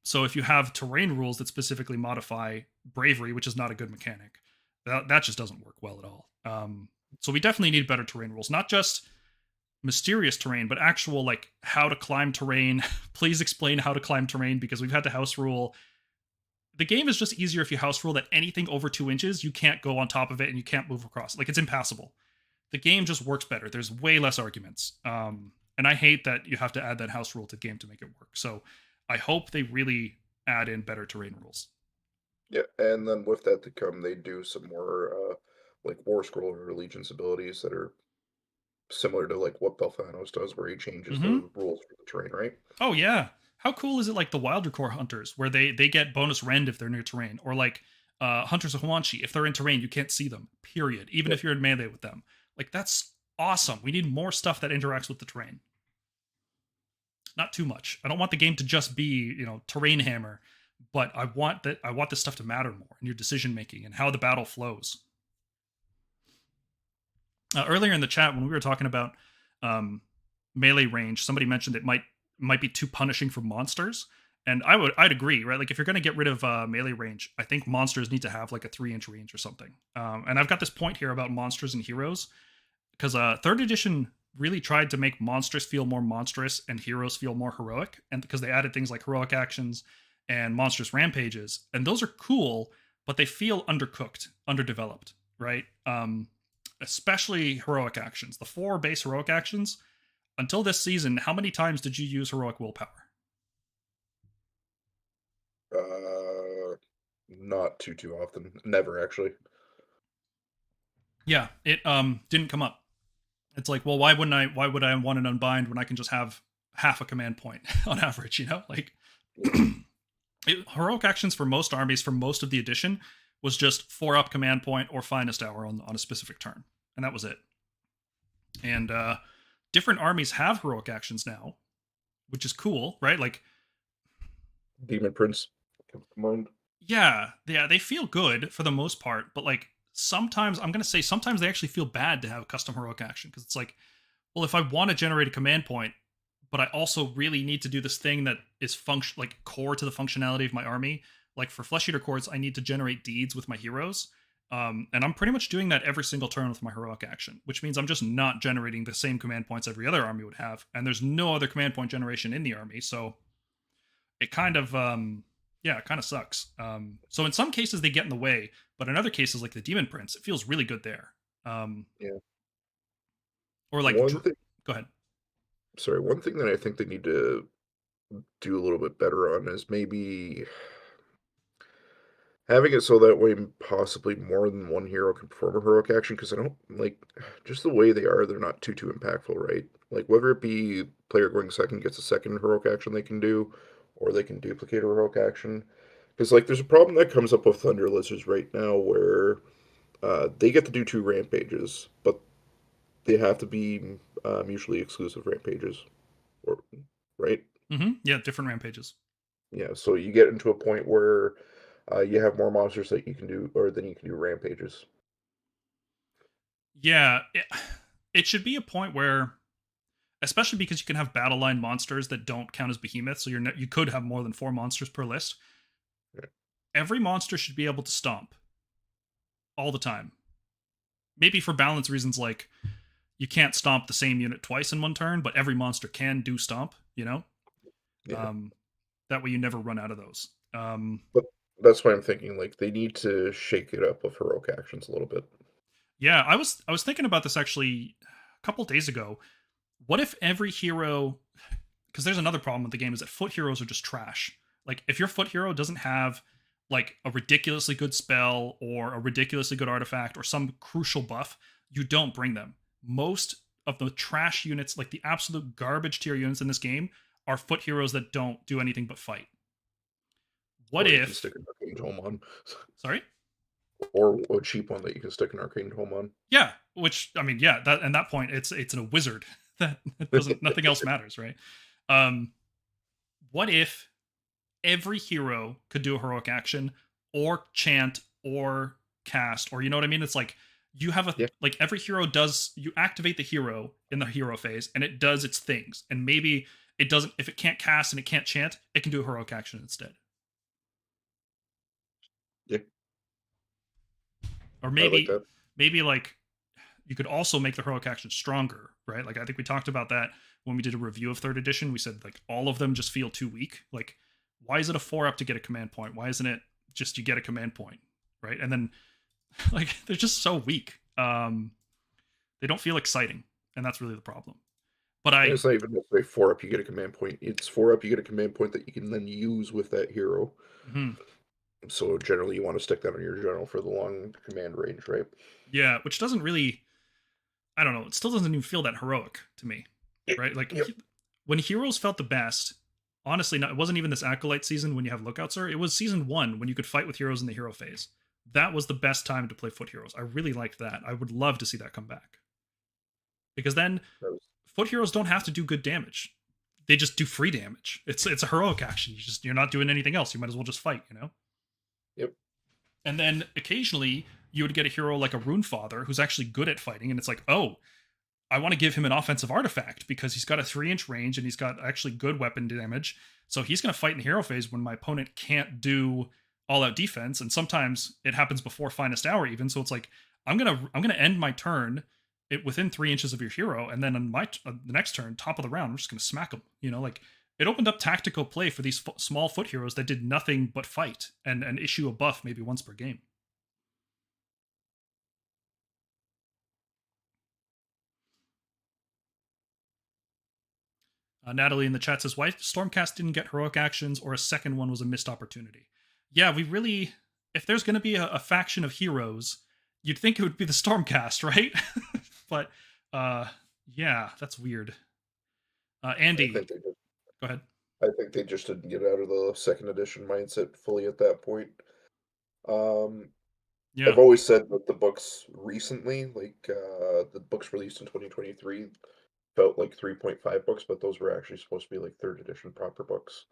Speaker 1: So if you have terrain rules that specifically modify bravery, which is not a good mechanic, that just doesn't work well at all. So we definitely need better terrain rules, not just mysterious terrain, but actual like how to climb terrain. Please explain how to climb terrain because we've had to house rule. The game is just easier if you house rule that anything over 2 inches you can't go on top of it and you can't move across. Like it's impassable. The game just works better. There's way less arguments. And I hate that you have to add that house rule to the game to make it work. So I hope they really add in better terrain rules.
Speaker 2: yeah. And then with that to come, they do some more like War Scroll or Allegiance abilities that are similar to like what Belthanos does, where he changes
Speaker 1: Mm-hmm.
Speaker 2: the rules for the terrain, right?
Speaker 1: Oh yeah. How cool is it like the Wilder Core hunters where they get bonus rend if they're near terrain, or like hunters of Huanchi, if they're in terrain you can't see them. Period. Even
Speaker 2: Yeah.
Speaker 1: if you're in melee with them. Like that's awesome. We need more stuff that interacts with the terrain. Not too much. I don't want the game to just be, terrain hammer, but I want this stuff to matter more in your decision making and how the battle flows. Earlier in the chat when we were talking about um, melee range, somebody mentioned it might be too punishing for monsters, and I'd agree, right? Like if you're going to get rid of melee range, I think monsters need to have like a 3 inch range or something. And I've got this point here about monsters and heroes because third edition really tried to make monsters feel more monstrous and heroes feel more heroic, and because they added things like heroic actions and monstrous rampages, and those are cool, but they feel undercooked, underdeveloped, right? Especially heroic actions. The 4 base heroic actions, until this season, how many times did you use heroic willpower?
Speaker 2: Not too often. Never actually.
Speaker 1: Yeah, it didn't come up. It's like, well, why would I want an unbind when I can just have half a command point on average, Like
Speaker 2: Yeah.
Speaker 1: heroic actions for most armies for most of the edition was just 4 up command point or finest hour on a specific turn. And that was it. And different armies have heroic actions now, which is cool, right? Like,
Speaker 2: Demon Prince comes to mind.
Speaker 1: yeah, they feel good for the most part, but like sometimes I'm gonna say sometimes they actually feel bad to have a custom heroic action because it's like, well, if I want to generate a command point, but I also really need to do this thing that is like core to the functionality of my army. Like for Flesh Eater Courts, I need to generate deeds with my heroes. And I'm pretty much doing that every single turn with my heroic action, which means I'm just not generating the same command points every other army would have. And there's no other command point generation in the army. So it kind of, yeah, it kind of sucks. So in some cases they get in the way, but in other cases, like the Demon Prince, it feels really good there.
Speaker 2: Yeah.
Speaker 1: Or like,
Speaker 2: One thing,
Speaker 1: go ahead.
Speaker 2: sorry, one thing that I think they need to do a little bit better on is maybe having it so that way possibly more than one hero can perform a heroic action, because I don't like just the way they are, they're not too impactful, right? Like whether it be player going second gets a second heroic action they can do, or they can duplicate a heroic action. Because like there's a problem that comes up with Thunder Lizards right now where they get to do 2 rampages, but they have to be mutually exclusive rampages, or right?
Speaker 1: Yeah, different rampages.
Speaker 2: Yeah, so you get into a point where you have more monsters that you can do, or than you can do rampages.
Speaker 1: Yeah, it should be a point where, especially because you can have battle line monsters that don't count as behemoths, so you could have more than 4 monsters per list.
Speaker 2: Yeah.
Speaker 1: Every monster should be able to stomp all the time. Maybe for balance reasons, like you can't stomp the same unit twice in one turn, but every monster can do stomp.
Speaker 2: Yeah.
Speaker 1: That way you never run out of those.
Speaker 2: But that's why I'm thinking like they need to shake it up with heroic actions a little bit.
Speaker 1: Yeah, I was thinking about this actually a couple days ago. What if every hero, because there's another problem with the game, is that foot heroes are just trash. Like if your foot hero doesn't have like a ridiculously good spell or a ridiculously good artifact or some crucial buff, you don't bring them. Most of the trash units, like the absolute garbage tier units in this game, are foot heroes that don't do anything but fight. What
Speaker 2: Or you can
Speaker 1: if?
Speaker 2: stick a Ducking Tome on.
Speaker 1: Sorry.
Speaker 2: Or a cheap one that you can stick an arcane tome on.
Speaker 1: Yeah, which I mean, yeah, that and that point, it's a wizard that doesn't nothing else matters, right? Um, what if every hero could do a heroic action or chant or cast, or you know what I mean? It's like you have a
Speaker 2: Yeah.
Speaker 1: like every hero does, you activate the hero in the hero phase and it does its things, and maybe it doesn't, if it can't cast and it can't chant, it can do a heroic action instead.
Speaker 2: Yeah.
Speaker 1: Or
Speaker 2: I like
Speaker 1: maybe
Speaker 2: that.
Speaker 1: like you could also make the heroic action stronger, right? Like I think we talked about that when we did a review of third edition. We said like all of them just feel too weak. Like, why is it a 4-up to get a command point? Why isn't it just you get a command point, right? And then like they're just so weak. They don't feel exciting, and that's really the problem. But
Speaker 2: And
Speaker 1: I
Speaker 2: it's not even necessarily 4-up, you get a command point. It's 4-up, you get a command point that you can then use with that hero.
Speaker 1: mhm.
Speaker 2: So generally, you want to stick that on your general for the long command range, right?
Speaker 1: Yeah, which doesn't really, I don't know, it still doesn't even feel that heroic to me, right? Like
Speaker 2: Yep.
Speaker 1: when heroes felt the best, honestly, it wasn't even this acolyte season when you have lookouts, sir. It was season 1 when you could fight with heroes in the hero phase. That was the best time to play foot heroes. I really liked that. I would love to see that come back, because then
Speaker 2: That was-
Speaker 1: foot heroes don't have to do good damage. They just do free damage. It's a heroic action. You're not doing anything else. You might as well just fight, you know?
Speaker 2: Yep.
Speaker 1: And then occasionally you would get a hero like a Rune Father who's actually good at fighting, and it's like, oh, I want to give him an offensive artifact because he's got a 3-inch range and he's got actually good weapon damage. So he's going to fight in the hero phase when my opponent can't do all out defense. And sometimes it happens before finest hour even. So it's like, I'm gonna end my turn within 3 inches of your hero, and then on my the next turn, top of the round, I'm just gonna smack him. You know, like it opened up tactical play for these small foot heroes that did nothing but fight and issue a buff maybe once per game. Natalie in the chat says, "Why Stormcast didn't get heroic actions, or a second one was a missed opportunity." Yeah, we really, if there's going to be a faction of heroes, you'd think it would be the Stormcast, right? But yeah, that's weird.
Speaker 2: I
Speaker 1: Andy,
Speaker 2: think they just,
Speaker 1: go ahead.
Speaker 2: I think they just didn't get out of the second edition mindset fully at that point. Um,
Speaker 1: Yeah,
Speaker 2: I've always said that the books recently, the books released in 2023, felt like 3.5 books, but those were actually supposed to be like third edition proper books.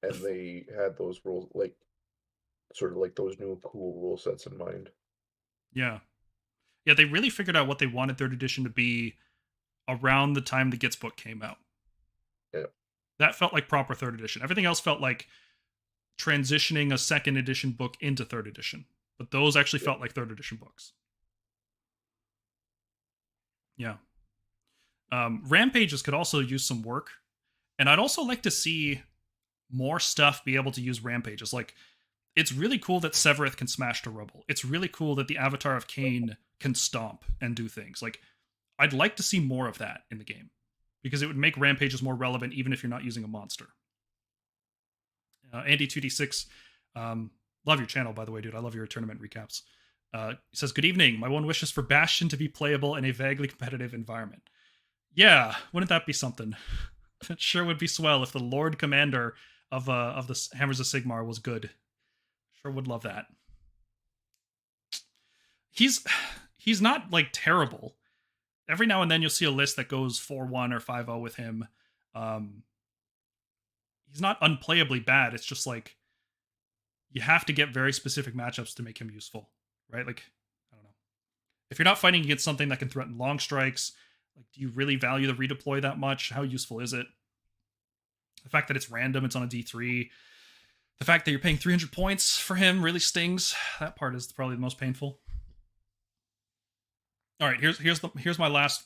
Speaker 2: And they had those rules, like sort of like those new cool rule sets in mind.
Speaker 1: yeah, yeah. They really figured out what they wanted third edition to be around the time the Gits book came out.
Speaker 2: Yeah.
Speaker 1: That felt like proper third edition. Everything else felt like transitioning a second edition book into third edition, but those actually
Speaker 2: Yeah.
Speaker 1: felt like third edition books. Yeah. Rampages could also use some work, and I'd also like to see more stuff be able to use rampages. Like, it's really cool that Severeth can smash to rubble. It's really cool that the Avatar of Cain can stomp and do things. Like, I'd like to see more of that in the game, because it would make rampages more relevant even if you're not using a monster. Andy2D6, love your channel, by the way, dude. I love your tournament recaps. He says, "Good evening. My one wish is for Bastion to be playable in a vaguely competitive environment." Yeah, wouldn't that be something? That sure would be swell if the Lord Commander of the Hammers of Sigmar was good. Sure would love that. He's he's not like terrible. Every now and then you'll see a list that goes 4-1 or 5-0 with him. Um, he's not unplayably bad. It's just like you have to get very specific matchups to make him useful, right? Like, I don't know. If you're not fighting against something that can threaten long strikes, like, do you really value the redeploy that much? How useful is it? The fact that it's random, it's on a D3. The fact that you're paying 300 points for him really stings. That part is probably the most painful. All right, here's my last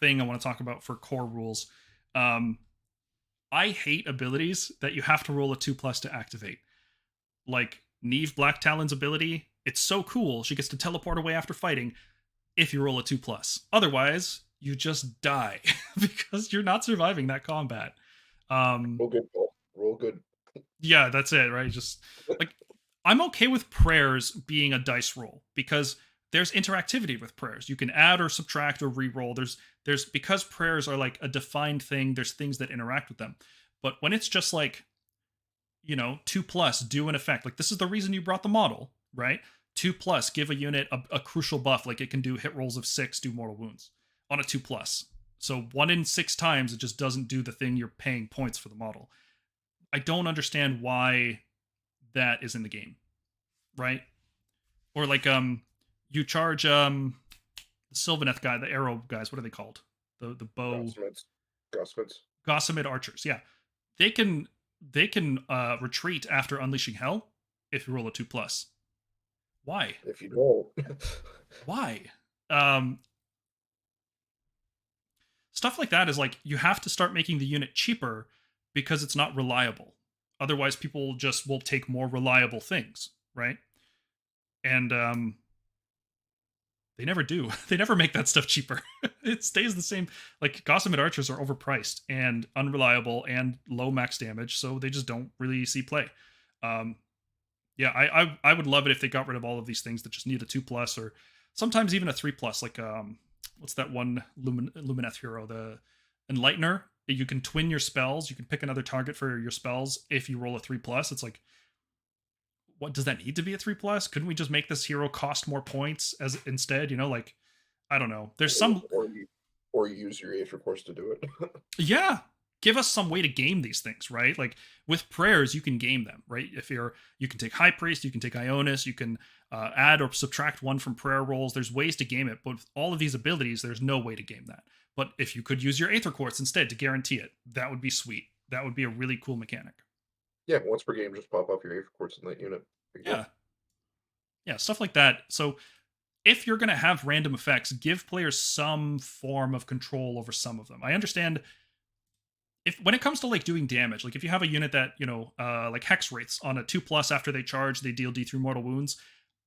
Speaker 1: thing I want to talk about for core rules. I hate abilities that you have to roll a 2+ to activate. Like Neve Black Talon's ability, it's so cool. She gets to teleport away after fighting if you roll a 2+. Otherwise, you just die because you're not surviving that combat.
Speaker 2: Roll good, Paul. Roll good.
Speaker 1: Yeah, that's it, right? Just like, I'm okay with prayers being a dice roll because there's interactivity with prayers. You can add or subtract or re-roll. There's because prayers are like a defined thing, there's things that interact with them. But when it's just like, 2+, do an effect. Like, this is the reason you brought the model, right? 2+, give a unit a crucial buff, like it can do hit rolls of 6, do mortal wounds on a 2+. So 1 in 6 times, it just doesn't do the thing you're paying points for the model. I don't understand why that is in the game, right? Or like you charge the Sylvaneth guy, the arrow guys, what are they called? The bow Gossamed archers. Yeah. They can retreat after unleashing hell if you roll a 2+. Why?
Speaker 2: If you don't.
Speaker 1: Why? Stuff like that is like, you have to start making the unit cheaper because it's not reliable. Otherwise, people just will take more reliable things, right? And they never do. They never make that stuff cheaper. It stays the same. Like, Gossamed archers are overpriced and unreliable and low max damage, so they just don't really see play. Yeah, I would love it if they got rid of all of these things that just need a 2+, or sometimes even a 3+. Like what's that one Lumineth hero, the Enlightener? You can twin your spells. You can pick another target for your spells if you roll a 3+. It's like, what does that need to be a 3+? Couldn't we just make this hero cost more points as instead? You know, like, I don't know. There's some,
Speaker 2: or you use your Aether Course to do it.
Speaker 1: Yeah, give us some way to game these things, right? Like, with prayers, you can game them, right? You can take High Priest, you can take Ionis, you can add or subtract 1 from prayer rolls. There's ways to game it, but with all of these abilities, there's no way to game that. But if you could use your Aether Quartz instead to guarantee it, that would be sweet. That would be a really cool mechanic.
Speaker 2: Yeah, once per game, just pop off your Aether Quartz in that unit.
Speaker 1: Yeah, stuff like that. So if you're going to have random effects, give players some form of control over some of them. I understand when it comes to like doing damage, like if you have a unit that, like Hex Wraiths on a 2+ after they charge, they deal D3 mortal wounds.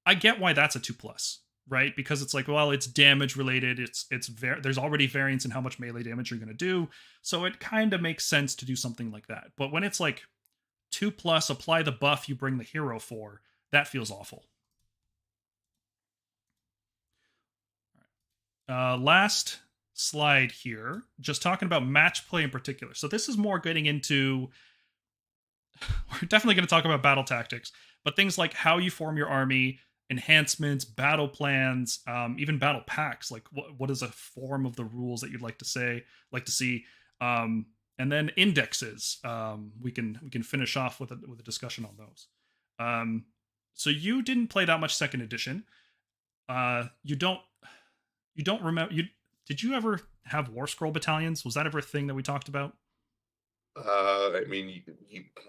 Speaker 1: I get why that's a 2+, right? Because it's like, well, it's damage related. There's already variance in how much melee damage you're going to do. So it kind of makes sense to do something like that. But when it's like 2+, apply the buff you bring the hero for, that feels awful. Last slide here, just talking about match play in particular. So this is more getting into, we're definitely going to talk about battle tactics, but things like how you form your army, enhancements, battle plans, even battle packs. Like what is a form of the rules that you'd like to see, and then indexes. We can finish off with a discussion on those. So you didn't play that much second edition. You don't remember. Did you ever have War Scroll battalions? Was that ever a thing that we talked about?
Speaker 2: I mean,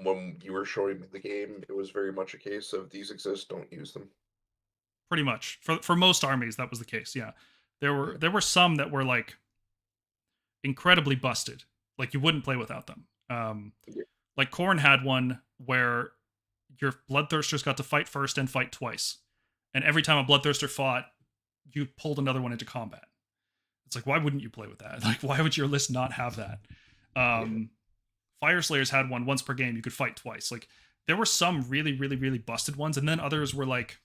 Speaker 2: when you were showing me the game, it was very much a case of these exist, don't use them.
Speaker 1: Pretty much for most armies, that was the case. Yeah, there were some that were like incredibly busted. Like you wouldn't play without them. Like Khorne had one where your Bloodthirsters got to fight first and fight twice, and every time a Bloodthirster fought, you pulled another one into combat. It's like, why wouldn't you play with that? Like, why would your list not have that? Fire Slayers had one once per game. You could fight twice. Like, there were some really, really, really busted ones, and then others were like,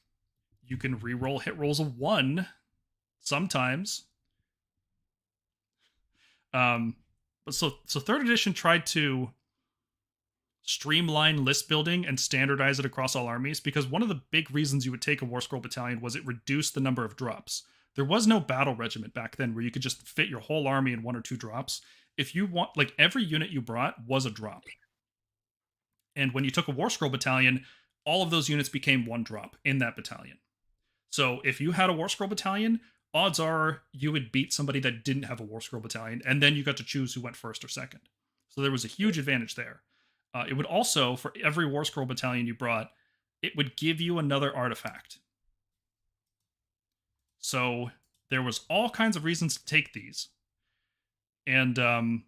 Speaker 1: you can reroll hit rolls of 1 sometimes. But so third edition tried to streamline list building and standardize it across all armies, because one of the big reasons you would take a War Scroll battalion was it reduced the number of drops. There was no battle regiment back then where you could just fit your whole army in 1 or 2 drops. If you want, like, every unit you brought was a drop. And when you took a War Scroll battalion, all of those units became 1 drop in that battalion. So if you had a War Scroll battalion, odds are you would beat somebody that didn't have a War Scroll battalion, and then you got to choose who went first or second. So there was a huge advantage there. It would also, for every War Scroll battalion you brought, it would give you another artifact. So there was all kinds of reasons to take these. And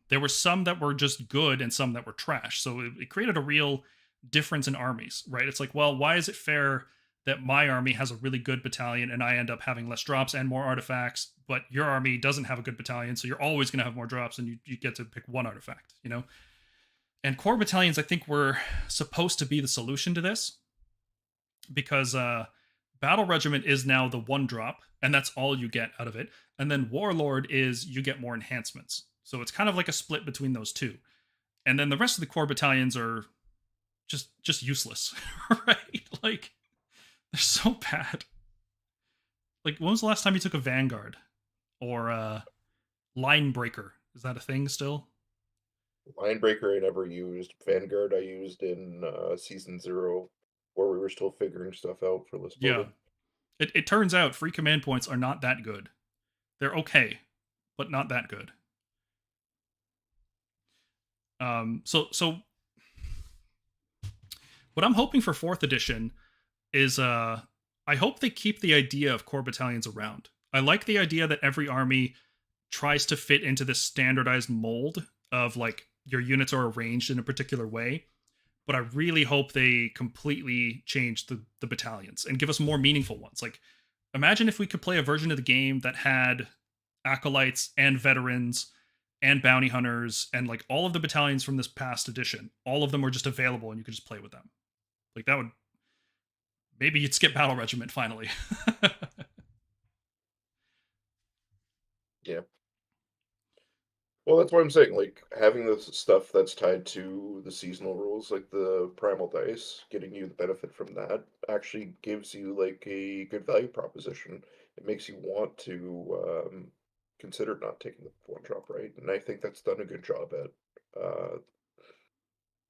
Speaker 1: there were some that were just good and some that were trash. So it created a real difference in armies, right? It's like, well, why is it fair that my army has a really good battalion and I end up having less drops and more artifacts, but your army doesn't have a good battalion, so you're always going to have more drops and you get to pick 1 artifact, you know? And core battalions, I think, were supposed to be the solution to this, because Battle Regiment is now the 1 drop, and that's all you get out of it. And then Warlord is you get more enhancements. So it's kind of like a split between those two. And then the rest of the core battalions are just useless, right? Like, they're so bad. Like, when was the last time you took a Vanguard or a Line Breaker? Is that a thing still?
Speaker 2: Linebreaker I never used. Vanguard I used in Season 0, where we were still figuring stuff out for list
Speaker 1: Yeah.
Speaker 2: building.
Speaker 1: It turns out free command points are not that good. They're okay, but not that good. So what I'm hoping for fourth edition is I hope they keep the idea of core battalions around. I like the idea that every army tries to fit into this standardized mold of like your units are arranged in a particular way. But I really hope they completely change the battalions and give us more meaningful ones. Like, imagine if we could play a version of the game that had acolytes and veterans and bounty hunters and like all of the battalions from this past edition. All of them were just available and you could just play with them. Like, that would, maybe you'd skip battle regiment finally.
Speaker 2: Yeah. Well, that's what I'm saying. Like having this stuff that's tied to the seasonal rules, like the primal dice, getting you the benefit from that actually gives you like a good value proposition. It makes you want to consider not taking the one drop, right? And I think that's done a good job at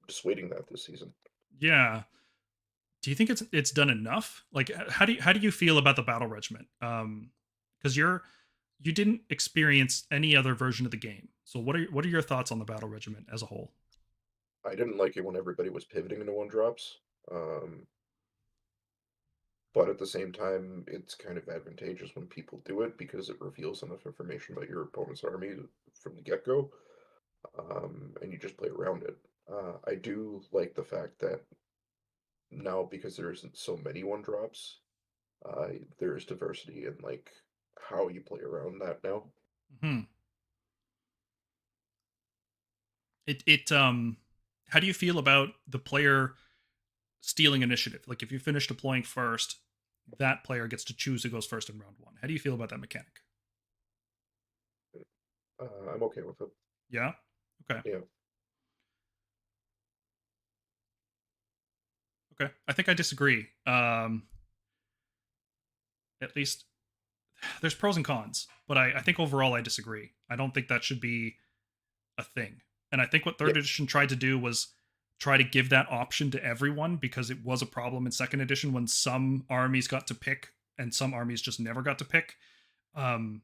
Speaker 2: dissuading that this season.
Speaker 1: Yeah. Do you think it's done enough? Like, how do you feel about the battle regiment? Because you didn't experience any other version of the game. So what are your thoughts on the battle regiment as a whole?
Speaker 2: I didn't like it when everybody was pivoting into one drops. Um, but at the same time, it's kind of advantageous when people do it because it reveals enough information about your opponent's army from the get go, and you just play around it. I do like the fact that now, because there isn't so many one drops, there's diversity in like how you play around that now.
Speaker 1: Hmm. It how do you feel about the player stealing initiative? Like, if you finish deploying first, that player gets to choose who goes first in round one. How do you feel about that mechanic?
Speaker 2: I'm okay with it.
Speaker 1: Yeah. Okay.
Speaker 2: Yeah,
Speaker 1: Okay. I think I disagree. At least there's pros and cons, but I think overall I disagree. I don't think that should be a thing. And I think what
Speaker 2: yeah,
Speaker 1: third edition tried to do was try to give that option to everyone, because it was a problem in second edition when some armies got to pick and some armies just never got to pick. Um,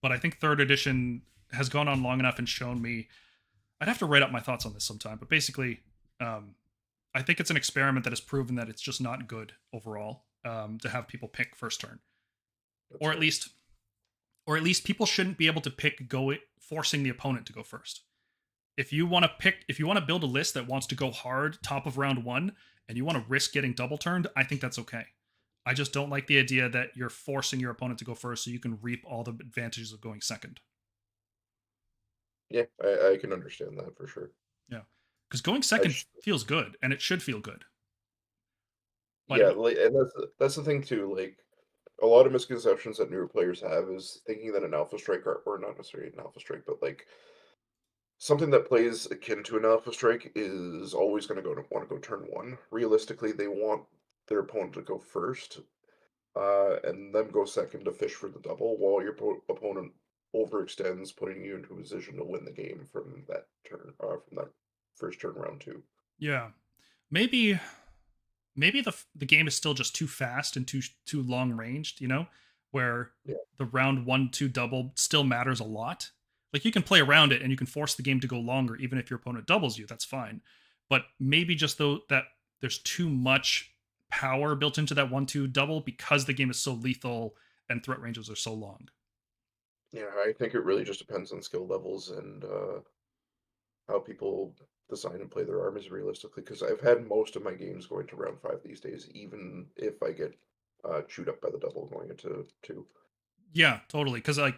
Speaker 1: but I think third edition has gone on long enough and shown me. I'd have to write up my thoughts on this sometime, but basically, um, I think it's an experiment that has proven that it's just not good overall, to have people pick first turn,
Speaker 2: that's
Speaker 1: or at
Speaker 2: fair.
Speaker 1: least or at least people shouldn't be able to pick go forcing the opponent to go first. If you want to build a list that wants to go hard top of round 1 and you want to risk getting double turned, I think that's okay. I just don't like the idea that you're forcing your opponent to go first so you can reap all the advantages of going second.
Speaker 2: Yeah, I can understand that for sure.
Speaker 1: Yeah. Cuz going
Speaker 2: I
Speaker 1: second
Speaker 2: just,
Speaker 1: feels good and it should feel good. But
Speaker 2: yeah, like, and that's the thing too. Like a lot of misconceptions that newer players have is thinking that an alpha strike or not necessarily an alpha strike, but like something that plays akin to an alpha strike is always going to want to go turn one. Realistically, they want their opponent to go first, and then go second to fish for the double, while your opponent overextends, putting you into a position to win the game from that turn, from that first turn round two.
Speaker 1: yeah, maybe the game is still just too fast and too long ranged, where
Speaker 2: Yeah,
Speaker 1: the round 1-2 double still matters a lot. Like, you can play around it and you can force the game to go longer even if your opponent doubles you, that's fine. But maybe just though that there's too much power built into that 1-2 double because the game is so lethal and threat ranges are so long.
Speaker 2: yeah. I think it really just depends on skill levels and how people design and play their armies realistically. Because I've had most of my games going to round five these days, even if I get chewed up by the double going into two.
Speaker 1: Yeah, totally. Because like,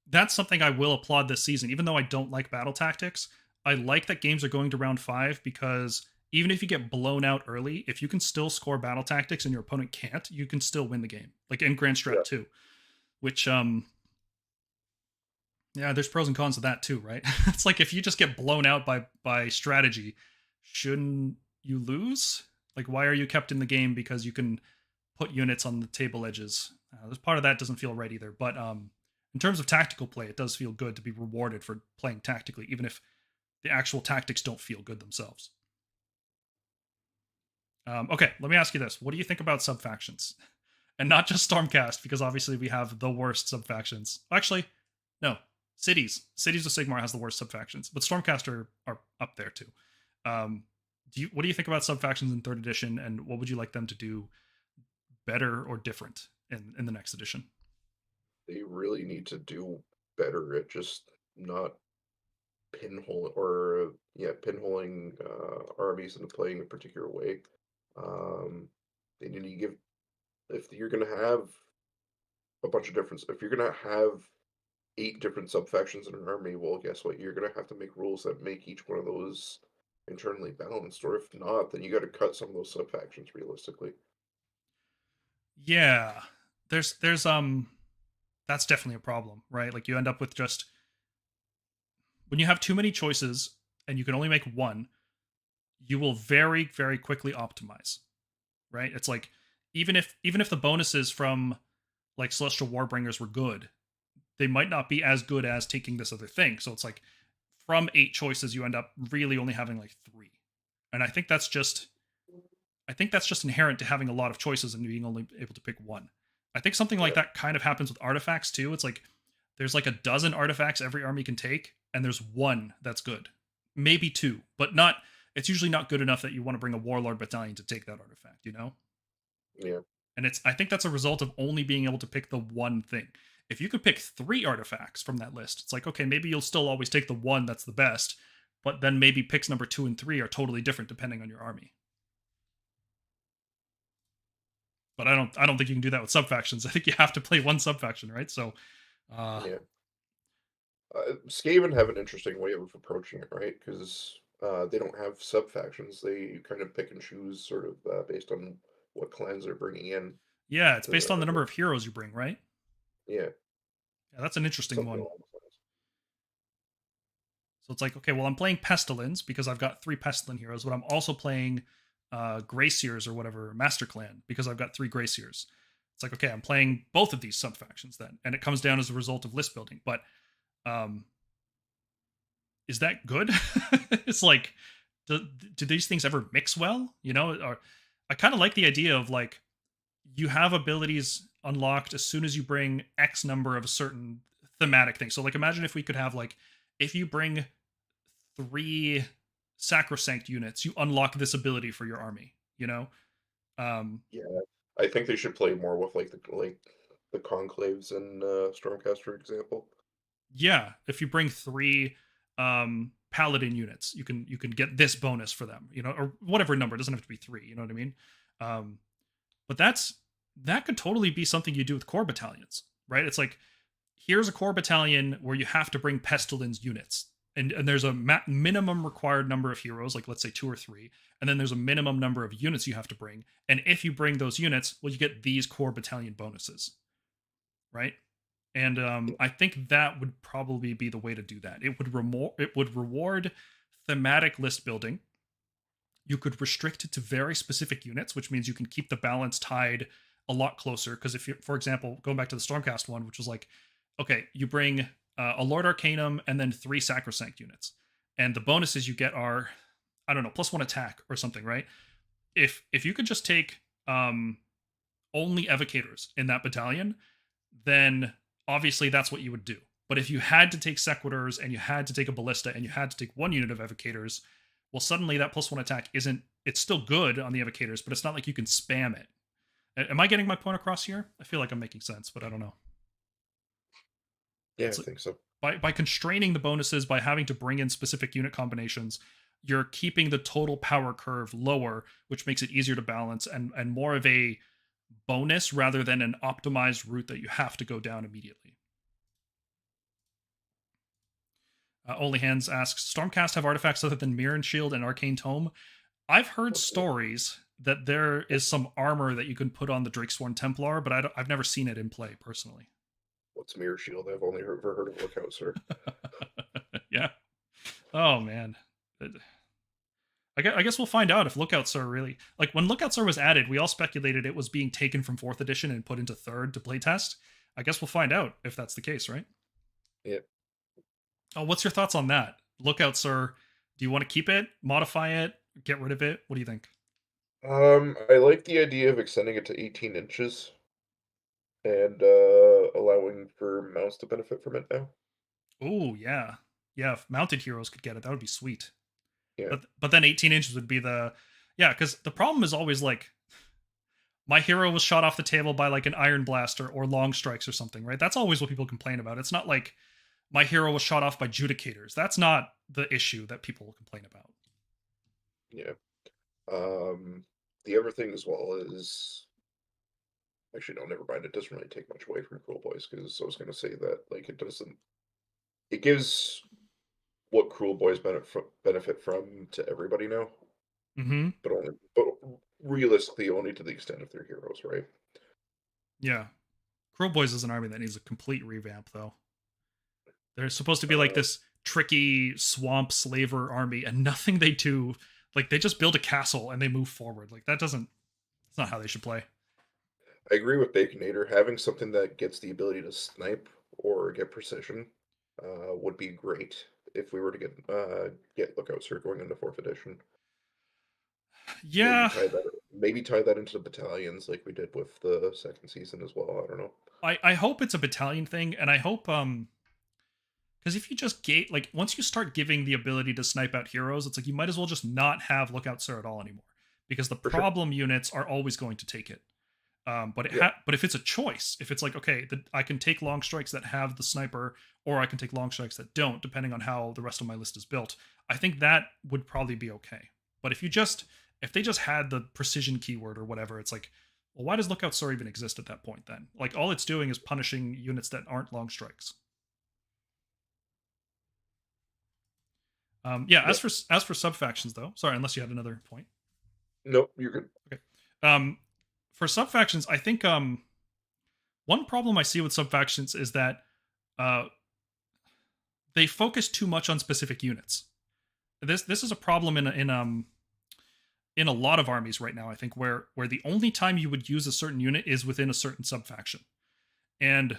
Speaker 1: that's something I will applaud this season. Even though I don't like battle tactics, I like that games are going to round 5, because even if you get blown out early, if you can still score battle tactics and your opponent can't, you can still win the game. Like in Grand
Speaker 2: Yeah,
Speaker 1: Strat 2, which yeah, there's pros and cons to that too, right? It's like, if you just get blown out by strategy, shouldn't you lose? Like, why are you kept in the game because you can put units on the table edges. There's part of that doesn't feel right either. But in terms of tactical play, it does feel good to be rewarded for playing tactically, even if the actual tactics don't feel good themselves. Okay, let me ask you this: what do you think about sub factions, and not just Stormcast? Because obviously we have the worst sub factions. Actually, no, Cities of Sigmar has the worst sub factions, but Stormcast are up there too. Um, what do you think about sub factions in third edition, and what would you like them to do better or different in the next edition?
Speaker 2: They really need to do better at just not pinhole or pinholing armies into playing a particular way. Um, they need to give if you're gonna have a bunch of different if you're gonna have 8 different sub factions in an army, well, guess what? You're gonna have to make rules that make each one of those internally balanced, or if not, then you got to cut some of those sub factions realistically.
Speaker 1: Yeah, there's that's definitely a problem, right? Like you end up with just when you have too many choices and you can only make one, you will very very quickly optimize, right? It's like even if the bonuses from like Celestial Warbringers were good, they might not be as good as taking this other thing. So it's like from 8 choices you end up really only having like 3. And I think that's just inherent to having a lot of choices and being only able to pick one. I think something like
Speaker 2: Yeah,
Speaker 1: that kind of happens with artifacts too. It's like there's like a dozen artifacts every army can take, and there's one that's good. Maybe 2, but not it's usually not good enough that you want to bring a warlord battalion to take that artifact, you know?
Speaker 2: yeah,
Speaker 1: And it's I think that's a result of only being able to pick the one thing. If you could pick 3 artifacts from that list, it's like okay, maybe you'll still always take the one that's the best, but then maybe picks number 2 and 3 are totally different depending on your army. But I don't think you can do that with sub factions. I think you have to play one sub faction, right? So uh
Speaker 2: yeah. Skaven have an interesting way of approaching it, right? Because they don't have sub factions. They kind of pick and choose, sort of based on what clans they're bringing in.
Speaker 1: yeah, it's
Speaker 2: To
Speaker 1: based on the number
Speaker 2: the,
Speaker 1: of heroes you bring, right?
Speaker 2: yeah,
Speaker 1: Yeah, that's an interesting
Speaker 2: something
Speaker 1: one.
Speaker 2: along those lines.
Speaker 1: So it's like, okay, well, I'm playing Pestilence because I've got 3 Pestilent heroes, but I'm also playing Grayseers or whatever, Master Clan, because I've got 3 Grayseers. It's like, okay, I'm playing both of these sub factions then. And it comes down as a result of list building. But um, is that good? It's like, do these things ever mix well? You know, or I kind of like the idea of like, you have abilities unlocked as soon as you bring X number of a certain thematic thing. So, like, imagine if we could have, like, if you bring 3 sacrosanct units, you unlock this ability for your army, you know? Um,
Speaker 2: Yeah, I think they should play more with the conclaves and Stormcast, for example.
Speaker 1: yeah, if you bring 3 paladin units, you can get this bonus for them, you know, or whatever number. It doesn't have to be 3, you know what I mean? Um, but that could totally be something you do with core battalions, right? It's like here's a core battalion where you have to bring pestilence units, and there's a minimum required number of heroes, like let's say 2 or 3, and then there's a minimum number of units you have to bring, and if you bring those units, well, you get these core battalion bonuses, right? And I think that would probably be the way to do that. It would reward thematic list building. You could restrict it to very specific units, which means you can keep the balance tied a lot closer. Because if you, for example, going back to the Stormcast one, which was like, okay, you bring a Lord Arcanum and then 3 Sacrosanct units, and the bonuses you get are, I don't know, +1 attack or something, right? If you could just take only evocators in that battalion, then obviously that's what you would do. But if you had to take sequitors and you had to take a ballista and you had to take 1 unit of evocators, well, suddenly that +1 attack isn't. It's still good on the evocators, but it's not like you can spam it. Am I getting my point across here? I feel like I'm making sense, but I don't know.
Speaker 2: Yeah, I
Speaker 1: It's like
Speaker 2: think so.
Speaker 1: by constraining the bonuses, by having to bring in specific unit combinations, you're keeping the total power curve lower, which makes it easier to balance and more of a bonus rather than an optimized route that you have to go down immediately. Only Hands asks, Stormcast have artifacts other than Mirror and Shield and Arcane Tome? I've heard
Speaker 2: Okay.
Speaker 1: stories that there is some armor that you can put on the Drakesworn Templar, but I've never seen it in play personally.
Speaker 2: What's Mirror Shield? I've only ever heard of Lookout, sir.
Speaker 1: Yeah. Oh man. I guess we'll find out if Lookouts are really like when Lookouts are was added. We all speculated it was being taken from fourth edition and put into third to playtest. I guess we'll find out if that's the case, right?
Speaker 2: Yeah.
Speaker 1: Oh, what's your thoughts on that? Lookouts are. Do you want to keep it, modify it, get rid of it? What do you think?
Speaker 2: I like the idea of extending it to 18 inches and allowing for mounts to benefit from it now.
Speaker 1: Oh yeah, yeah. If mounted heroes could get it, that would be sweet.
Speaker 2: Yeah.
Speaker 1: But then 18 inches would be the yeah. Because the problem is always like my hero was shot off the table by like an iron blaster or long strikes or something, right? That's always what people complain about. It's not like my hero was shot off by judicators. That's not the issue that people complain about.
Speaker 2: Yeah. The other thing as well is actually no, never mind. It doesn't really take much away from Cruel Boys because I was going to say that like it doesn't. It gives what Cruel Boys benefit from to everybody now,
Speaker 1: Mm-hmm.
Speaker 2: but realistically only to the extent of their heroes, right?
Speaker 1: Yeah. Cruel Boys is an army that needs a complete revamp, though. They're supposed to be like
Speaker 2: Uh,
Speaker 1: this tricky swamp slaver army, and nothing they do, like they just build a castle and they move forward. Like that doesn't. That's not how they should play.
Speaker 2: I agree with Baconator. Having something that gets the ability to snipe or get precision would be great if we were to get Lookout Sir going into fourth edition. Maybe
Speaker 1: Yeah,
Speaker 2: tie that into the battalions like we did with the second season as well. I don't know.
Speaker 1: I hope it's a battalion thing, and I hope because if you just gate like once you start giving the ability to snipe out heroes, it's like you might as well just not have Lookout Sir at all anymore because the
Speaker 2: For sure.
Speaker 1: problem units are always going to take it.
Speaker 2: Yeah,
Speaker 1: But if it's a choice, if it's like okay, I can take long strikes that have the sniper, or I can take long strikes that don't, depending on how the rest of my list is built. I think that would probably be okay. But if they just had the precision keyword or whatever, it's like, well, why does Lookout Star even exist at that point? Then, like, all it's doing is punishing units that aren't long strikes. Yeah.
Speaker 2: yeah.
Speaker 1: As for sub factions, though, sorry, unless you had another point.
Speaker 2: Nope, you're good.
Speaker 1: Okay. Um, for sub factions, I think one problem I see with sub factions is that uh, they focus too much on specific units. This is a problem in a lot of armies right now. I think where the only time you would use a certain unit is within a certain sub faction, and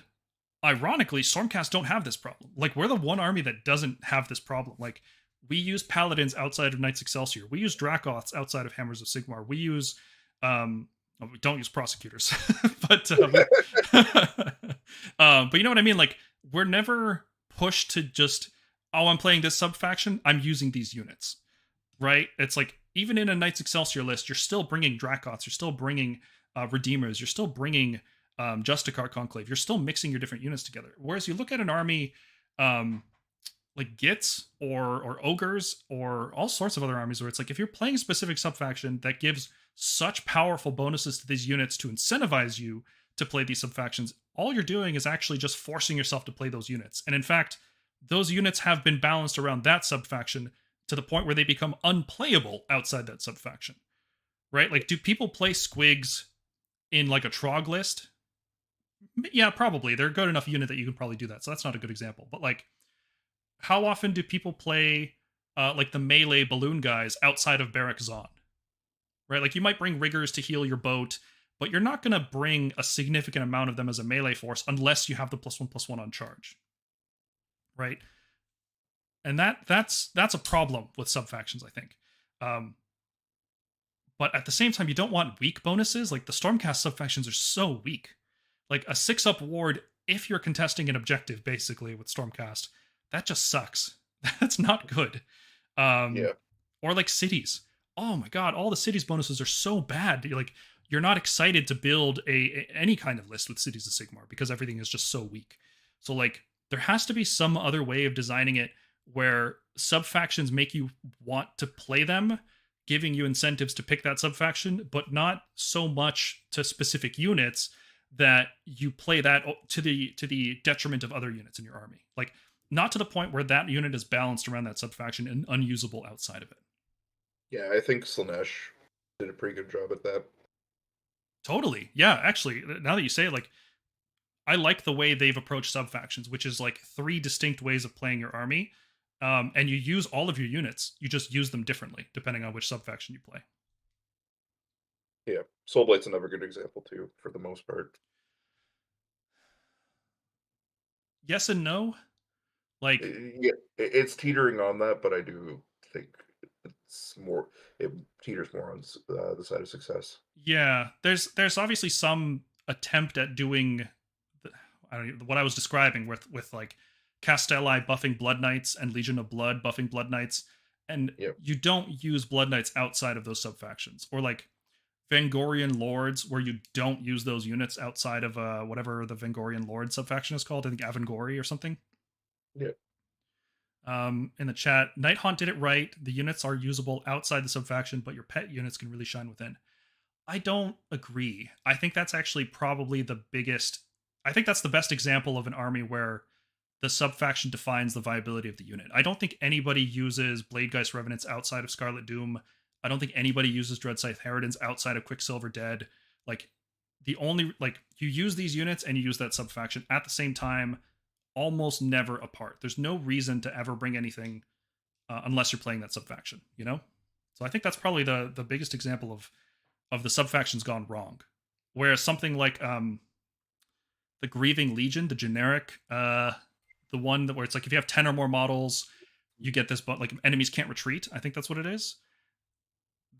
Speaker 1: ironically, Stormcast don't have this problem. Like we're the one army that doesn't have this problem. Like we use paladins outside of Knights Excelsior. We use Dracoths outside of Hammers of Sigmar. We use we don't use prosecutors, but but you know what I mean. Like we're never pushed to just oh I'm playing this sub faction. I'm using these units, right? It's like even in a Knights Excelsior list, you're still bringing Dracoths. You're still bringing Redeemers. You're still bringing Justicar Conclave. You're still mixing your different units together. Whereas you look at an army um, like Gits or Ogres or all sorts of other armies where it's like if you're playing a specific subfaction that gives such powerful bonuses to these units to incentivize you to play these subfactions, all you're doing is actually just forcing yourself to play those units. And in fact, those units have been balanced around that subfaction to the point where they become unplayable outside that subfaction. Right? Like, do people play Squigs in like a Trog list? Yeah, probably. They're a good enough unit that you can probably do that. So that's not a good example. But like, how often do people play like the melee balloon guys outside of Barak Zon? Right? Like you might bring riggers to heal your boat, but you're not going to bring a significant amount of them as a melee force unless you have the +1/+1 on charge. Right? And that's a problem with subfactions, I think. But at the same time, you don't want weak bonuses. Like the Stormcast subfactions are so weak. Like a 6-up ward, if you're contesting an objective, basically with Stormcast, that just sucks. That's not good.
Speaker 2: Yeah.
Speaker 1: Or like cities. Oh my god, all the cities bonuses are so bad. You're not excited to build any kind of list with Cities of Sigmar because everything is just so weak. So like there has to be some other way of designing it where sub factions make you want to play them, giving you incentives to pick that sub faction, but not so much to specific units that you play that to the detriment of other units in your army. Like not to the point where that unit is balanced around that sub faction and unusable outside of it.
Speaker 2: Yeah, I think Slanesh did a pretty good job at that.
Speaker 1: Totally. Yeah, actually, now that you say it, like I like the way they've approached sub factions, which is like 3 distinct ways of playing your army. and you use all of your units. You just use them differently depending on which subfaction you play.
Speaker 2: Yeah, Soul Blight's another good example too, for the most part.
Speaker 1: Yes and no. Like,
Speaker 2: Yeah, it's teetering on that, but I do think it's more. It teeters more on the side of success.
Speaker 1: yeah, there's obviously some attempt at doing the, I don't know, what I was describing with like Castelli buffing Blood Knights and Legion of Blood buffing Blood Knights, and
Speaker 2: Yep.
Speaker 1: you don't use Blood Knights outside of those subfactions, or like Vangorian Lords, where you don't use those units outside of whatever the Vangorian Lord subfaction is called. I think Avangori or something.
Speaker 2: Yeah.
Speaker 1: In the chat, Nighthaunt did it right. The units are usable outside the subfaction, but your pet units can really shine within. I don't agree. I think that's actually probably the biggest. I think that's the best example of an army where the subfaction defines the viability of the unit. I don't think anybody uses Bladegeist Revenants outside of Scarlet Doom. I don't think anybody uses Dread Scythe Harridans outside of Quicksilver Dead. Like, the only, like, you use these units and you use that subfaction at the same time, almost never apart. There's no reason to ever bring anything unless you're playing that subfaction, you know? So I think that's probably the biggest example of the subfactions gone wrong. Whereas something like the Grieving Legion, the generic, the one that where it's like if you have 10 or more models, you get this, but like enemies can't retreat. I think that's what it is.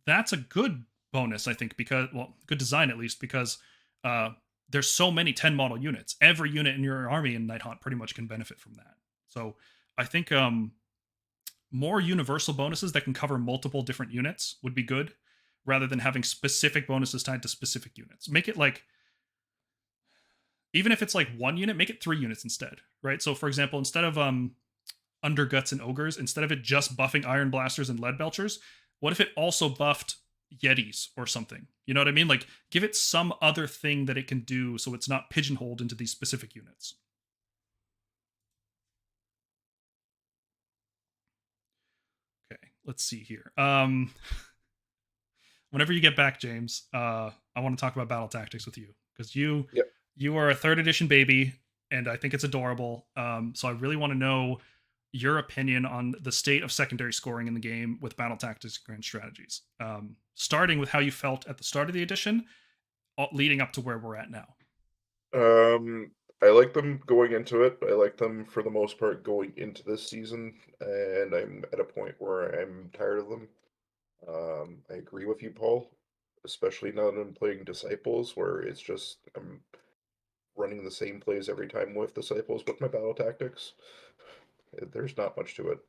Speaker 1: That's a good bonus, I think, because, well, good design at least, because there's so many 10 model units. Every unit in your army in Nighthaunt pretty much can benefit from that. So I think more universal bonuses that can cover multiple different units would be good, rather than having specific bonuses tied to specific units. Make it like, even if it's like one unit, make it 3 units instead, right? So for example, instead of Underguts and Ogres, instead of it just buffing Iron Blasters and Lead Belchers, what if it also buffed Yetis or something? You know what I mean? Like, give it some other thing that it can do so it's not pigeonholed into these specific units. Okay, let's see here. Whenever you get back, James, I want to talk about battle tactics with you, because
Speaker 2: Yep.
Speaker 1: you are a 3rd edition baby, and I think it's adorable. So I really want to know your opinion on the state of secondary scoring in the game with battle tactics and grand strategies. Starting with how you felt at the start of the edition, leading up to where we're at now.
Speaker 2: I like them going into it. I like them for the most part going into this season, and I'm at a point where I'm tired of them. I agree with you, Paul, especially now that I'm playing Disciples, where it's just I'm running the same plays every time with Disciples with my battle tactics. There's not much to it.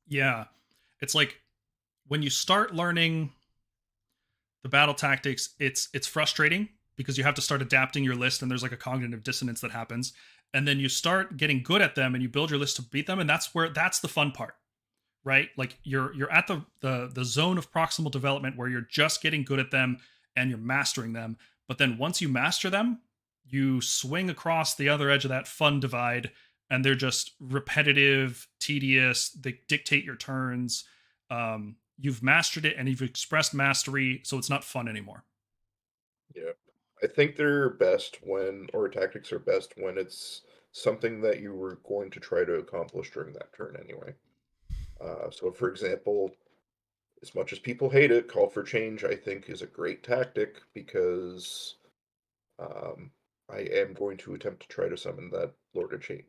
Speaker 1: Yeah, it's like when you start learning the battle tactics, it's frustrating because you have to start adapting your list, and there's like a cognitive dissonance that happens. And then you start getting good at them, and you build your list to beat them, and that's the fun part, right? Like you're at the zone of proximal development where you're just getting good at them and you're mastering them. But then once you master them, you swing across the other edge of that fun divide, and they're just repetitive, tedious. They dictate your turns. You've mastered it and you've expressed mastery, so it's not fun anymore.
Speaker 2: Yeah. I think they're best when, or tactics are best when it's something that you were going to try to accomplish during that turn anyway. So, for example, as much as people hate it, Call for Change, I think, is a great tactic because um, I am going to attempt to try to summon that Lord of Change.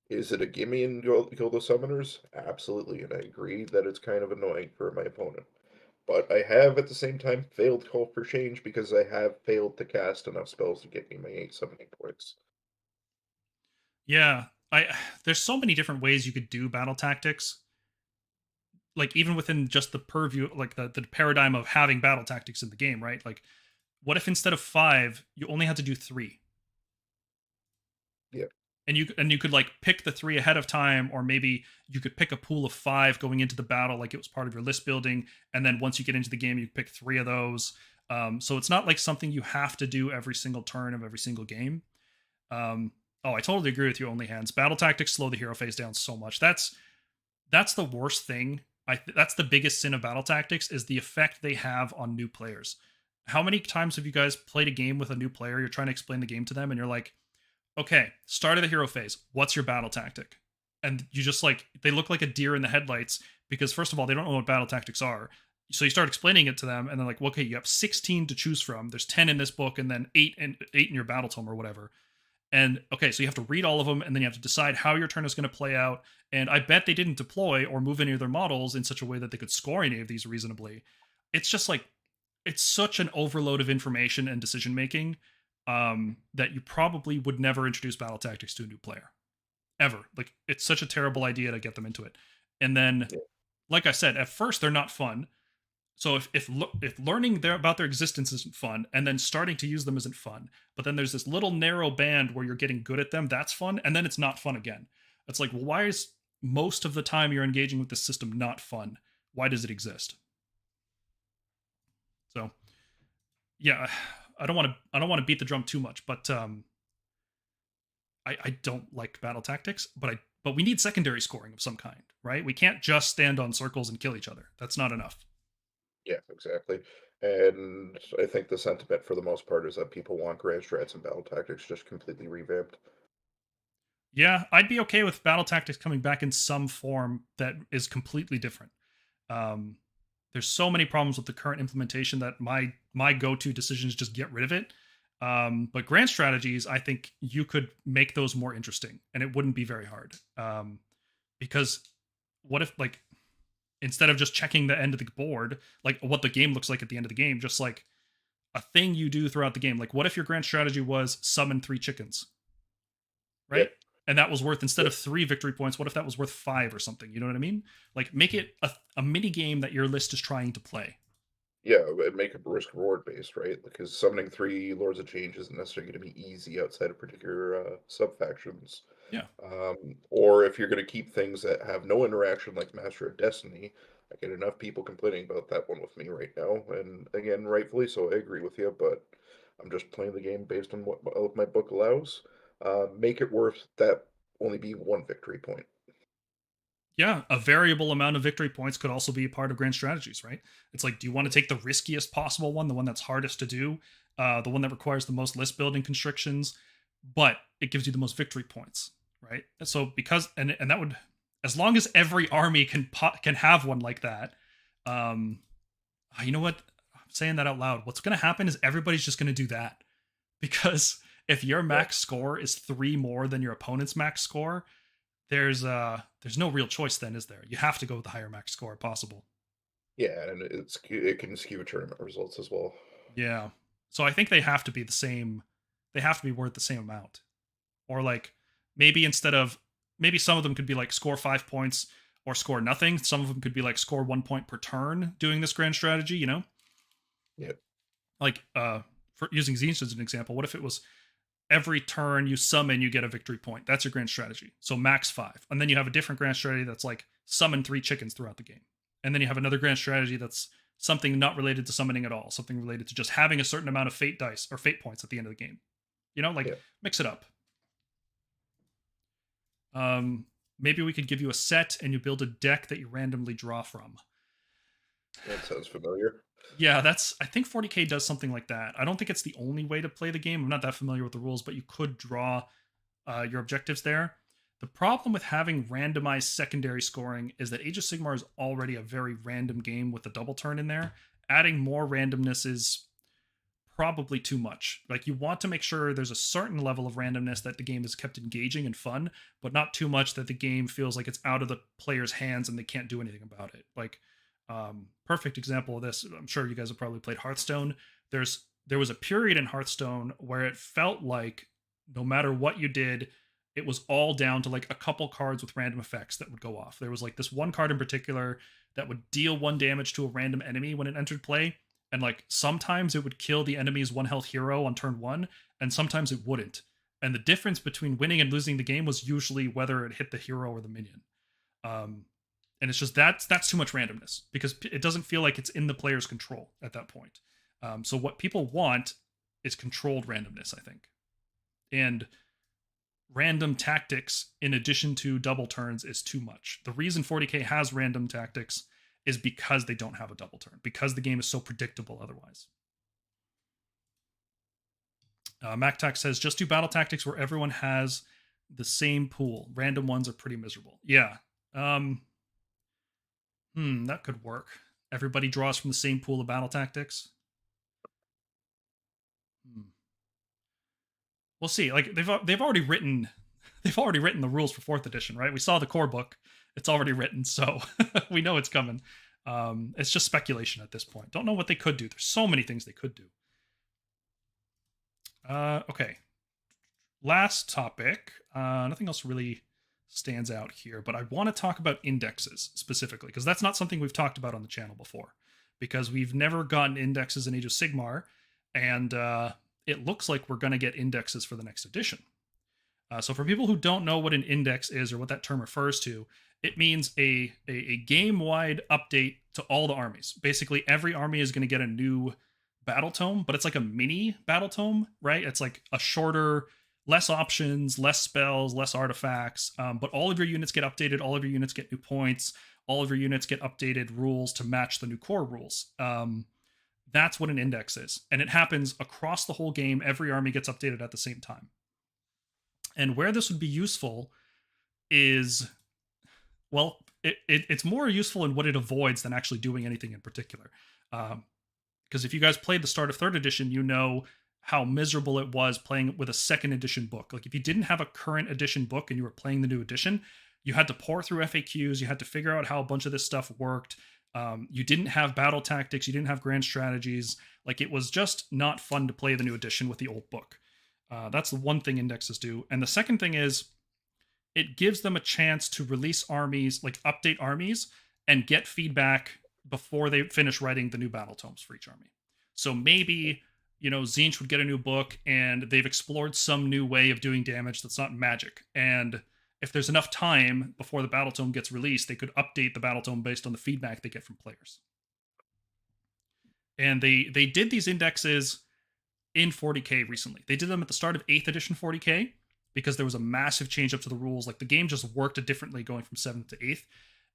Speaker 2: Is it a gimme in Guild of Summoners? Absolutely, and I agree that it's kind of annoying for my opponent. But I have at the same time failed Call for Change because I have failed to cast enough spells to get me my 8 summoning points.
Speaker 1: Yeah, I there's so many different ways you could do battle tactics. Like even within just the purview, like the paradigm of having battle tactics in the game, right? Like, what if instead of 5, you only had to do 3?
Speaker 2: Yeah.
Speaker 1: And you could like pick the 3 ahead of time, or maybe you could pick a pool of 5 going into the battle, like it was part of your list building, and then once you get into the game, you pick 3 of those. So it's not like something you have to do every single turn of every single game. Oh, I totally agree with you. Only hands battle tactics slow the hero phase down so much. That's the worst thing. That's the biggest sin of battle tactics is the effect they have on new players. How many times have you guys played a game with a new player? You're trying to explain the game to them, and you're like, okay, start of the hero phase. What's your battle tactic? and you just like they look like a deer in the headlights because first of all they don't know what battle tactics are. So you start explaining it to them, and they're like, well, okay, you have 16 to choose from. There's 10 in this book, and then eight in your battle tome or whatever. And okay, so you have to read all of them, and then you have to decide how your turn is going to play out. And I bet they didn't deploy or move any of their models in such a way that they could score any of these reasonably. It's just like it's such an overload of information and decision making that you probably would never introduce battle tactics to a new player ever. Like it's such a terrible idea to get them into it. And then,
Speaker 2: Yeah.
Speaker 1: like I said, at first they're not fun. So if learning about their existence isn't fun, and then starting to use them isn't fun, but then there's this little narrow band where you're getting good at them, that's fun, and then it's not fun again. It's like, well, why is most of the time you're engaging with the system not fun? Why does it exist? So yeah, I don't want to beat the drum too much, but I don't like battle tactics, but we need secondary scoring of some kind, right? We can't just stand on circles and kill each other. That's not enough.
Speaker 2: Yeah, exactly. And I think the sentiment for the most part is that people want grand strats and battle tactics just completely revamped.
Speaker 1: Yeah, I'd be okay with battle tactics coming back in some form that is completely different. Um, there's so many problems with the current implementation that my go-to decision is just get rid of it. But grand strategies, I think you could make those more interesting, and it wouldn't be very hard. Because what if like instead of just checking the end of the board, like what the game looks like at the end of the game, just like a thing you do throughout the game. Like what if your grand strategy was summon 3 chickens,
Speaker 2: Yeah.
Speaker 1: right? And that was worth instead of 3 victory points, what if that was worth 5 or something? You know what I mean? Like make it a mini game that your list is trying to play.
Speaker 2: Yeah, and make it risk reward based, right? Because summoning 3 Lords of Change isn't necessarily going to be easy outside of particular sub factions.
Speaker 1: Yeah.
Speaker 2: Or if you're going to keep things that have no interaction, like Master of Destiny, I get enough people complaining about that one with me right now, and again, rightfully so. I agree with you, but I'm just playing the game based on what my book allows. Make it worth that only be 1 victory point.
Speaker 1: Yeah, a variable amount of victory points could also be a part of grand strategies, right? It's like, do you want to take the riskiest possible one, the one that's hardest to do, the one that requires the most list building constrictions, but it gives you the most victory points, right? So because and that would, as long as every army can have one like that, um, you know what? I'm saying that out loud. What's going to happen is everybody's just going to do that because if your
Speaker 2: Yeah,
Speaker 1: max score is 3 more than your opponent's max score, there's no real choice then, is there? You have to go with the higher max score possible.
Speaker 2: yeah, and it can skew tournament results as well.
Speaker 1: Yeah. So I think they have to be the same. They have to be worth the same amount. Or like maybe instead of maybe some of them could be like score 5 points or score nothing. Some of them could be like score 1 point per turn doing this grand strategy, you know?
Speaker 2: Yeah,
Speaker 1: Like for using Zinch as an example, what if it was every turn you summon, you get a victory point. That's your grand strategy. So max 5. And then you have a different grand strategy that's like summon 3 chickens throughout the game. And then you have another grand strategy that's something not related to summoning at all, something related to just having a certain amount of fate dice or fate points at the end of the game. You know, like
Speaker 2: yeah,
Speaker 1: mix it up. Maybe we could give you a set and you build a deck that you randomly draw from.
Speaker 2: that sounds familiar.
Speaker 1: Yeah, that's I think 40k does something like that. I don't think it's the only way to play the game. I'm not that familiar with the rules, but you could draw your objectives there. The problem with having randomized secondary scoring is that Age of Sigmar is already a very random game with a double turn in there. Adding more randomness is probably too much. Like you want to make sure there's a certain level of randomness that the game is kept engaging and fun, but not too much that the game feels like it's out of the player's hands and they can't do anything about it. Like perfect example of this, I'm sure you guys have probably played Hearthstone. There was a period in Hearthstone where it felt like no matter what you did, it was all down to like a couple cards with random effects that would go off. There was like this one card in particular that would deal 1 damage to a random enemy when it entered play, and like sometimes it would kill the enemy's 1 health hero on turn 1, and sometimes it wouldn't. And the difference between winning and losing the game was usually whether it hit the hero or the minion. Um, and it's just that's too much randomness because it doesn't feel like it's in the player's control at that point. So what people want is controlled randomness, I think, and random tactics in addition to double turns is too much. The reason 40k has random tactics is because they don't have a double turn, because the game is so predictable otherwise. MacTac says just do battle tactics where everyone has The same pool. Random ones are pretty miserable. Yeah. Um, that could work. Everybody draws from the same pool of battle tactics. Hmm. We'll see. Like they've already written the rules for fourth edition, right? We saw the core book; it's already written, so we know it's coming. It's just speculation at this point. Don't know what they could do. There's so many things they could do. Okay. Last topic. Nothing else really stands out here, but I want to talk about indexes specifically because that's not something we've talked about on the channel before. Because we've never gotten indexes in Age of Sigmar, and it looks like we're going to get indexes for the next edition. So for people who don't know what an index is or what that term refers to, it means a game-wide update to all the armies. Basically, every army is going to get a new battle tome, but it's like a mini battle tome, right? It's like a shorter, less options, less spells, less artifacts, but all of your units get updated, all of your units get new points, all of your units get updated rules to match the new core rules. That's what an index is. And it happens across the whole game. Every army gets updated at the same time. And where this would be useful is, well, it's more useful in what it avoids than actually doing anything in particular. Because if you guys played the start of third edition, you know how miserable it was playing with a second edition book. Like if you didn't have a current edition book and you were playing the new edition, you had to pour through FAQs, you had to figure out how a bunch of this stuff worked. You didn't have battle tactics, you didn't have grand strategies. Like it was just not fun to play the new edition with the old book. That's the one thing indexes do. And the second thing is it gives them a chance to release armies, like update armies, and get feedback before they finish writing the new battle tomes for each army. So maybe, Tzeentch would get a new book and they've explored some new way of doing damage that's not magic. And if there's enough time before the battle tome gets released, they could update the battle tome based on the feedback they get from players. And they did these indexes in 40k recently. They did them at the start of 8th edition 40k because there was a massive change up to the rules. Like the game just worked differently going from 7th to 8th.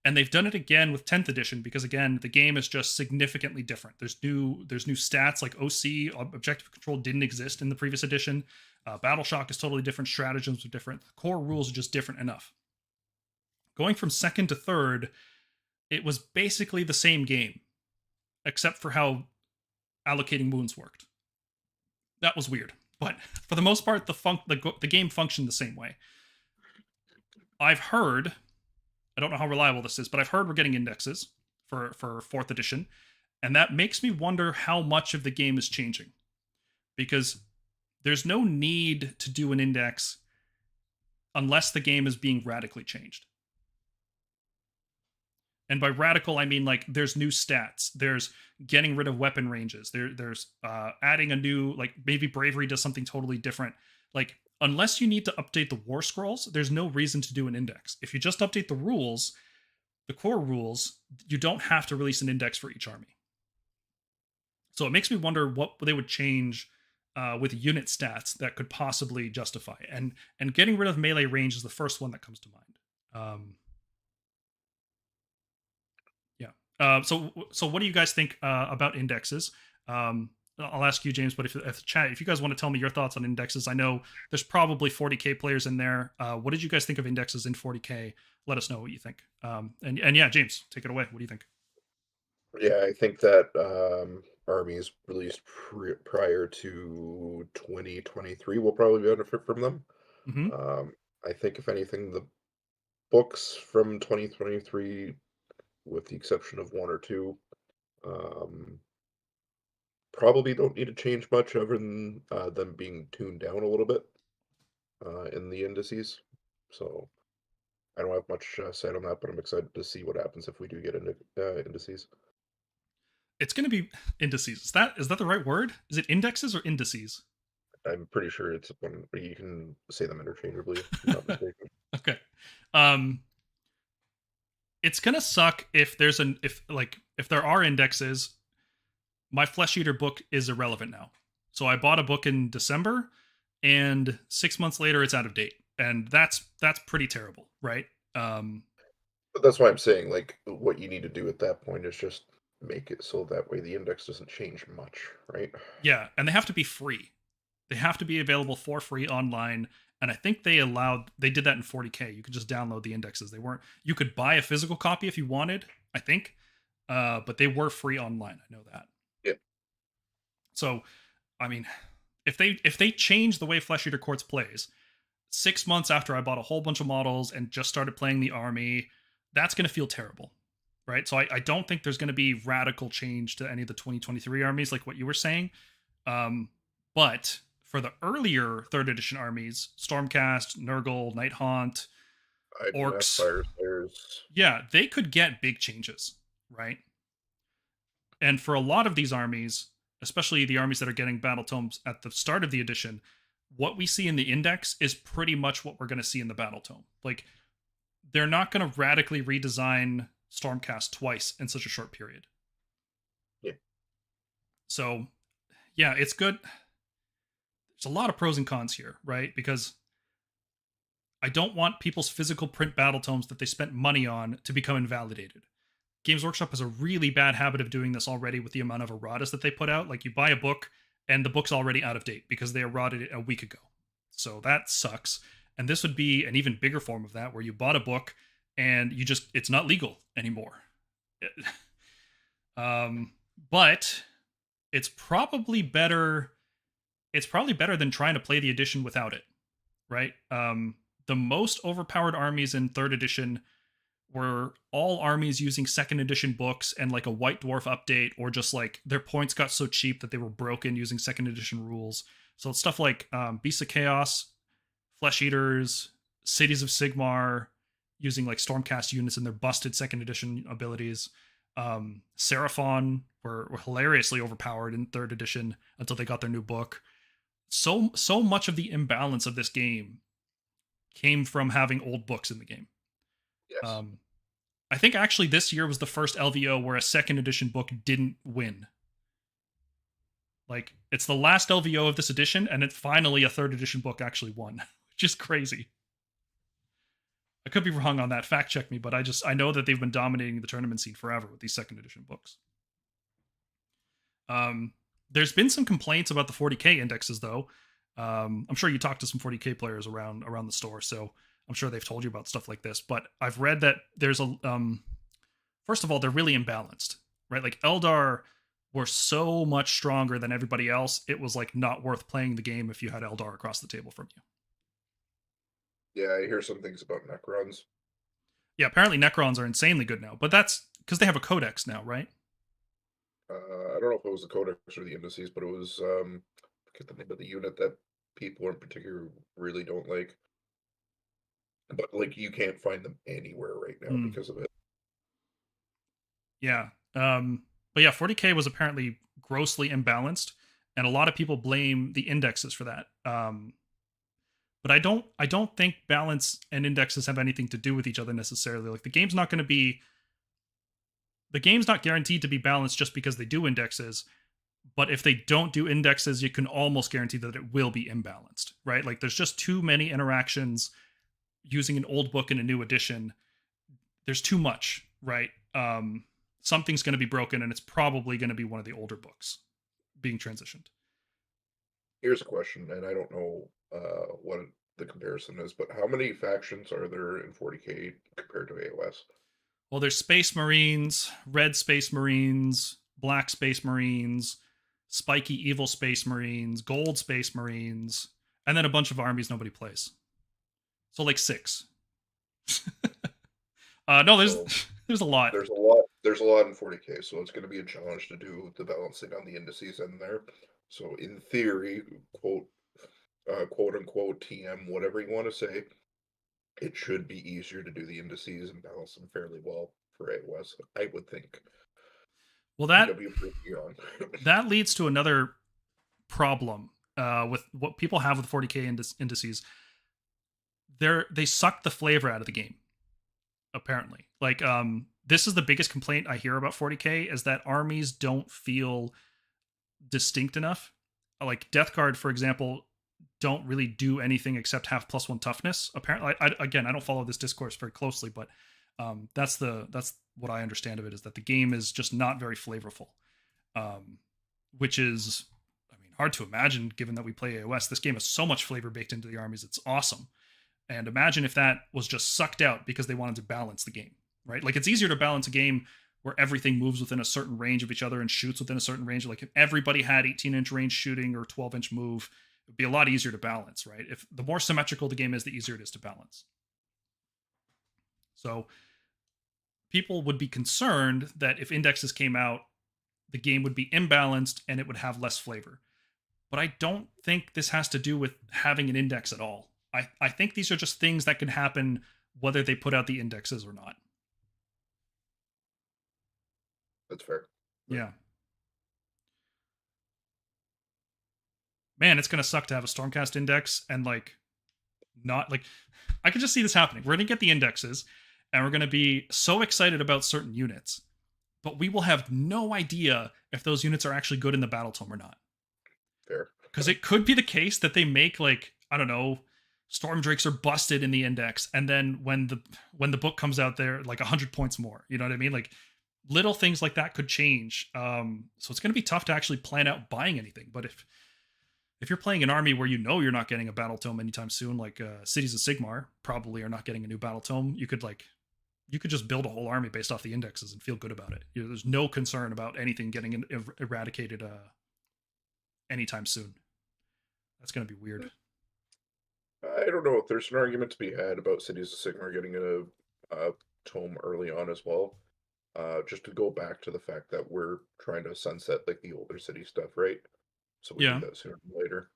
Speaker 1: And they've done it again with 10th edition because again, the game is just significantly different. There's new stats like OC, objective control, didn't exist in the previous edition. Battle shock is totally different. Stratagems are different. The core rules are just different enough. Going from second to third, it was basically the same game, except for how allocating wounds worked. That was weird, but for the most part, the game functioned the same way. I've heard, I don't know how reliable this is, but I've heard we're getting indexes for 4th edition, and that makes me wonder how much of the game is changing, because there's no need to do an index unless the game is being radically changed. And by radical, I mean like there's new stats. There's getting rid of weapon ranges. There's adding a new, like maybe bravery does something totally different. Like unless you need to update the war scrolls, there's no reason to do an index. If you just update the rules, the core rules, you don't have to release an index for each army. So it makes me wonder what they would change with unit stats that could possibly justify it. And getting rid of melee range is the first one that comes to mind. So what do you guys think about indexes? I'll ask you, James, but if chat, if you guys want to tell me your thoughts on indexes, I know there's probably 40k players in there. What did you guys think of indexes in 40k? Let us know what you think. And yeah, James, take it away. What do you think?
Speaker 2: Yeah, I think that armies released prior to 2023 will probably benefit from them.
Speaker 1: Mm-hmm.
Speaker 2: I think if anything, the books from 2023, with the exception of one or two, probably don't need to change much other than them being tuned down a little bit in the indices. So I don't have much said on that, but I'm excited to see what happens if we do get into indices.
Speaker 1: It's going to be indices. Is that the right word? Is it indexes or indices?
Speaker 2: I'm pretty sure it's one you can say them interchangeably, if I'm not mistaken.
Speaker 1: Okay. It's gonna suck if there are indexes. My Flesh Eater book is irrelevant now. So I bought a book in December, and 6 months later it's out of date, and that's pretty terrible, right?
Speaker 2: But that's why I'm saying, like, what you need to do at that point is just make it so that way the index doesn't change much, right?
Speaker 1: Yeah, and they have to be free. They have to be available for free online, And I think they did that in 40K. You could just download the indexes. They weren't, you could buy a physical copy if you wanted, I think. But they were free online. I know that.
Speaker 2: Yeah.
Speaker 1: So, I mean, if they change the way Flesh Eater Courts plays, 6 months after I bought a whole bunch of models and just started playing the army, that's going to feel terrible, right? So I don't think there's going to be radical change to any of the 2023 armies like what you were saying. But for the earlier third edition armies, Stormcast, Nurgle, Nighthaunt, Orcs, yeah, they could get big changes, right? And for a lot of these armies, especially the armies that are getting battle tomes at the start of the edition, what we see in the index is pretty much what we're going to see in the battle tome. Like, they're not going to radically redesign Stormcast twice in such a short period.
Speaker 2: Yeah.
Speaker 1: So, yeah, it's good. There's a lot of pros and cons here, right? Because I don't want people's physical print battle tomes that they spent money on to become invalidated. Games Workshop has a really bad habit of doing this already with the amount of erratas that they put out. Like, you buy a book and the book's already out of date because they errated it a week ago. So that sucks. And this would be an even bigger form of that, where you bought a book and it's not legal anymore. But it's probably better. It's probably better than trying to play the edition without it, right? The most overpowered armies in third edition were all armies using second edition books and like a White Dwarf update, or just like their points got so cheap that they were broken using second edition rules. So it's stuff like Beasts of Chaos, Flesh Eaters, Cities of Sigmar, using like Stormcast units and their busted second edition abilities. Seraphon were hilariously overpowered in third edition until they got their new book. So much of the imbalance of this game came from having old books in the game.
Speaker 2: Yes.
Speaker 1: I think actually this year was the first LVO where a second edition book didn't win. Like, it's the last LVO of this edition, and it's finally a third edition book actually won, which is crazy. I could be wrong on that. Fact check me, but I know that they've been dominating the tournament scene forever with these second edition books. There's been some complaints about the 40K indexes, though. I'm sure you talked to some 40K players around the store, so I'm sure they've told you about stuff like this. But I've read that there's a first of all, they're really imbalanced, right? Like, Eldar were so much stronger than everybody else. It was like not worth playing the game if you had Eldar across the table from you.
Speaker 2: Yeah, I hear some things about Necrons.
Speaker 1: Yeah, apparently Necrons are insanely good now, but that's because they have a codex now, right?
Speaker 2: I don't know if it was the codex or the indices, but it was I forget the name of the unit that people in particular really don't like. But like, you can't find them anywhere right now because of it.
Speaker 1: Yeah. But yeah, 40K was apparently grossly imbalanced, and a lot of people blame the indexes for that. But I don't think balance and indexes have anything to do with each other necessarily. Like, the game's not guaranteed to be balanced just because they do indexes. But if they don't do indexes, you can almost guarantee that it will be imbalanced, right? Like, there's just too many interactions using an old book in a new edition. There's too much, right? Something's going to be broken, and it's probably going to be one of the older books being transitioned.
Speaker 2: Here's a question, and I don't know what the comparison is, but how many factions are there in 40K compared to AOS?
Speaker 1: Well, there's Space Marines, Red Space Marines, Black Space Marines, Spiky Evil Space Marines, Gold Space Marines, and then a bunch of armies nobody plays. So like 6. No, there's a lot.
Speaker 2: There's a lot in 40K, so it's going to be a challenge to do the balancing on the indices in there. So in theory, quote unquote TM, whatever you want to say, it should be easier to do the indices and balance them fairly well for AOS, I would think.
Speaker 1: Well, that leads to another problem with what people have with 40K indices. They suck the flavor out of the game, apparently. Like, this is the biggest complaint I hear about 40K, is that armies don't feel distinct enough. Like, Death Guard, for example, don't really do anything except have +1 toughness. Apparently, I don't follow this discourse very closely, but that's what I understand of it, is that the game is just not very flavorful. Which is, I mean, hard to imagine given that we play AOS. This game has so much flavor baked into the armies. It's awesome. And imagine if that was just sucked out because they wanted to balance the game, right? Like it's easier to balance a game where everything moves within a certain range of each other and shoots within a certain range. Like if everybody had 18-inch range shooting or 12-inch move, it'd be a lot easier to balance, right? If the more symmetrical the game is, the easier it is to balance. So people would be concerned that if indexes came out, the game would be imbalanced and it would have less flavor. But I don't think this has to do with having an index at all. I think these are just things that can happen whether they put out the indexes or not.
Speaker 2: That's fair.
Speaker 1: Yeah. Man, it's going to suck to have a Stormcast index and like not like I could just see this happening. We're going to get the indexes and we're going to be so excited about certain units, but we will have no idea if those units are actually good in the battle tome or not.
Speaker 2: Fair.
Speaker 1: Because it could be the case that they make like, I don't know, Storm Drakes are busted in the index, and then when the book comes out, they're like 100 points more. You know what I mean? Like little things like that could change. So it's going to be tough to actually plan out buying anything. But if you're playing an army where you know you're not getting a battle tome anytime soon, like Cities of Sigmar probably are not getting a new battle tome, you could just build a whole army based off the indexes and feel good about it. There's no concern about anything getting eradicated anytime soon. That's going to be weird.
Speaker 2: I don't know if there's an argument to be had about Cities of Sigmar getting a tome early on as well. Just to go back to the fact that we're trying to sunset like the older city stuff, right? So we do that sooner than later.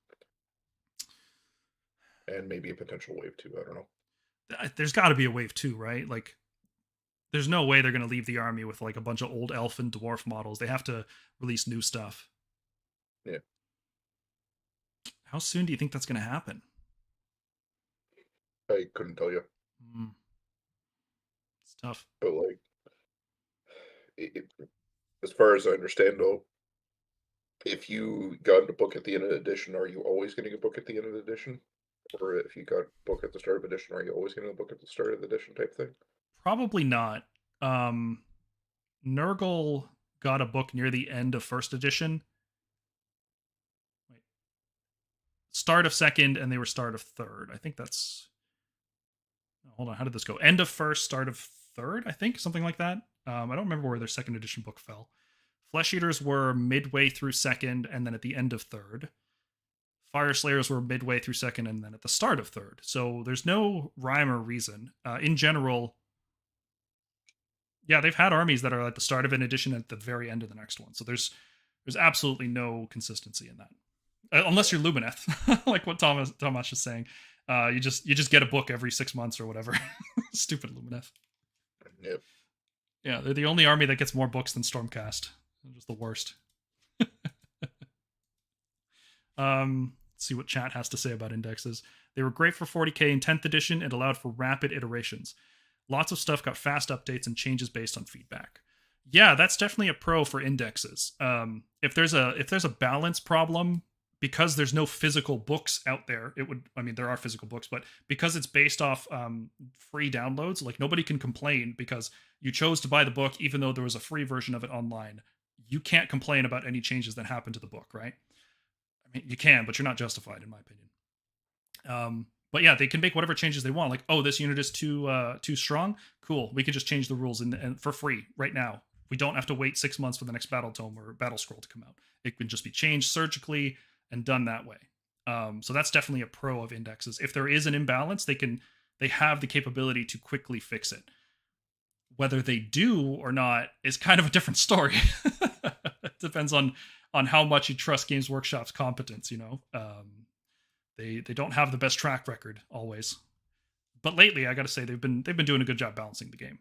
Speaker 2: And maybe a potential wave 2, I don't know.
Speaker 1: There's got to be a wave 2, right? Like there's no way they're going to leave the army with like a bunch of old elf and dwarf models. They have to release new stuff.
Speaker 2: Yeah.
Speaker 1: How soon do you think that's going to happen?
Speaker 2: I couldn't tell you.
Speaker 1: It's tough.
Speaker 2: But like, as far as I understand, though, if you got a book at the end of the edition, are you always getting a book at the end of the edition? Or if you got a book at the start of edition, are you always getting a book at the start of the edition type thing?
Speaker 1: Probably not. Nurgle got a book near the end of first edition. Wait. Start of second, and they were start of third. I think that's... Hold on, how did this go? End of first, start of third, I think, something like that. I don't remember where their second edition book fell. Flesh Eaters were midway through second, and then at the end of third. Fire Slayers were midway through second, and then at the start of third. So there's no rhyme or reason. In general, yeah, they've had armies that are at the start of an edition and at the very end of the next one. So there's absolutely no consistency in that, unless you're Lumineth, like what Thomas is saying. You just get a book every 6 months or whatever. Stupid Lumineth.
Speaker 2: Yep.
Speaker 1: Yeah, they're the only army that gets more books than Stormcast. They're just the worst. Let's see what chat has to say about indexes. They were great for 40k in 10th edition and allowed for rapid iterations. Lots of stuff got fast updates and changes based on feedback. Yeah, that's definitely a pro for indexes. If there's a balance problem, because there's no physical books out there, there are physical books, but because it's based off free downloads, like nobody can complain because you chose to buy the book even though there was a free version of it online. You can't complain about any changes that happen to the book, right? I mean, you can, but you're not justified, in my opinion. But yeah, they can make whatever changes they want. Like, oh, this unit is too strong. Cool, we can just change the rules and for free right now. We don't have to wait 6 months for the next battle tome or battle scroll to come out. It can just be changed surgically and done that way. So that's definitely a pro of indexes. If there is an imbalance, they have the capability to quickly fix it. Whether they do or not is kind of a different story. It depends on how much you trust Games Workshop's competence. They don't have the best track record always, but lately I got to say they've been doing a good job balancing the game.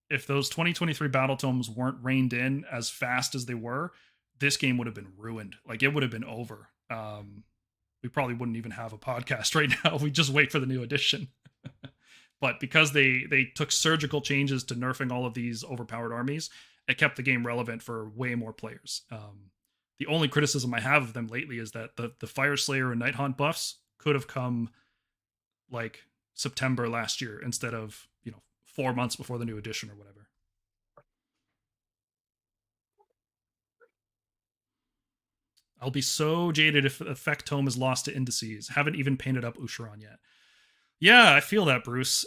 Speaker 1: If those 2023 battle tomes weren't reined in as fast as they were, this game would have been ruined. Like, it would have been over. We probably wouldn't even have a podcast right now. We just wait for the new edition. But because they took surgical changes to nerfing all of these overpowered armies, it kept the game relevant for way more players. The only criticism I have of them lately is that the Fire Slayer and Night Haunt buffs could have come like September last year instead of 4 months before the new edition or whatever. I'll be so jaded if Effect Tome is lost to indices. Haven't even painted up Usharon yet. Yeah, I feel that, Bruce.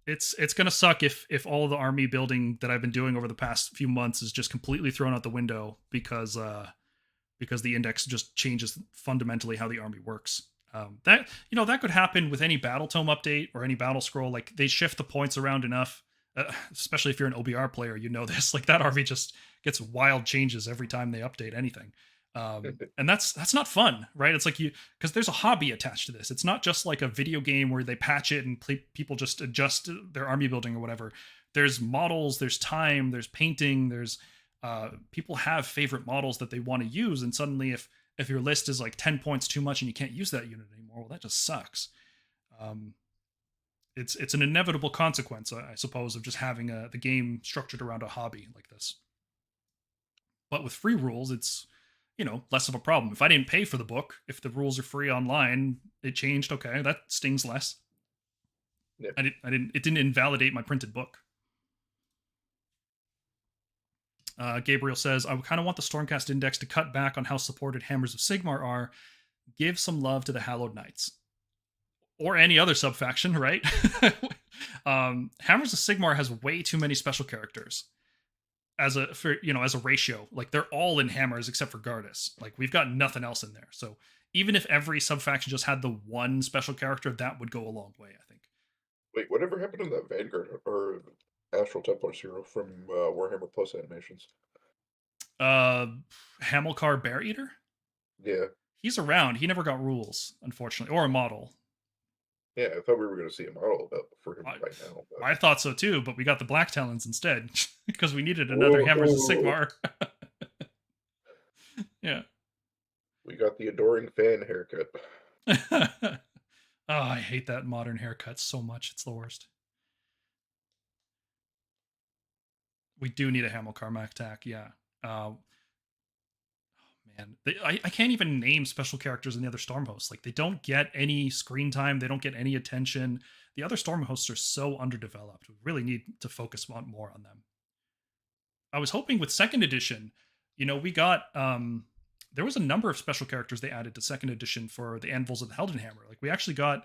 Speaker 1: It's gonna suck if all the army building that I've been doing over the past few months is just completely thrown out the window because the index just changes fundamentally how the army works. That that could happen with any battle tome update or any battle scroll. Like they shift the points around enough, especially if you're an OBR player, you know this. Like that army just gets wild changes every time they update anything. And that's not fun, right? It's like because there's a hobby attached to this. It's not just like a video game where they patch it and people just adjust their army building or whatever. There's models, there's time, there's painting, there's people have favorite models that they want to use, and suddenly if your list is like 10 points too much and you can't use that unit anymore, well, that just sucks. It's an inevitable consequence, I suppose, of just having the game structured around a hobby like this. But with free rules, it's less of a problem. If I didn't pay for the book, if the rules are free online, it changed. Okay, that stings less. Yeah. It didn't invalidate my printed book. Gabriel says, I kind of want the Stormcast Index to cut back on how supported Hammers of Sigmar are. Give some love to the Hallowed Knights. Or any other subfaction, right? Hammers of Sigmar has way too many special characters as a ratio. Like they're all in Hammers except for Gardas. Like we've got nothing else in there. So even if every subfaction just had the one special character, that would go a long way, I think.
Speaker 2: Wait, whatever happened to that Vanguard or Astral Templars hero from Warhammer Plus animations?
Speaker 1: Hamilcar Bear Eater?
Speaker 2: Yeah.
Speaker 1: He's around. He never got rules, unfortunately, or a model.
Speaker 2: Yeah, I thought we were going to see a model for him right now.
Speaker 1: But... I thought so too, but we got the Black Talons instead because we needed another Hammers of Sigmar. Yeah.
Speaker 2: We got the adoring fan haircut.
Speaker 1: Oh, I hate that modern haircut so much. It's the worst. We do need a Hamilcar Mactac, yeah. Oh man, I can't even name special characters in the other Storm hosts. Like they don't get any screen time, they don't get any attention. The other Storm hosts are so underdeveloped. We really need to focus more on them. I was hoping with second edition, we got there was a number of special characters they added to second edition for the Anvils of the Heldenhammer. Like we actually got,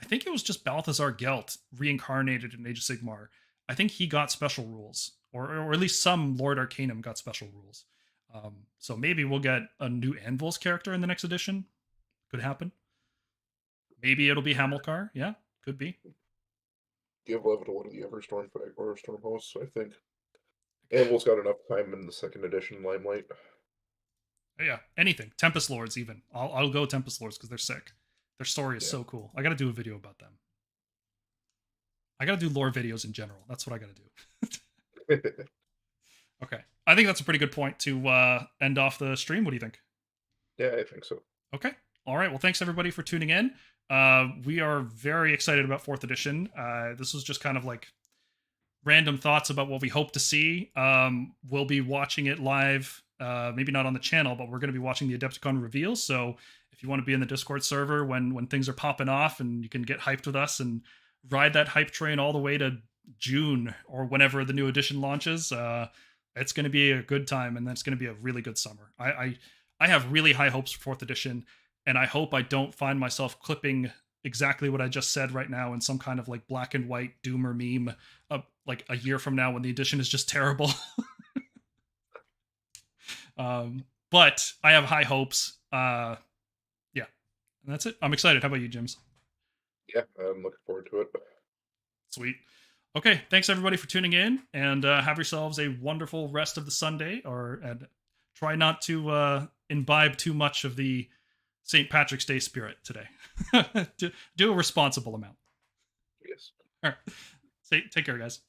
Speaker 1: I think it was just Balthazar Gelt reincarnated in Age of Sigmar. I think he got special rules, or at least some Lord Arcanum got special rules. So maybe we'll get a new Anvils character in the next edition. Could happen. Maybe it'll be Hamilcar. Yeah, could be.
Speaker 2: Give love to one of the other Storm hosts, I think. Anvil's got enough time in the second edition limelight.
Speaker 1: Yeah, anything. Tempest Lords, even. I'll go Tempest Lords because they're sick. Their story is so cool. I got to do a video about them. I got to do lore videos in general. That's what I got to do. Okay. I think that's a pretty good point to end off the stream. What do you think?
Speaker 2: Yeah, I think so.
Speaker 1: Okay. All right. Well, thanks everybody for tuning in. We are very excited about 4th edition. This was just kind of like random thoughts about what we hope to see. We'll be watching it live. Maybe not on the channel, but we're going to be watching the Adepticon reveals. So if you want to be in the Discord server when things are popping off and you can get hyped with us and ride that hype train all the way to June or whenever the new edition launches, it's going to be a good time, and that's going to be a really good summer. I have really high hopes for 4th edition, and I hope I don't find myself clipping exactly what I just said right now in some kind of like black and white doomer meme like a year from now when the edition is just terrible. But I have high hopes. Yeah, and that's it. I'm excited. How about you, Jims?
Speaker 2: Yeah, I'm looking forward to it.
Speaker 1: Sweet. Okay, thanks everybody for tuning in, and have yourselves a wonderful rest of the Sunday, and try not to imbibe too much of the St. Patrick's Day spirit today. Do a responsible amount.
Speaker 2: Yes.
Speaker 1: All right. Take care, guys.